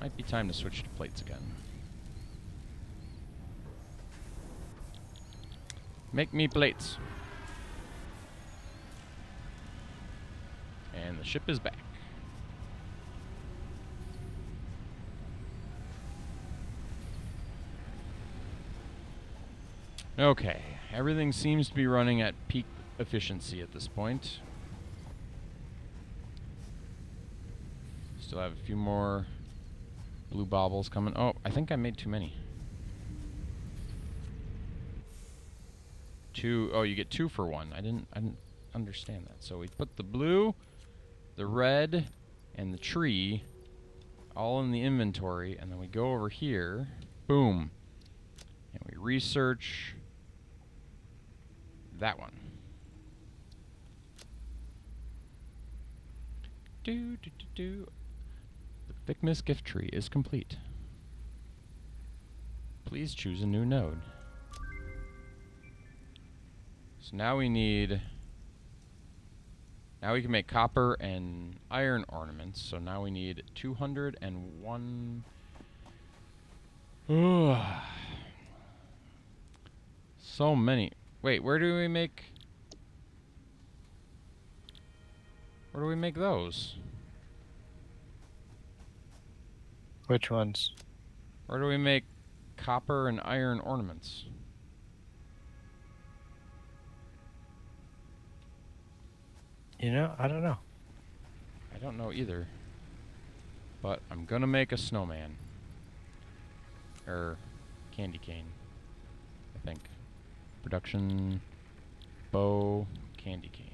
A: Might be time to switch to plates again. Make me plates. And the ship is back. Okay, everything seems to be running at peak efficiency at this point. Still have a few more blue baubles coming. Oh, I think I made too many. 2. Oh, you get 2 for 1. I didn't understand that. So we put the blue, the red, and the tree all in the inventory, and then we go over here. Boom. And we research that one. The Thickness gift tree is complete. Please choose a new node. So now we need... Now we can make copper and iron ornaments. So now we need 201... So many. Wait, where do we make... Where do we make those?
D: Which ones?
A: Where do we make copper and iron ornaments?
D: You know, I don't know.
A: I don't know either. But I'm gonna make a snowman. Or candy cane, I think. Production, bow, candy cane.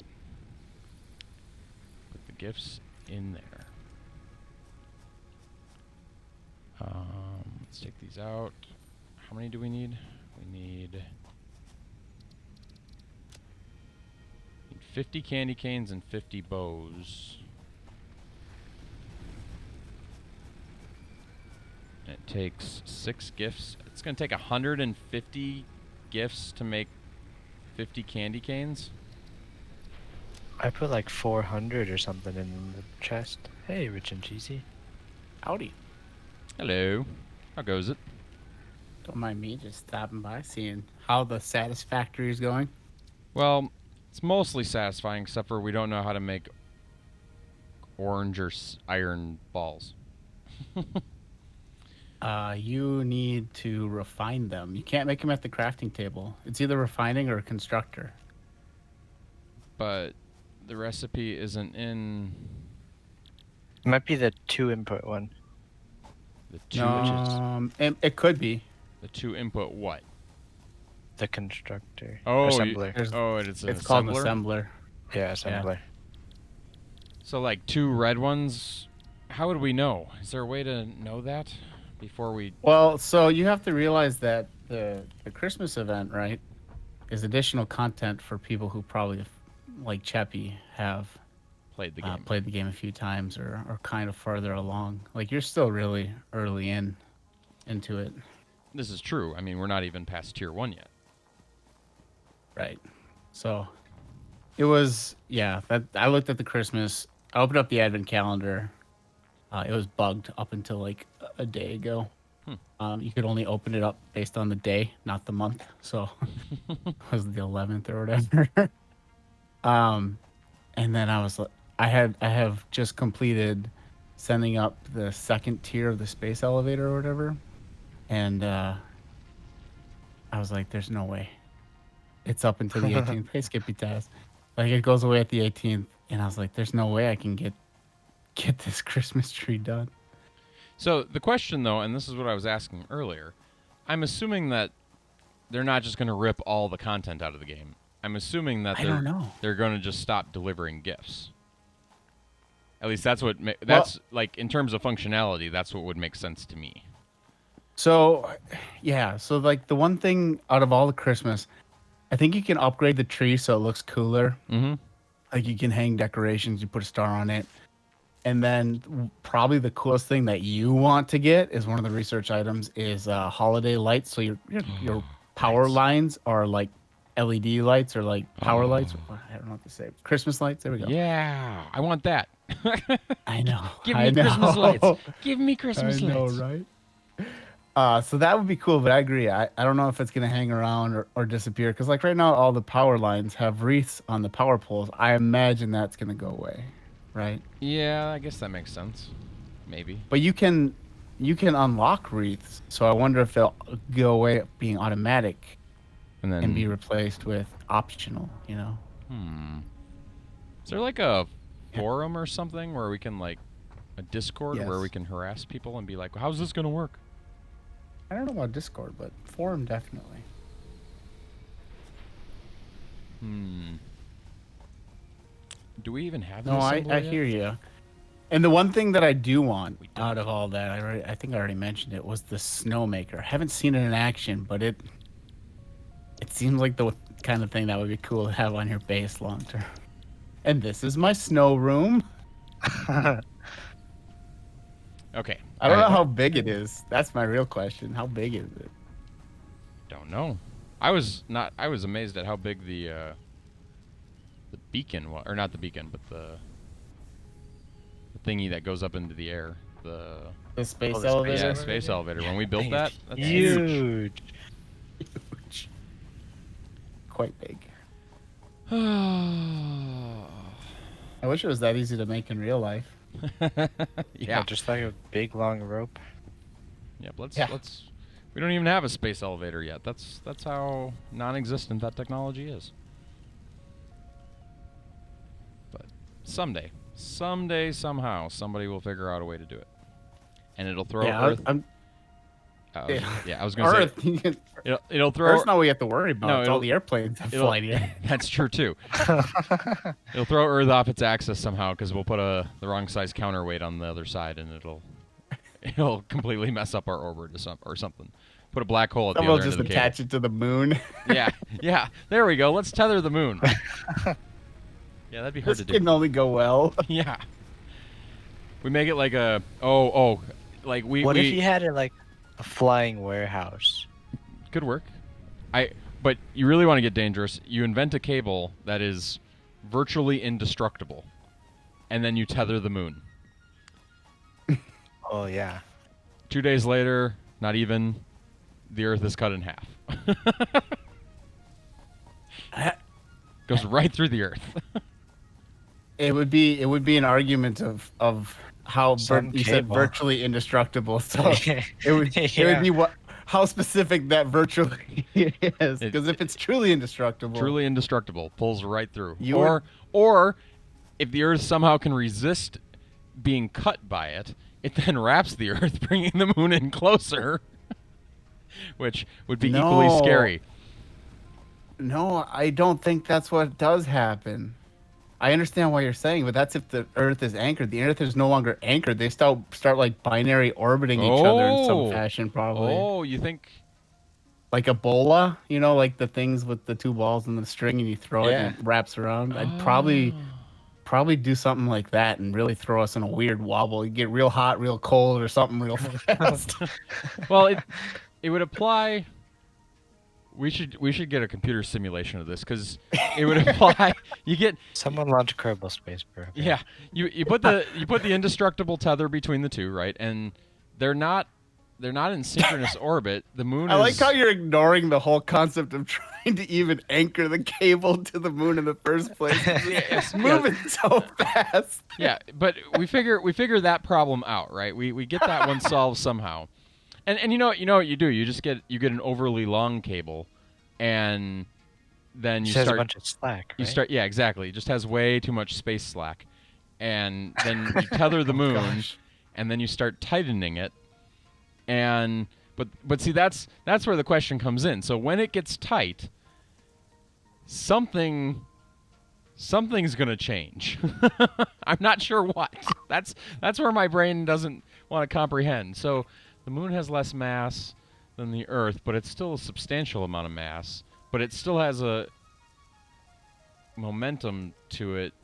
A: Put the gifts in there. Let's take these out. How many do we need? We need 50 candy canes and 50 bows. And it takes 6 gifts. It's going to take 150 gifts to make 50 candy canes.
D: I put like 400 or something in the chest. Hey, Rich and Cheesy.
E: Howdy.
A: Hello. How goes it?
E: Don't mind me just stopping by, seeing how the Satisfactory is going.
A: Well, it's mostly satisfying, except for we don't know how to make orange or iron balls.
E: You need to refine them. You can't make them at the crafting table. It's either refining or a constructor.
A: But the recipe isn't in
D: It might be the 2-input one.
A: the two.
E: It could be.
A: The 2-input what?
D: The constructor.
A: Oh,
D: Assembler.
E: It's called an assembler.
D: Yeah, assembler.
A: So like 2 red ones. How would we know? Is there a way to know that before we?
E: Well, so you have to realize that the Christmas event, right, is additional content for people who probably, like Cheppy, have
A: Played the game.
E: Played the game a few times or kind of further along. Like, you're still really early into it.
A: This is true. I mean, we're not even past tier 1 yet.
E: Right. So it was, I looked at the Christmas, I opened up the advent calendar. It was bugged up until like a day ago. You could only open it up based on the day, not the month. So it was the 11th or whatever. And then I have just completed sending up the second tier of the space elevator or whatever. And I was like, there's no way. It's up until the 18th. Hey, Skippy Taz. Like, it goes away at the 18th. And I was like, there's no way I can get this Christmas tree done.
A: So the question, though, and this is what I was asking earlier, I'm assuming that they're not just going to rip all the content out of the game. I'm assuming that they're going to just stop delivering gifts. At least that's what like in terms of functionality, that's what would make sense to me.
E: So, yeah. So, like, the one thing out of all the Christmas, I think you can upgrade the tree so it looks cooler.
A: Mm-hmm.
E: Like, you can hang decorations, you put a star on it. And then probably the coolest thing that you want to get is one of the research items is holiday lights. So your power lines are like LED lights or like power lights. I don't know what to say. Christmas lights. There we go.
A: Yeah, I want that.
E: I know.
A: Give me Christmas lights. Give me Christmas lights.
E: I know, right? So that would be cool, but I agree. I don't know if it's going to hang around or disappear. Because like right now, all the power lines have wreaths on the power poles. I imagine that's going to go away. Right?
A: Yeah, I guess that makes sense. Maybe.
E: But you can unlock wreaths, so I wonder if they'll go away being automatic and be replaced with optional, you know?
A: Is there like a forum or something where we can like a Discord where we can harass people and be like, how's this going to work?
E: I don't know about Discord, but forum definitely.
A: Do we even have
E: No, I hear you. And the one thing that I do want out of all that, I think I already mentioned it, was the Snowmaker. I haven't seen it in action, but it seems like the kind of thing that would be cool to have on your base long term. And this is my snow room.
A: Okay.
E: I don't know how big it is. That's my real question. How big is it?
A: Don't know. I was amazed at how big the beacon was, or not the beacon, but the thingy that goes up into the air.
E: The space elevator.
A: Yeah, space elevator. When we built that's
D: huge.
E: Quite big. I wish it was that easy to make in real life.
A: Yeah,
D: just like a big long rope.
A: Yeah, let's. We don't even have a space elevator yet. That's how non-existent that technology is. But someday, somehow, somebody will figure out a way to do it, and it'll throw Earth. I was gonna say it'll throw.
E: Earth's not what you have to worry about. No, it's all the airplanes that fly here.
A: That's true too. It'll throw Earth off its axis somehow because we'll put the wrong size counterweight on the other side, and it'll completely mess up our orbit or something. Put a black hole at the other end of the cable.
E: We'll just attach it to the moon.
A: Yeah. There we go. Let's tether the moon. Yeah, that'd be hard to do.
E: This can only go well.
A: Yeah. We make it like like we.
D: What if you had it like a flying warehouse?
A: Could work. But you really want to get dangerous. You invent a cable that is virtually indestructible, and then you tether the moon.
D: Oh yeah.
A: 2 days later, not even, the Earth is cut in half. Goes right through the Earth.
E: It would be an argument of how you said
D: cable.
E: virtually indestructible. So it would be how specific that virtually is. Because if it's truly indestructible,
A: pulls right through.
E: You
A: Or if the Earth somehow can resist being cut by it, it then wraps the Earth, bringing the moon in closer, which would be equally scary.
E: No, I don't think that's what does happen. I understand what you're saying, but that's if the Earth is anchored. The Earth is no longer anchored. They start like binary orbiting each other in some fashion, probably.
A: Oh, you think?
E: Like Ebola, you know, like the things with the two balls and the string, and you throw it and it wraps around. I'd probably do something like that and really throw us in a weird wobble. You get real hot, real cold, or something real fast.
A: Well, it would apply. We should get a computer simulation of this, because it would apply. You get
D: someone launch Kerbal Space Program.
A: Yeah, you put the indestructible tether between the two, right? And they're not in synchronous orbit. The moon.
E: I like how you're ignoring the whole concept of trying to even anchor the cable to the moon in the first place. It's moving so fast.
A: Yeah, but we figure that problem out, right? We get that one solved somehow. And you know what you do? You just get an overly long cable, and then you
D: has
A: start
D: a bunch of slack. Right?
A: Yeah, exactly. It just has way too much space slack, and then you tether the moon, and then you start tightening it, and but see that's where the question comes in. So when it gets tight, something's gonna change. I'm not sure what. That's where my brain doesn't want to comprehend. So. The moon has less mass than the Earth, but it's still a substantial amount of mass. But it still has a momentum to it.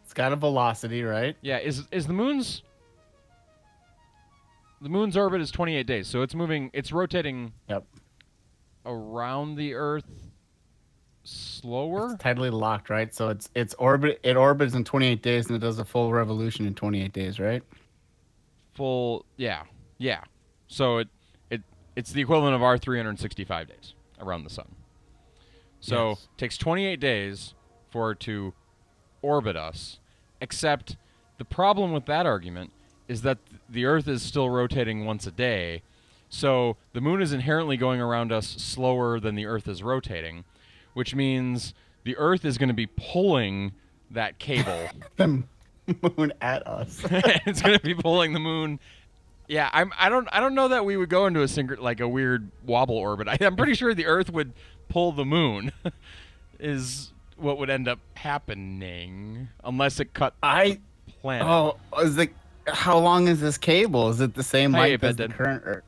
E: It's got a velocity, right?
A: Yeah, is the moon's orbit is 28 days, so it's rotating around the Earth slower.
E: It's tidally locked, right? So it orbits in 28 days, and it does a full revolution in 28 days, right?
A: Yeah. So it's the equivalent of our 365 days around the sun. So it takes 28 days for it to orbit us, except the problem with that argument is that the Earth is still rotating once a day. So the moon is inherently going around us slower than the Earth is rotating, which means the Earth is going to be pulling that cable.
E: The moon at us.
A: It's going to be pulling the moon. Yeah, I don't know that we would go into a weird wobble orbit. I'm pretty sure the Earth would pull the moon. Is what would end up happening unless it cut the planet.
E: Oh, how long is this cable? Is it the same length as the current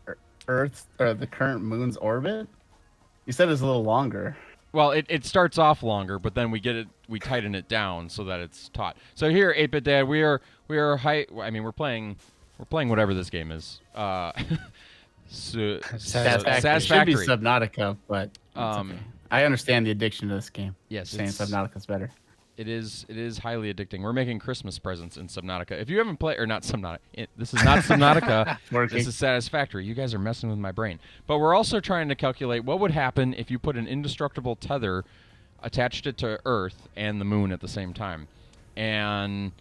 E: Earth or the current moon's orbit? You said it's a little longer.
A: Well, it starts off longer, but then we tighten it down so that it's taut. So here, 8-Bit Dad, we're playing whatever this game is.
E: Satisfactory. It should be Subnautica, but okay. I understand the addiction to this game.
A: Yes,
E: saying Subnautica's better.
A: It is highly addicting. We're making Christmas presents in Subnautica. If you haven't played, or not Subnautica, this is not Subnautica. This is Satisfactory. You guys are messing with my brain. But we're also trying to calculate what would happen if you put an indestructible tether, attached it to Earth and the moon at the same time, and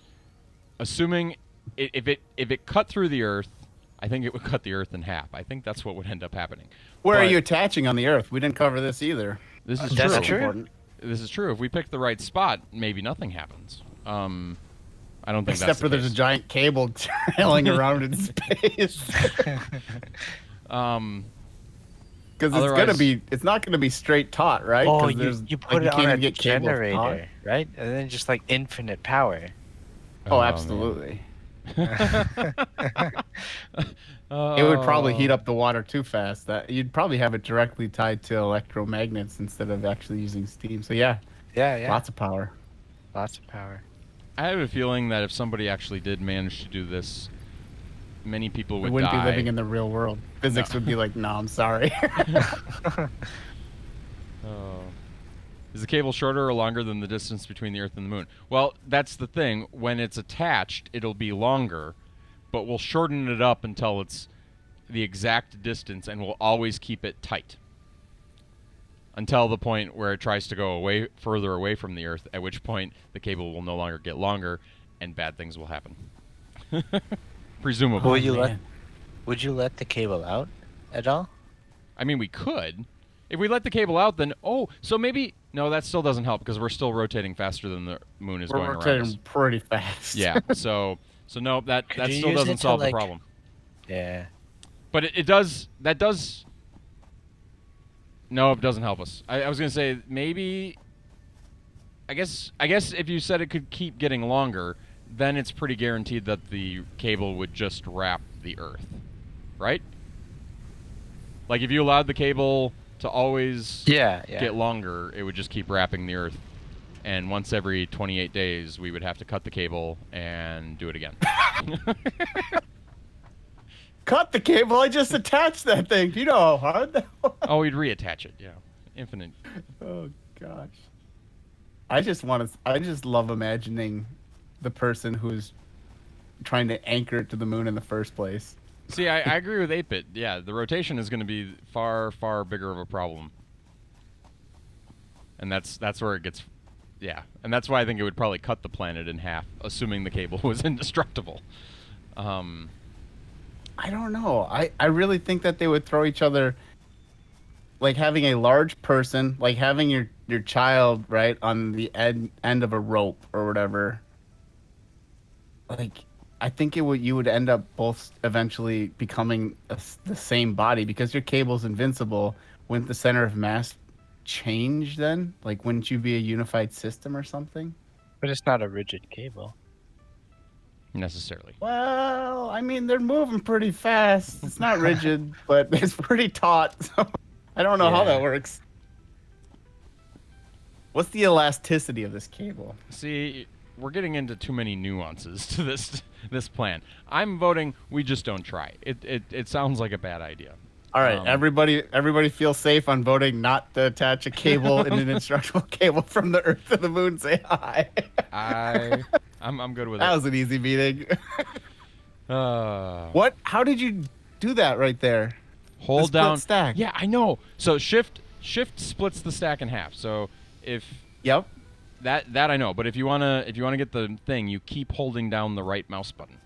A: assuming if it cut through the Earth, I think it would cut the Earth in half. I think that's what would end up happening.
E: Where are you attaching on the Earth? We didn't cover this either.
A: This is
D: That's
A: true.
D: true.
A: This is true. If we pick the right spot, maybe nothing happens. I don't think
E: Except
A: that's
E: for
A: the
E: there's
A: case.
E: a giant cable trailing around in space. Because it's not gonna be straight taut, right?
D: Oh, you put it on a generator, right? And then just like infinite power.
E: Oh, absolutely.
A: Oh.
E: It would probably heat up the water too fast. That you'd probably have it directly tied to electromagnets instead of actually using steam. So yeah, lots of power.
D: Lots of power.
A: I have a feeling that if somebody actually did manage to do this, many people would
E: We wouldn't
A: die.
E: be living in the real world. Physics would be like, no, I'm sorry.
A: Is the cable shorter or longer than the distance between the Earth and the Moon? Well, that's the thing. When it's attached, it'll be longer, but we'll shorten it up until it's the exact distance and will always keep it tight until the point where it tries to go further away from the Earth, at which point the cable will no longer get longer and bad things will happen. Presumably.
D: Would you let the cable out at all?
A: I mean, we could. If we let the cable out, then so maybe no, that still doesn't help because we're still rotating faster than the moon is going around us.
E: We're rotating pretty fast.
A: Yeah. So no, that still doesn't solve the problem.
D: Yeah.
A: But it does. That does. No, it doesn't help us. I was gonna say maybe. I guess if you said it could keep getting longer, then it's pretty guaranteed that the cable would just wrap the Earth, right? Like if you allowed the cable to always get longer, it would just keep wrapping the Earth. And once every 28 days, we would have to cut the cable and do it again.
E: Cut the cable? I just attached that thing. Do you know how hard that was?
A: Oh, we'd reattach it, yeah. Infinite.
E: Oh, gosh. I just love imagining the person who's trying to anchor it to the moon in the first place.
A: See, I agree with 8-Bit. Yeah, the rotation is going to be far, far bigger of a problem. And that's where it gets... Yeah, and that's why I think it would probably cut the planet in half, assuming the cable was indestructible.
E: I don't know. I really think that they would throw each other... Like having a large person, like having your child, right, on the end of a rope or whatever. Like... I think you would end up both eventually becoming the same body because your cable's invincible. Wouldn't the center of mass change then? Like, wouldn't you be a unified system or something?
D: But it's not a rigid cable.
A: Necessarily.
E: Well, I mean, they're moving pretty fast. It's not rigid, but it's pretty taut. So I don't know how that works. What's the elasticity of this cable?
A: See, we're getting into too many nuances to this plan. I'm voting we just don't try. It sounds like a bad idea.
E: All right, everybody feel safe on voting not to attach a cable in an indestructible cable from the Earth to the moon. Say hi.
A: I'm good with it.
E: That was an easy meeting. What? How did you do that right there?
A: Hold down
E: stack.
A: Yeah, I know. So shift splits the stack in half. So if That I know, but if you wanna get the thing, you keep holding down the right mouse button.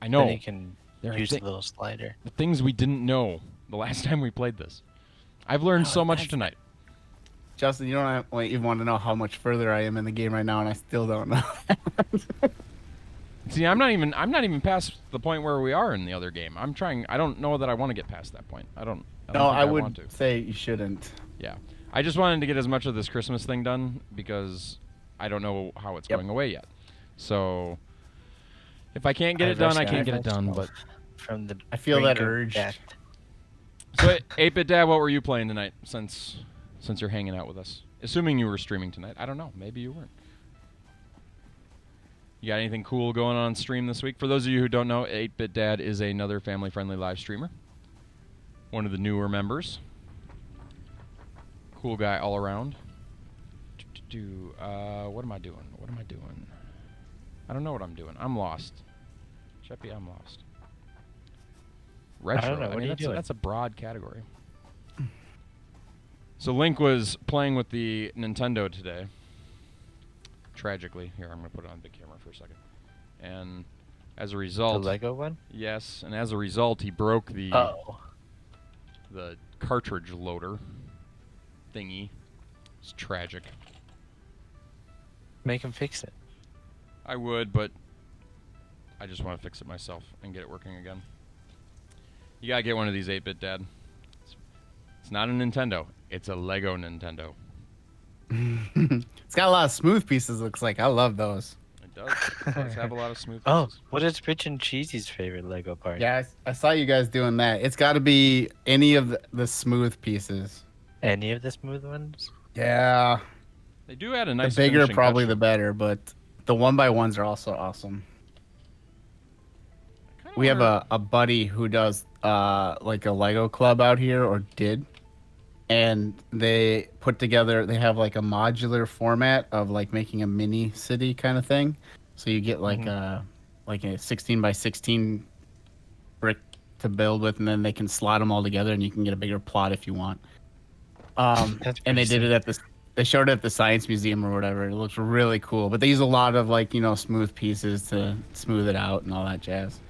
A: I know.
D: Then you can use the little slider.
A: The things we didn't know the last time we played this. I've learned so much tonight.
E: Justin, you don't even want to know how much further I am in the game right now, and I still don't know.
A: See, I'm not even past the point where we are in the other game. I'm trying. I don't know that I want to get past that point. I don't think I
E: would
A: want to.
E: say you shouldn't.
A: Yeah. I just wanted to get as much of this Christmas thing done because I don't know how it's going away yet. So if I can't get it done, I can't get it done. But
E: I feel that urge.
A: So 8-Bit Dad, what were you playing tonight since you're hanging out with us? Assuming you were streaming tonight. I don't know. Maybe you weren't. You got anything cool going on stream this week? For those of you who don't know, 8-Bit Dad is another family-friendly live streamer. One of the newer members. Cool guy all around. What am I doing? I don't know what I'm doing. I'm lost. Sheppy, I'm lost. Retro.
D: I don't know. What are you doing?
A: That's a broad category. So Link was playing with the Nintendo today. Tragically. Here, I'm going to put it on big camera for a second. And as a result...
D: The Lego one?
A: Yes, and as a result, he broke the cartridge loader thingy. It's tragic.
D: Make him fix it.
A: I would, but I just want to fix it myself and get it working again. You gotta get one of these 8-Bit Dad. It's not a Nintendo. It's a Lego Nintendo.
E: It's got a lot of smooth pieces, looks like. I love those.
A: It does. It does have a lot of smooth pieces.
D: Oh, what is Rich and Cheesy's favorite Lego part?
E: Yeah, I saw you guys doing that. It's got to be any of the smooth pieces.
D: Any of the smooth ones?
E: Yeah.
A: They do add a nice
E: The bigger,
A: finishing
E: probably
A: touch.
E: the better, but the 1x1s are also awesome. We have a buddy who does like a Lego club out here, or did, and they have like a modular format of like making a mini city kind of thing. So you get like a 16 by 16 brick to build with, and then they can slot them all together, and you can get a bigger plot if you want.
D: That's
E: And they
D: pretty
E: did it at they showed it at the Science Museum or whatever. It looks really cool, but they use a lot of like smooth pieces to smooth it out and all that jazz.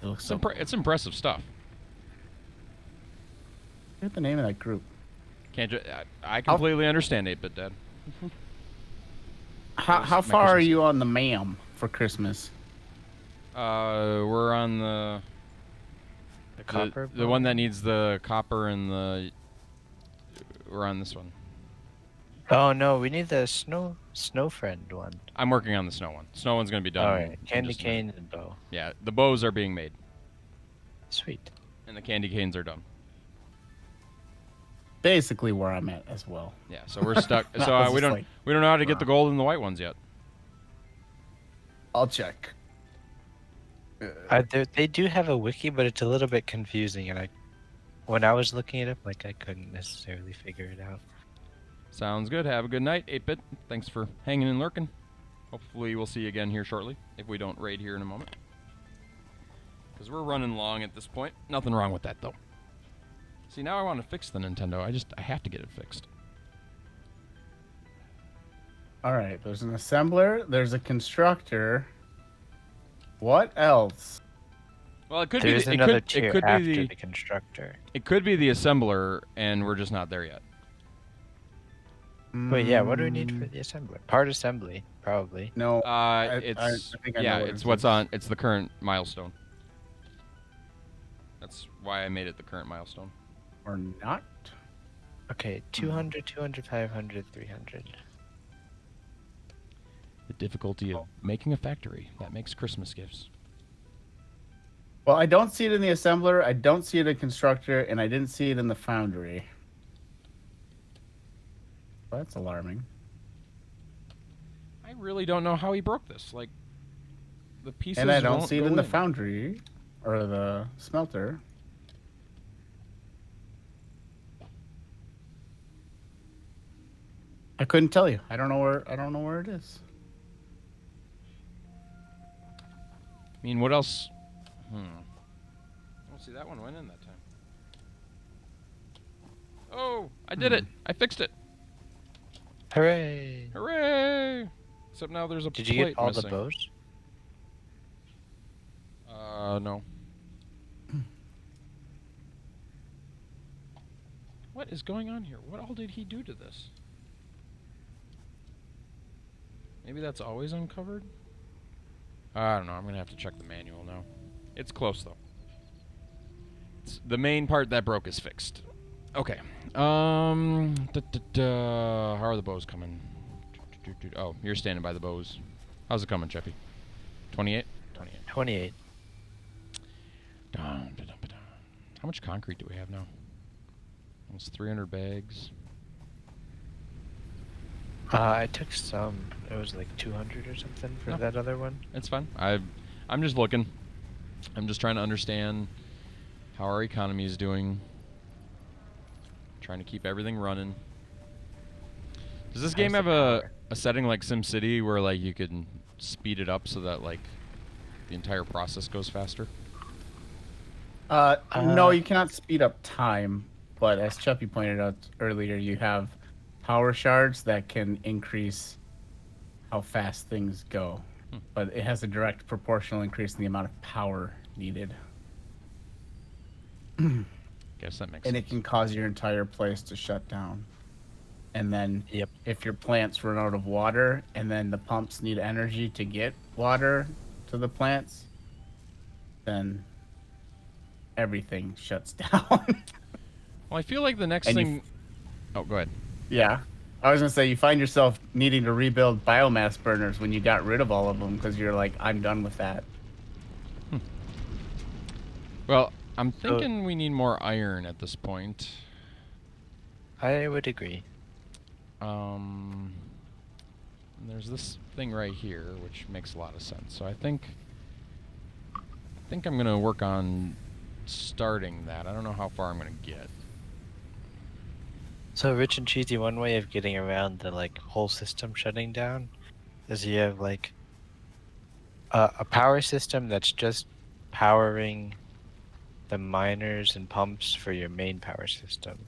E: It looks so.
A: It's impressive stuff.
E: What's the name of that group?
A: I completely understand 8-Bit Dad.
E: How far are you on the MAM for Christmas?
A: We're on the
D: copper.
A: The one that needs the copper and the. We're on this one.
D: Oh no, we need the snow friend one.
A: I'm working on the snow one. Snow one's gonna be done.
D: All right, candy cane and bow.
A: Yeah, the bows are being made.
D: Sweet.
A: And the candy canes are done.
E: Basically where I'm at as well.
A: Yeah, so we're stuck. So we don't know how to get the gold and the white ones yet.
E: I'll check.
D: They do have a wiki, but it's a little bit confusing, and when I was looking it up, I couldn't necessarily figure it out.
A: Sounds good. Have a good night, 8-Bit. Thanks for hanging and lurking. Hopefully we'll see you again here shortly, if we don't raid here in a moment. Because we're running long at this point. Nothing wrong with that, though. See, now I want to fix the Nintendo. I have to get it fixed.
E: All right, there's an assembler, there's a constructor. What else?
A: Well, it could
D: There's
A: be
D: another
A: it
D: tier
A: could
D: after
A: be
D: the constructor.
A: It could be the assembler, and we're just not there yet.
D: Wait, yeah, what do we need for the assembler? Part assembly, probably.
E: No.
A: It's
E: I think I know what
A: it's
E: it
A: what's
E: is.
A: on. It's the current milestone. That's why I made it the current milestone.
E: Or not?
D: Okay, 200, 200, 500, 300.
A: The difficulty of making a factory that makes Christmas gifts.
E: Well, I don't see it in the assembler, I don't see it in constructor, and I didn't see it in the foundry. Well, that's alarming.
A: I really don't know how he broke this. Like, the pieces
E: And I don't
A: won't
E: see it
A: go
E: in the foundry or the smelter. I couldn't tell you. I don't know where it is.
A: I mean, what else? Oh, see, that one went in that time. Oh, I did it! I fixed it!
D: Hooray!
A: Hooray! Except now there's a
D: Did you
A: plate
D: get all
A: missing.
D: the bows?
A: No. What is going on here? What all did he do to this? Maybe that's always uncovered? I don't know. I'm going to have to check the manual now. It's close, though. The main part that broke is fixed. Okay. How are the bows coming? Oh, you're standing by the bows. How's it coming, Cheppy? 28? 28.
D: 28.
A: How much concrete do we have now? Almost 300 bags.
D: I took some. It was like 200 or something for that other one.
A: It's fine. I'm just looking. I'm just trying to understand how our economy is doing. Trying to keep everything running. Does this game have a setting like SimCity where like you can speed it up so that like the entire process goes faster?
E: No, you cannot speed up time, but as Chuppy pointed out earlier, you have power shards that can increase how fast things go. But it has a direct proportional increase in the amount of power needed.
A: Guess that makes
E: And
A: sense.
E: it can cause your entire place to shut down. And then if your plants run out of water and then the pumps need energy to get water to the plants, then everything shuts down.
A: Well, I feel like the next thing... Oh, go ahead.
E: Yeah. I was going to say, you find yourself needing to rebuild biomass burners when you got rid of all of them because you're like, I'm done with that.
A: Well, I'm thinking we need more iron at this point.
D: I would agree.
A: There's this thing right here, which makes a lot of sense. So I think I'm going to work on starting that. I don't know how far I'm going to get.
D: So Rich and Cheesy, one way of getting around the like whole system shutting down is you have like a power system that's just powering the miners and pumps for your main power system,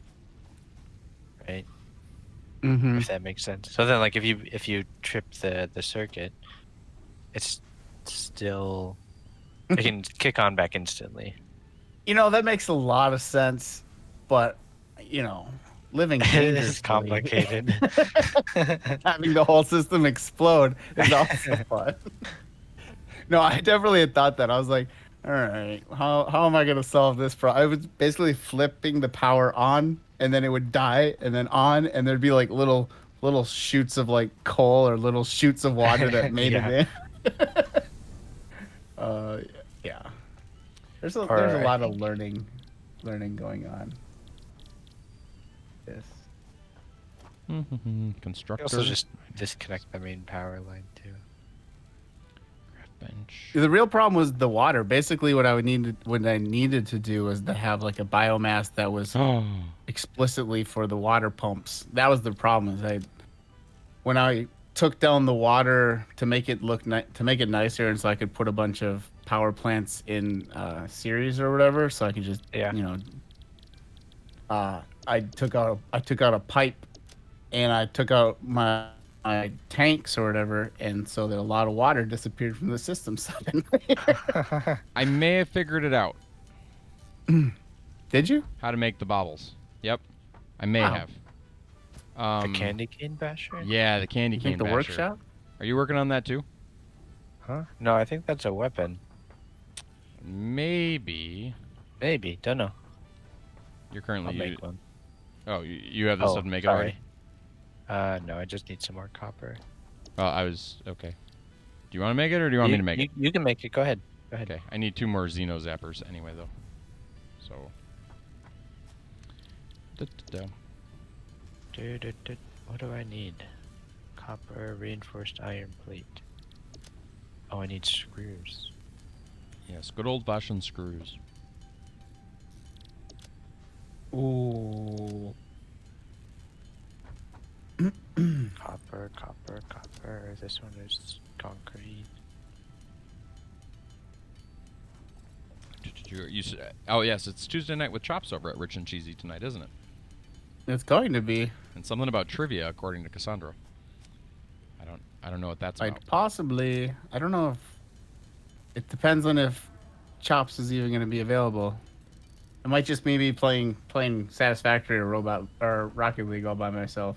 D: right?
E: Mm-hmm.
D: If that makes sense. So then, like, if you trip the circuit, it's still it can kick on back instantly.
E: That makes a lot of sense, but living
D: It's
E: dangerously,
D: complicated.
E: having the whole system explode is also fun. No, I definitely had thought that. I was like, all right, how am I gonna solve this problem? I was basically flipping the power on, and then it would die, and then on, and there'd be like little shoots of like coal or little shoots of water that made it
D: Yeah.
E: in. Uh, yeah. There's a
D: Or I
E: lot of
D: think
E: learning going on. Yes.
D: you
A: Constructor.
D: also just disconnect the main power line too.
A: Craft bench.
E: The real problem was the water. Basically, what I needed to do was to have like a biomass that was
A: Oh.
E: explicitly for the water pumps. That was the problem. When I took down the water to make it to make it nicer, and so I could put a bunch of power plants in series or whatever, so I could just
D: Yeah.
E: I took out a pipe, and I took out my tanks or whatever, and so that a lot of water disappeared from the system suddenly.
A: I may have figured it out.
E: Did you?
A: How to make the baubles. Yep. I may
E: Wow.
A: have.
D: The candy cane basher?
A: Yeah, the candy
E: You
A: cane
E: think the
A: basher.
E: workshop?
A: Are you working on that too?
D: Huh? No, I think that's a weapon.
A: Maybe.
D: Maybe. Don't know.
A: You're currently.
D: I'll make one.
A: Oh, you have this stuff to make it
D: sorry.
A: already?
D: No, I just need some more copper.
A: Well, I was okay. Do you want to make it, or do you want me to make it?
D: You can make it. Go ahead. Go ahead.
A: Okay. I need 2 more Xeno zappers anyway, though. So.
D: What do I need? Copper, reinforced iron plate. Oh, I need screws.
A: Yes, good old-fashioned screws.
E: Ooh.
D: Copper. This one is concrete.
A: Oh yes, it's Tuesday night with Chops over at Rich and Cheesy tonight, isn't it?
E: It's going to be.
A: And something about trivia, according to Cassandra. I don't know what that's about.
E: Possibly. I don't know if. It depends on if Chops is even going to be available. I might just maybe playing Satisfactory or Rocket League all by myself.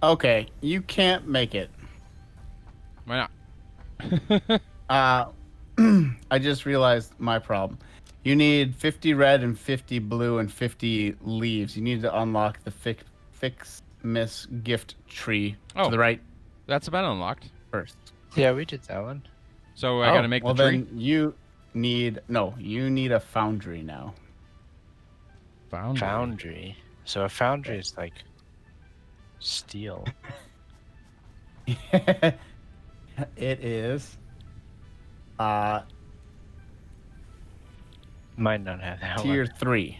E: Okay, you can't make it.
A: Why not?
E: I just realized my problem. You need 50 red and 50 blue and 50 leaves. You need to unlock the fix miss gift tree to the right
A: That's been unlocked.
E: first.
D: Yeah, we did that one.
A: So I gotta make the tree.
E: Then you need a foundry now.
D: Foundry. So a foundry is like steel.
E: It is.
D: Might not have that
E: Tier
D: one.
E: 3.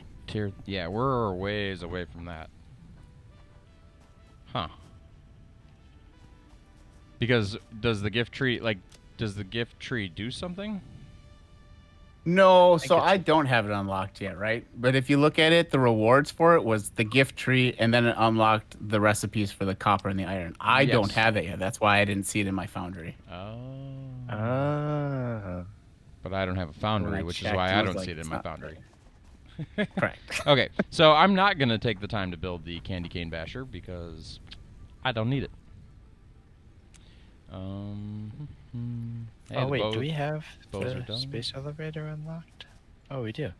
A: Yeah, we're ways away from that. Huh. Because does the gift tree do something?
E: No, so I don't have it unlocked yet, right? But if you look at it, the rewards for it was the gift tree, and then it unlocked the recipes for the copper and the iron. I don't have it yet. That's why I didn't see it in my foundry.
A: Oh.
D: Ah.
A: But I don't have a foundry, which is why I don't see it in my foundry.
E: Correct.
A: Okay, so I'm not going to take the time to build the candy cane basher because I don't need it.
D: Oh wait, do we have
A: bows are
D: the
A: done.
D: space elevator unlocked? Oh, we do.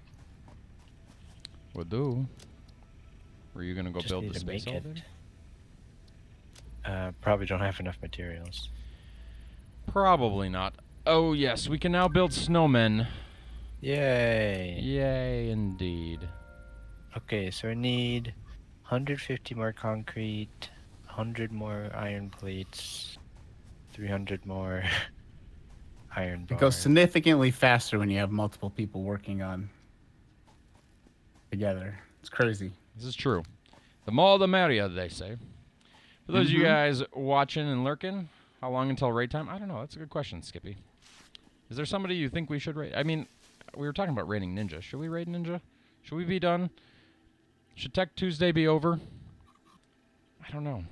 A: We do. Were you going to go
D: Just
A: build
D: need
A: the
D: to
A: space
D: make it.
A: elevator?
D: Probably don't have enough materials.
A: Probably not. Oh yes, we can now build snowmen.
D: Yay!
A: Yay, indeed.
D: Okay, so I need 150 more concrete, 100 more iron plates, 300 more iron bars.
E: It goes significantly faster when you have multiple people working on together. It's crazy.
A: This is true. The more the merrier, they say. For those of you guys watching and lurking, how long until raid time? I don't know. That's a good question, Skippy. Is there somebody you think we should raid? I mean, we were talking about raiding Ninja. Should we raid Ninja? Should we be done? Should Tech Tuesday be over? I don't know.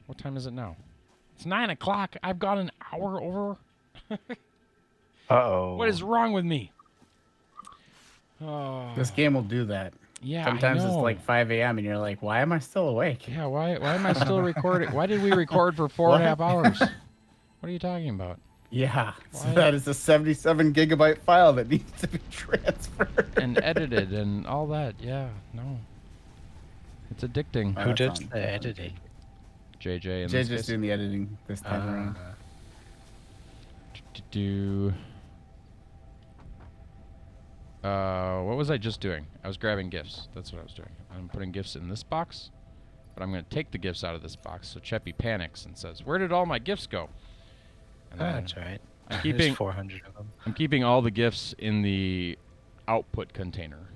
A: What time is it now? It's 9 o'clock. I've got an hour over.
D: Uh-oh.
A: What is wrong with me? Oh.
E: This game will do that.
A: Yeah,
E: Sometimes
A: I know.
E: it's like 5 a.m. and you're like, why am I still awake?
A: Yeah, why am I still recording? Why did we record for 4.5 hours? What are you talking about?
E: Yeah, so
A: Why?
E: that is a 77 gigabyte file that needs to be transferred.
A: And edited and all that. Yeah, no. It's addicting.
D: Who
E: that's
D: did
E: on-
D: the editing?
A: JJ and
E: Jay's just doing the editing this time around.
A: What was I just doing? I was grabbing gifts. That's what I was doing. I'm putting gifts in this box, but I'm going to take the gifts out of this box. So Cheppy panics and says, "Where did all my gifts go?" And then
D: That's right.
A: I'm
D: There's
A: keeping
D: 400 of them.
A: I'm keeping all the gifts in the output container.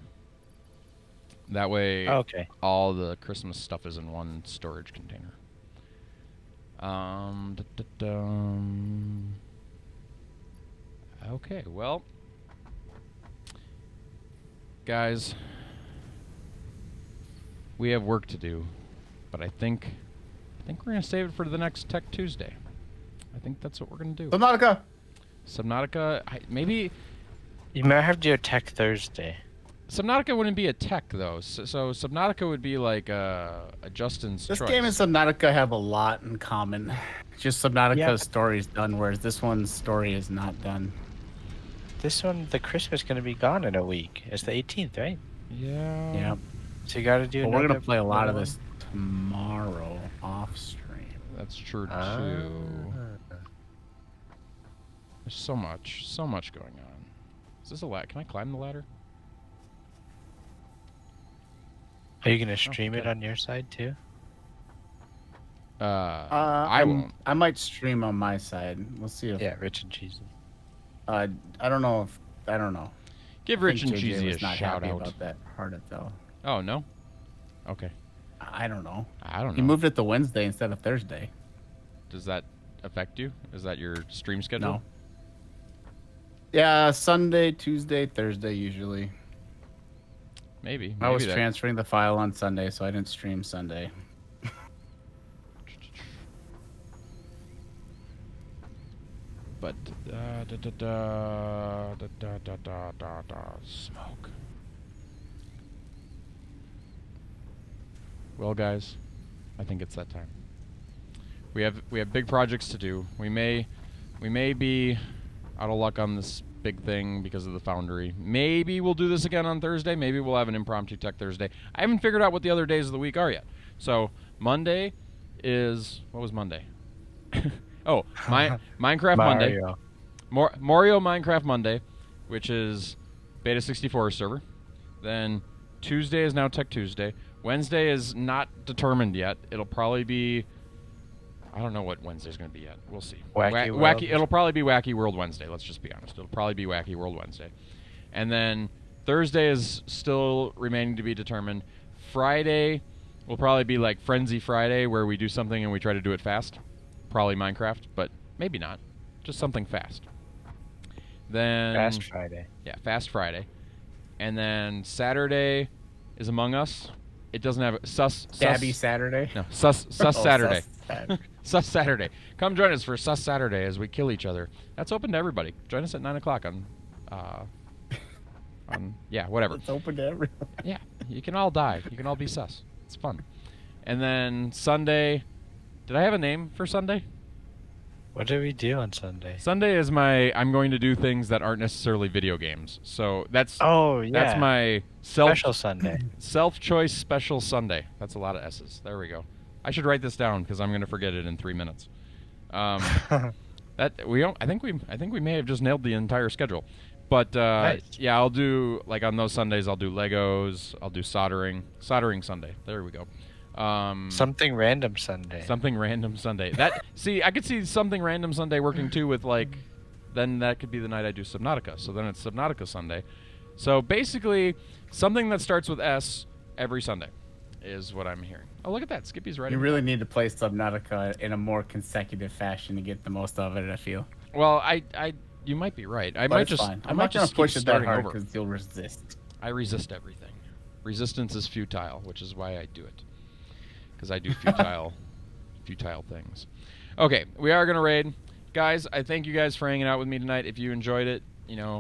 A: That way,
D: Okay.
A: all the Christmas stuff is in one storage container. Okay, well, guys, we have work to do, but I think we're gonna save it for the next Tech Tuesday. I think that's what we're gonna do.
E: Subnautica!
A: Subnautica, maybe
D: You might have to do a Tech Thursday.
A: Subnautica wouldn't be a tech though. So Subnautica would be like a Justin's
E: This
A: choice.
E: game and Subnautica have a lot in common. Just Subnautica's
D: Yeah.
E: story is done, whereas this one's story is not done.
D: This one, the Christmas is going to be gone in a week. It's the 18th, right?
A: Yeah.
E: Yeah.
D: So you got to do
E: Well, we're
D: another
E: gonna play a lot of
D: one.
E: this tomorrow off stream.
A: That's true too.
D: Ah.
A: There's so much going on. Is this a ladder? Can I climb the ladder?
D: Are you going to stream it
A: okay.
D: on your side too?
A: I won't.
E: I might stream on my side. We'll see if.
D: Yeah, Rich and Cheesy.
E: I don't know if. I don't know.
A: Give
E: I
A: Rich
E: think
A: and
E: JJ
A: Cheesy a
E: was not
A: shout
E: happy
A: out.
E: about that part of though.
A: Oh no. Okay.
E: I don't know.
A: I don't
E: He
A: know.
E: moved it to Wednesday instead of Thursday.
A: Does that affect you? Is that your stream schedule?
E: No. Yeah, Sunday, Tuesday, Thursday usually.
A: Maybe.
E: I was
A: that-
E: transferring the file on Sunday, so I didn't stream Sunday.
A: But smoke. Well, guys, I think it's that time. We have big projects to do. We may be out of luck on this big thing because of the Foundry. Maybe we'll do this again on Thursday. Maybe we'll have an impromptu Tech Thursday. I haven't figured out what the other days of the week are yet. So Monday is what was Monday? Oh, Minecraft Monday. Mario Minecraft Monday, which is Beta 64 server. Then Tuesday is now Tech Tuesday. Wednesday is not determined yet. It'll probably be... I don't know what Wednesday's going to be yet. We'll see.
D: Wacky World.
A: It'll probably be Wacky World Wednesday. Let's just be honest. It'll probably be Wacky World Wednesday. And then Thursday is still remaining to be determined. Friday will probably be like Frenzy Friday, where we do something and we try to do it fast. Probably Minecraft, but maybe not. Just something fast. Then
D: Fast Friday.
A: Yeah, Fast Friday. And then Saturday is Among Us. It doesn't have
E: Dabby Saturday.
A: No, Sus
E: Oh,
A: Saturday.
E: Sus Saturday.
A: Sus Saturday. Come join us for Sus Saturday as we kill each other. That's open to everybody. Join us at 9 o'clock on yeah, whatever.
E: It's open to everyone.
A: Yeah, you can all die. You can all be sus. It's fun. And then Sunday, did I have a name for Sunday?
D: What do we do on Sunday?
A: Sunday is I'm going to do things that aren't necessarily video games. So that's
D: Oh, yeah.
A: that's my
D: Special Sunday.
A: self-choice special Sunday. That's a lot of S's. There we go. I should write this down because I'm going to forget it in 3 minutes. That we don't. I think we may have just nailed the entire schedule. But
D: Nice.
A: yeah, I'll do like on those Sundays. I'll do Legos. I'll do soldering Sunday. There we go.
D: Something random Sunday.
A: Something random Sunday. That see, I could see something random Sunday working too with like, then that could be the night I do Subnautica. So then it's Subnautica Sunday. So basically, something that starts with S every Sunday. is what I'm hearing. Oh, look at that. Skippy's ready.
E: You really need to play Subnautica in a more consecutive fashion to get the most of it, I feel.
A: Well, you might be right. I
E: But
A: might
E: it's
A: just,
E: fine.
A: I
E: I'm
A: might
E: not going
A: just
E: to push
A: keep
E: it that
A: starting
E: hard
A: over.
E: because you'll resist.
A: I resist everything. Resistance is futile, which is why I do it. Because I do futile things. Okay, we are going to raid. Guys, I thank you guys for hanging out with me tonight. If you enjoyed it,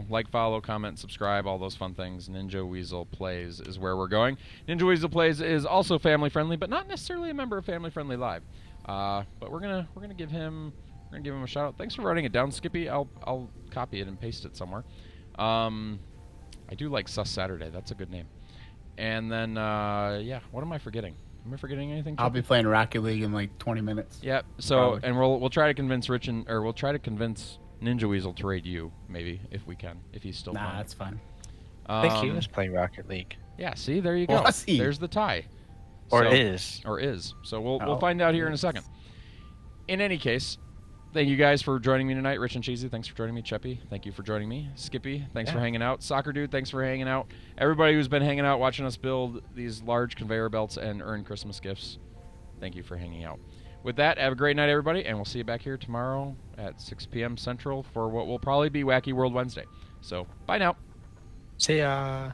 A: like, follow, comment, subscribe, all those fun things. Ninja Weasel Plays is where we're going. Ninja Weasel Plays is also family friendly, but not necessarily a member of Family Friendly Live. But we're gonna give him a shout out. Thanks for writing it down, Skippy. I'll copy it and paste it somewhere. I do like Sus Saturday. That's a good name. And then yeah, what am I forgetting? Am I forgetting anything?
E: I'll be playing Rocket League in like 20 minutes.
A: Yep. So
E: Probably.
A: and we'll try to convince we'll try to convince Ninja Weasel to raid you, maybe, if we can, if he's still
E: Nah,
A: playing.
E: that's fine.
D: I think he was playing Rocket League.
A: Yeah, see, there you go.
E: Was he?
A: There's the tie.
D: Or
A: So-
D: is.
A: Or is. So we'll
E: Oh,
A: find out here in a
E: is.
A: second. In any case, thank you guys for joining me tonight. Rich and Cheesy, thanks for joining me. Cheppy, thank you for joining me. Skippy, thanks for hanging out. Soccer Dude, thanks for hanging out. Everybody who's been hanging out, watching us build these large conveyor belts and earn Christmas gifts, thank you for hanging out. With that, have a great night, everybody, and we'll see you back here tomorrow at 6 p.m. Central for what will probably be Wacky World Wednesday. So, bye now.
D: See ya.